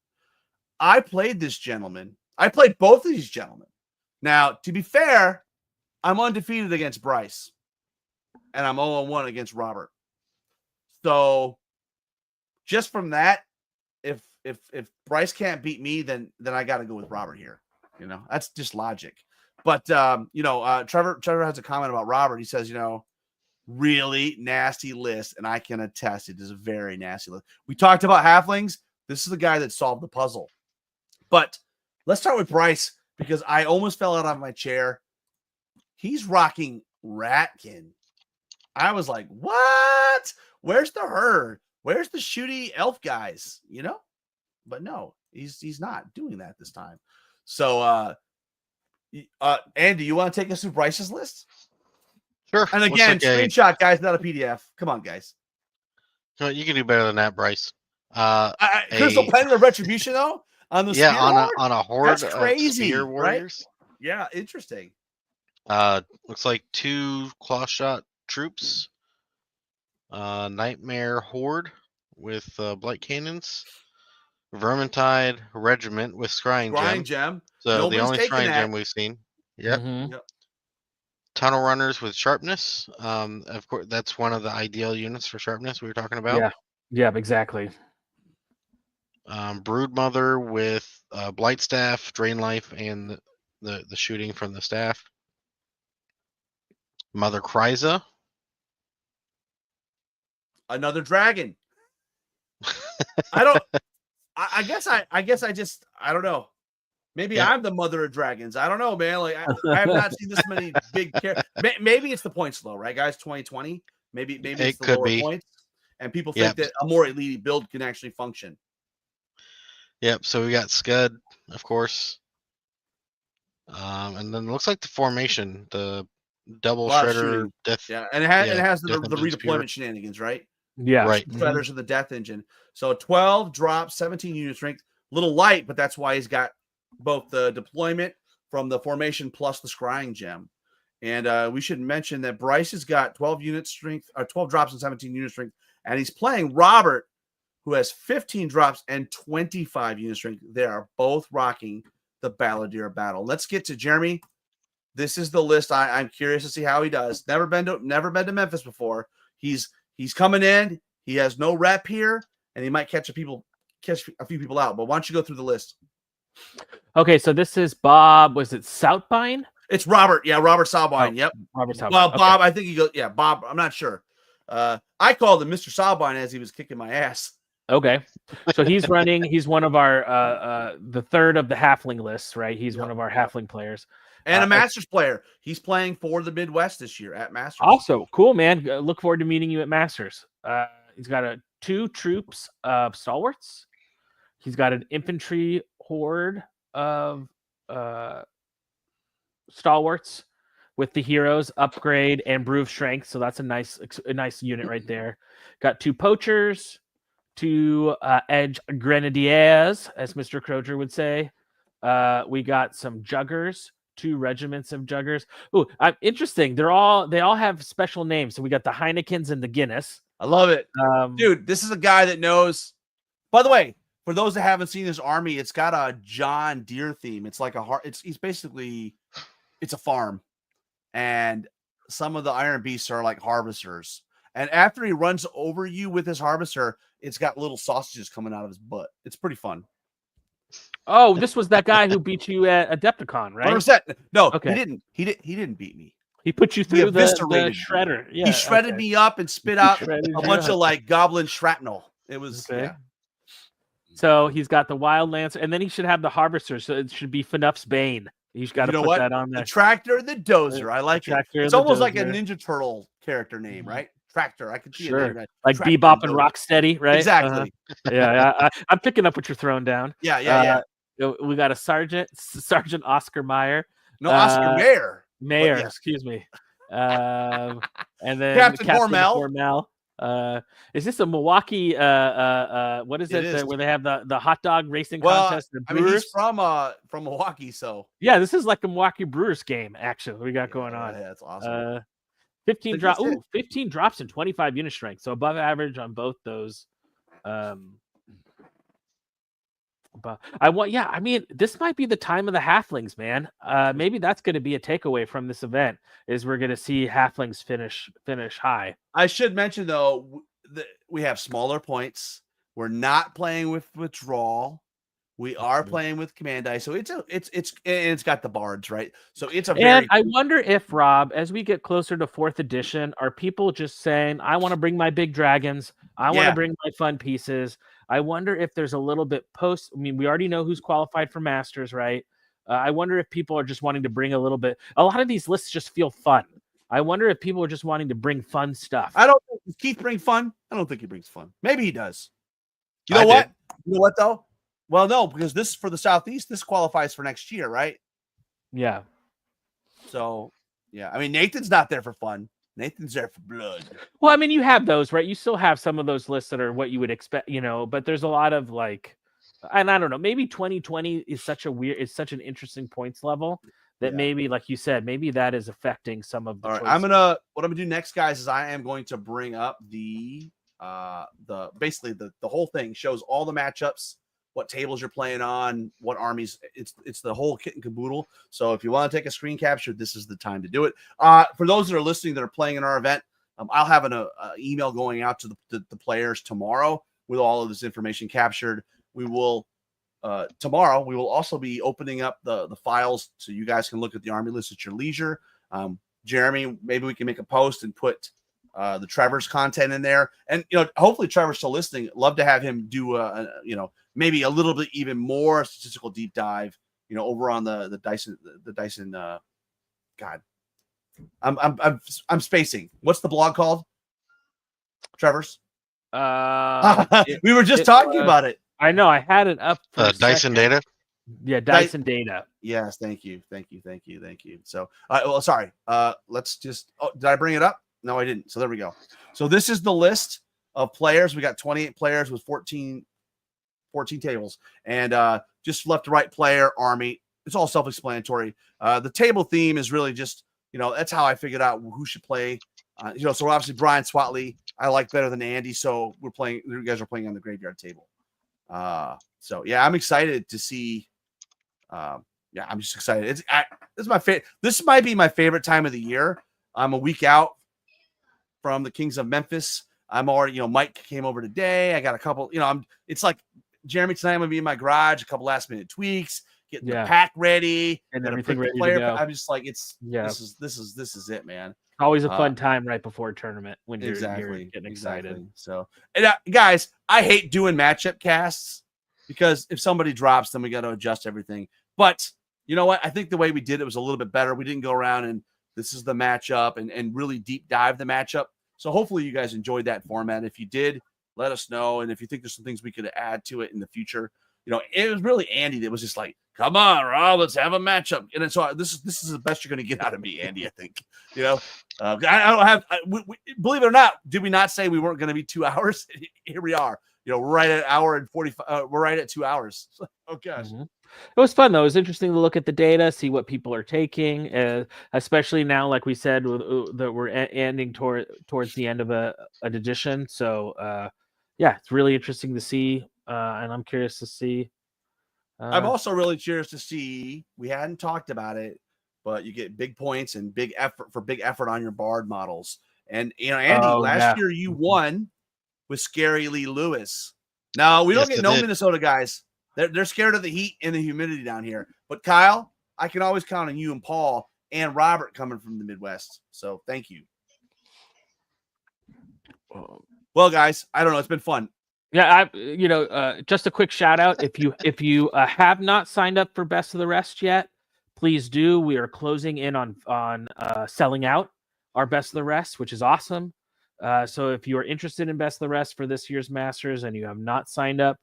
I played this gentleman. I played both of these gentlemen. Now, to be fair, I'm undefeated against Bryce, and I'm 0-1 against Robert. So, just from that, if Bryce can't beat me, then I got to go with Robert here. That's just logic. But Trevor has a comment about Robert. He says, really nasty list, and I can attest it is a very nasty list. We talked about halflings. This is the guy that solved the puzzle. But let's start with Bryce, because I almost fell out of my chair. He's rocking Ratkin. I was like, what? Where's the herd? Where's the shooty elf guys? But no, he's not doing that this time. So, Andy, you want to take us through Bryce's list? Sure. And again, screenshot, guys, not a PDF. Come on, guys. No, you can do better than that, Bryce. Crystal Pendant of Retribution, though, on the spear on a horde. That's crazy, of warriors. Right? Yeah, interesting. Looks like 2 claw shot troops. Nightmare Horde with blight cannons. Vermintide Regiment with Scrying Gem. So Nobody's the only Scrying that. Gem we've seen. Yep. Mm-hmm. Yep. Tunnel Runners with Sharpness. Of course, that's one of the ideal units for Sharpness we were talking about. Yeah, exactly. Broodmother with Blight Staff, Drain Life, and the shooting from the staff. Mother Kryza. Another dragon. I guess I don't know. Maybe I'm the mother of dragons. I don't know, man. Like I have not seen this many big characters. Maybe it's the points low, right, guys? 2020. Maybe it's the lower points, and people think that a more elite build can actually function. Yep. So we got Scud, of course, and then it looks like the formation, the double shredder death. Yeah, and it has the redeployment shenanigans, right? Yeah, right. Shredders and the death engine. So 12 drops, 17 unit strength, little light, but that's why he's got both the deployment from the formation plus the Scrying Gem. And we should mention that Bryce has got 12 unit strength, or 12 drops and 17 unit strength, and he's playing Robert, who has 15 drops and 25 unit strength. They are both rocking the Balladeer battle. Let's get to Jeremy. This is the list. I'm curious to see how he does. Never been to Memphis before. He's coming in. He has no rep here, and he might catch a few people out. But why don't you go through the list? Okay, so this is Bob. Was it Southbine? It's Robert. Yeah, Robert Southbine. Yep. Robert Southbine. Well, Bob, I think he goes. Yeah, Bob. I'm not sure. I called him Mr. Southbine as he was kicking my ass. Okay, so he's running. He's one of our the third of the halfling lists, right? He's one of our halfling players. And a Masters player. He's playing for the Midwest this year at Masters. Also, cool, man. Look forward to meeting you at Masters. He's got 2 troops of stalwarts. He's got an infantry horde of stalwarts with the heroes upgrade and brew of strength. So that's a nice unit right there. Got 2 poachers, 2 edge grenadiers, as Mr. Croger would say. We got some juggers. 2 regiments of juggers. Oh, interesting. They all have special names. So we got the Heinekens and the Guinness. I love it. Dude, this is a guy that knows. By the way, for those that haven't seen his army, it's got a John Deere theme. It's like it's a farm. And some of the Iron Beasts are like harvesters. And after he runs over you with his harvester, it's got little sausages coming out of his butt. It's pretty fun. Oh, this was that guy who beat you at Adepticon, right? 100%. No, okay. He didn't beat me. He put you through the shredder. Yeah, he shredded me up and spit out a bunch of like goblin shrapnel. It was So he's got the Wild Lancer, and then he should have the Harvester. So it should be Fnuff's Bane. He's got to put that on there. The Tractor, the Dozer. I like it. It's almost like a Ninja Turtle character name, right? Tractor. I can see it. Like Tractor Bebop and Rocksteady, right? Exactly. Yeah, I'm picking up what you're throwing down. Yeah. We got a Sergeant Oscar Mayer. No, Oscar Mayer. Mayer, excuse me. And then Captain Hormel. Is this a Milwaukee? What is it? Where they have the hot dog racing contest? I mean, he's from Milwaukee, so yeah, this is like a Milwaukee Brewers game. Actually, we got going on. Yeah, that's awesome. 15 drops and 25 unit strength, so above average on both those. But I mean, this might be the time of the halflings, man. Maybe that's going to be a takeaway from this event is we're going to see halflings finish high. I should mention though that we have smaller points. We're not playing with withdrawal. We are playing with command dice, so it's got the bards, right? So it's a very. And I wonder if, Rob, as we get closer to 4th edition, are people just saying, "I want to bring my big dragons. I want to bring my fun pieces." I wonder if there's a little bit post. I mean, we already know who's qualified for Masters, right? I wonder if people are just wanting to bring a little bit. A lot of these lists just feel fun. I wonder if people are just wanting to bring fun stuff. I don't think. Does Keith bring fun? I don't think he brings fun. Maybe he does. You know what? You know what though? Well, no, because this for the Southeast, this qualifies for next year, right? Yeah. So, yeah. I mean, Nathan's not there for fun. Nathan's there for blood. Well, I mean, you have those, right? You still have some of those lists that are what you would expect, but there's a lot of like, and I don't know, maybe 2020 is such an interesting points level that maybe, like you said, maybe that is affecting some of the. All right, what I'm gonna do next, guys, is I am going to bring up basically the whole thing shows all the matchups, what tables you're playing on, what armies. It's the whole kit and caboodle. So if you want to take a screen capture, this is the time to do it. For those that are listening that are playing in our event, I'll have an email going out to the players tomorrow with all of this information captured. We will tomorrow. We will also be opening up the files so you guys can look at the army list at your leisure. Jeremy, maybe we can make a post and put the Trevor's content in there, and hopefully Trevor's still listening. Love to have him do maybe a little bit even more statistical deep dive, over on the Dyson. God, I'm spacing. What's the blog called? Trevor's. We were just talking about it. I know. I had it up. For Dyson Data. Yeah, Dyson Data. Yes, thank you. So, well, sorry. Let's just. Oh, did I bring it up? No, I didn't. So there we go. So this is the list of players. We got 28 players with 14 tables, and just left to right player, army. It's all self-explanatory. The table theme is really just, that's how I figured out who should play. So obviously Brian Swatley, I like better than Andy. So you guys are playing on the graveyard table. So yeah, I'm excited to see. I'm just excited. This might be my favorite time of the year. I'm a week out from the Kings of Memphis. I'm already, Mike came over today. I got a couple, it's like Jeremy tonight. I'm gonna be in my garage, a couple last minute tweaks, getting the pack ready and everything ready to go. I'm just like, this is it, man. Always a fun time right before a tournament when you're getting excited. Exactly. So, and guys, I hate doing matchup casts because if somebody drops, then we got to adjust everything. But you know what? I think the way we did it was a little bit better. We didn't go around and this is the matchup and really deep dive the matchup. So hopefully you guys enjoyed that format. If you did, let us know. And if you think there's some things we could add to it in the future, it was really Andy that was just like, come on, Rob, let's have a matchup. And then, so this is the best you're going to get out of me, Andy, I think. I don't have, believe it or not, did we not say we weren't going to be 2 hours? Here we are. We're right at an hour and 45. We're right at 2 hours. Oh, gosh. Mm-hmm. It was fun, though. It was interesting to look at the data, see what people are taking, especially now, like we said, that we're ending towards the end of an edition. So, it's really interesting to see, and I'm curious to see. I'm also really curious to see. We hadn't talked about it, but you get big points and big effort on your Bard models. And Andy, last year you won with Scary Lee Lewis. Now we don't get Minnesota guys. They're scared of the heat and the humidity down here. But Kyle, I can always count on you and Paul and Robert coming from the Midwest. So thank you. Well, guys, I don't know. It's been fun. Yeah, just a quick shout out. If you have not signed up for Best of the Rest yet, please do. We are closing in on selling out our Best of the Rest, which is awesome. So if you are interested in Best of the Rest for this year's Masters and you have not signed up,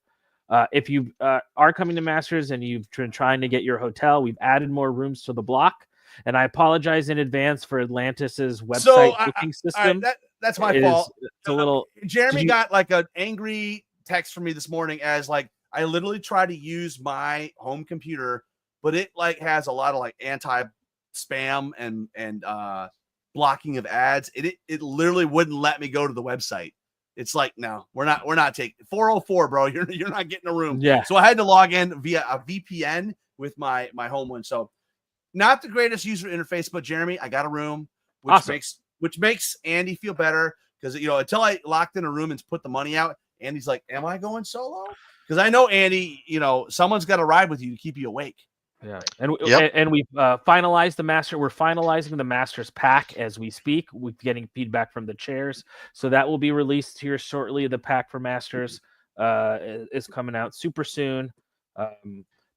if you are coming to Masters and you've been trying to get your hotel, we've added more rooms to the block. And I apologize in advance for Atlantis's website booking system. That's my fault. It's a little. Jeremy got like an angry text from me this morning as like I literally tried to use my home computer, but it like has a lot of like anti-spam and blocking of ads. It literally wouldn't let me go to the website. It's like, no, we're not taking 404, bro. You're not getting a room. Yeah. So I had to log in via a VPN with my home one. So not the greatest user interface, but Jeremy, I got a room, which makes Andy feel better because until I locked in a room and put the money out, Andy's like, "Am I going solo?" Because I know Andy, someone's got to ride with you to keep you awake. Yeah, and we've finalized the master. We're finalizing the Masters pack as we speak. We're getting feedback from the chairs, so that will be released here shortly. The pack for Masters is coming out super soon.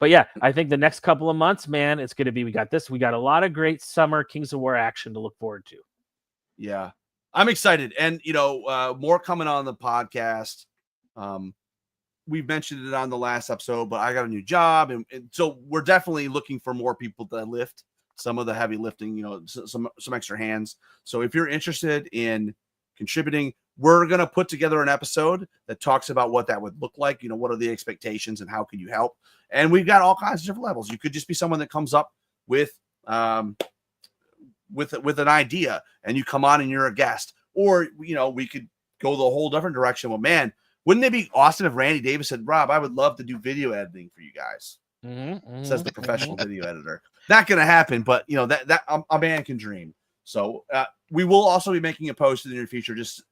But yeah, I think the next couple of months, man, it's going to be. We got a lot of great summer Kings of War action to look forward to. Yeah, I'm excited, and more coming on the podcast. We've mentioned it on the last episode, but I got a new job, and so we're definitely looking for more people to lift some of the heavy lifting, some extra hands. So if you're interested in contributing, we're going to put together an episode that talks about what that would look like. What are the expectations and how can you help? And we've got all kinds of different levels. You could just be someone that comes up with an idea and you come on and you're a guest, or, we could go the whole different direction. Well, man, wouldn't it be awesome if Randy Davis said, "Rob, I would love to do video editing for you guys," says the professional video editor. Not going to happen, but that a man can dream. So we will also be making a post in the near future, just,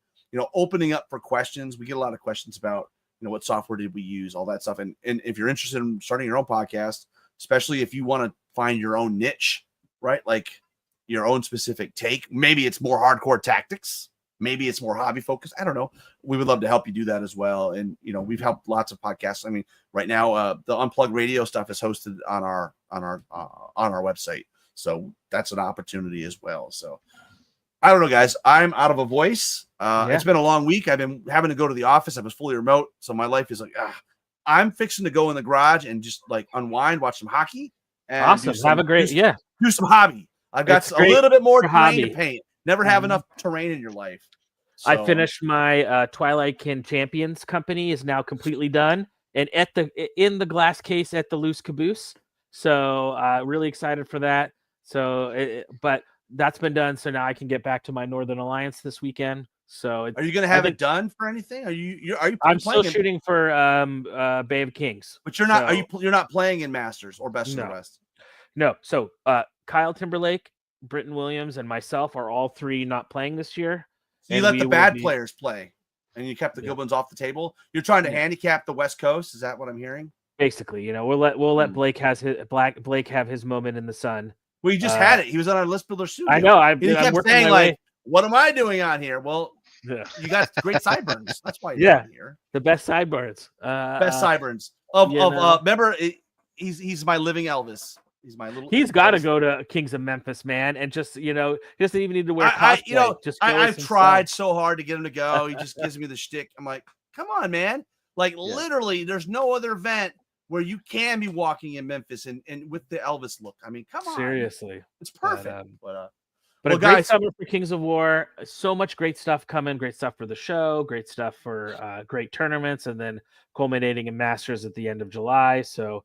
opening up for questions. We get a lot of questions about, what software did we use, all that stuff. And if you're interested in starting your own podcast, especially if you want to find your own niche, right? Like your own specific take, maybe it's more hardcore tactics. Maybe it's more hobby focused. I don't know. We would love to help you do that as well. And, we've helped lots of podcasts. I mean, right now, the Unplugged Radio stuff is hosted on our website. So that's an opportunity as well. So I don't know, guys, I'm out of a voice. It's been a long week. I've been having to go to the office. I was fully remote. So my life is like, I'm fixing to go in the garage and just like unwind, watch some hockey. And awesome. Have a great, do some hobby. I've got a little bit more terrain to paint. Never have enough terrain in your life. So. I finished my Twilight Kin Champions company is now completely done, and in the glass case at the Loose Caboose. So really excited for that. So, but that's been done. So now I can get back to my Northern Alliance this weekend. So are you going to have it done for anything? Are you? I'm still shooting for Bay of Kings, but you're not. You're not playing in Masters or Best of the Rest? No. So Kyle Timberlake, Britton Williams, and myself are all three not playing this year. So you let the bad players play, and you kept the good ones off the table. You're trying to handicap the West Coast. Is that what I'm hearing? Basically, we'll let Blake have his moment in the sun. Well, he just had it. He was on our List Builder Studio. I know. He kept saying like, "What am I doing on here?" Well, you got great sideburns. That's why you're on here. The best sideburns. Best sideburns of remember, he's my living Elvis. He's got to go to Kings of Memphis, man, and just he doesn't even need to wear cosplay. I've tried so hard to get him to go. He just gives me the shtick. I'm like, come on, man! Like literally, there's no other event where you can be walking in Memphis and with the Elvis look. I mean, come on, seriously, it's perfect. But a great summer for Kings of War. So much great stuff coming. Great stuff for the show. Great stuff for great tournaments, and then culminating in Masters at the end of July. So.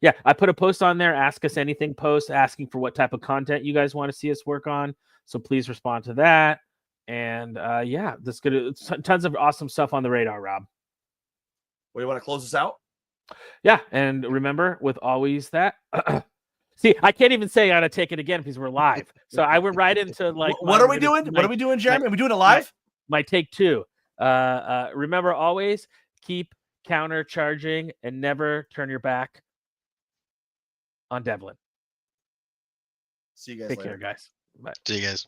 Yeah, I put a post on there, ask us anything post, asking for what type of content you guys want to see us work on. So please respond to that. And this tons of awesome stuff on the radar, Rob. Well, you want to close this out? Yeah, and remember, with always that. See, I can't even say I gotta take it again because we're live. So I went right into like. What are we doing? What are we doing, Jeremy? Are we doing it live? My take two. Remember, always keep counter charging and never turn your back on Devlin. See you guys later. Take care, guys. Bye. See you guys.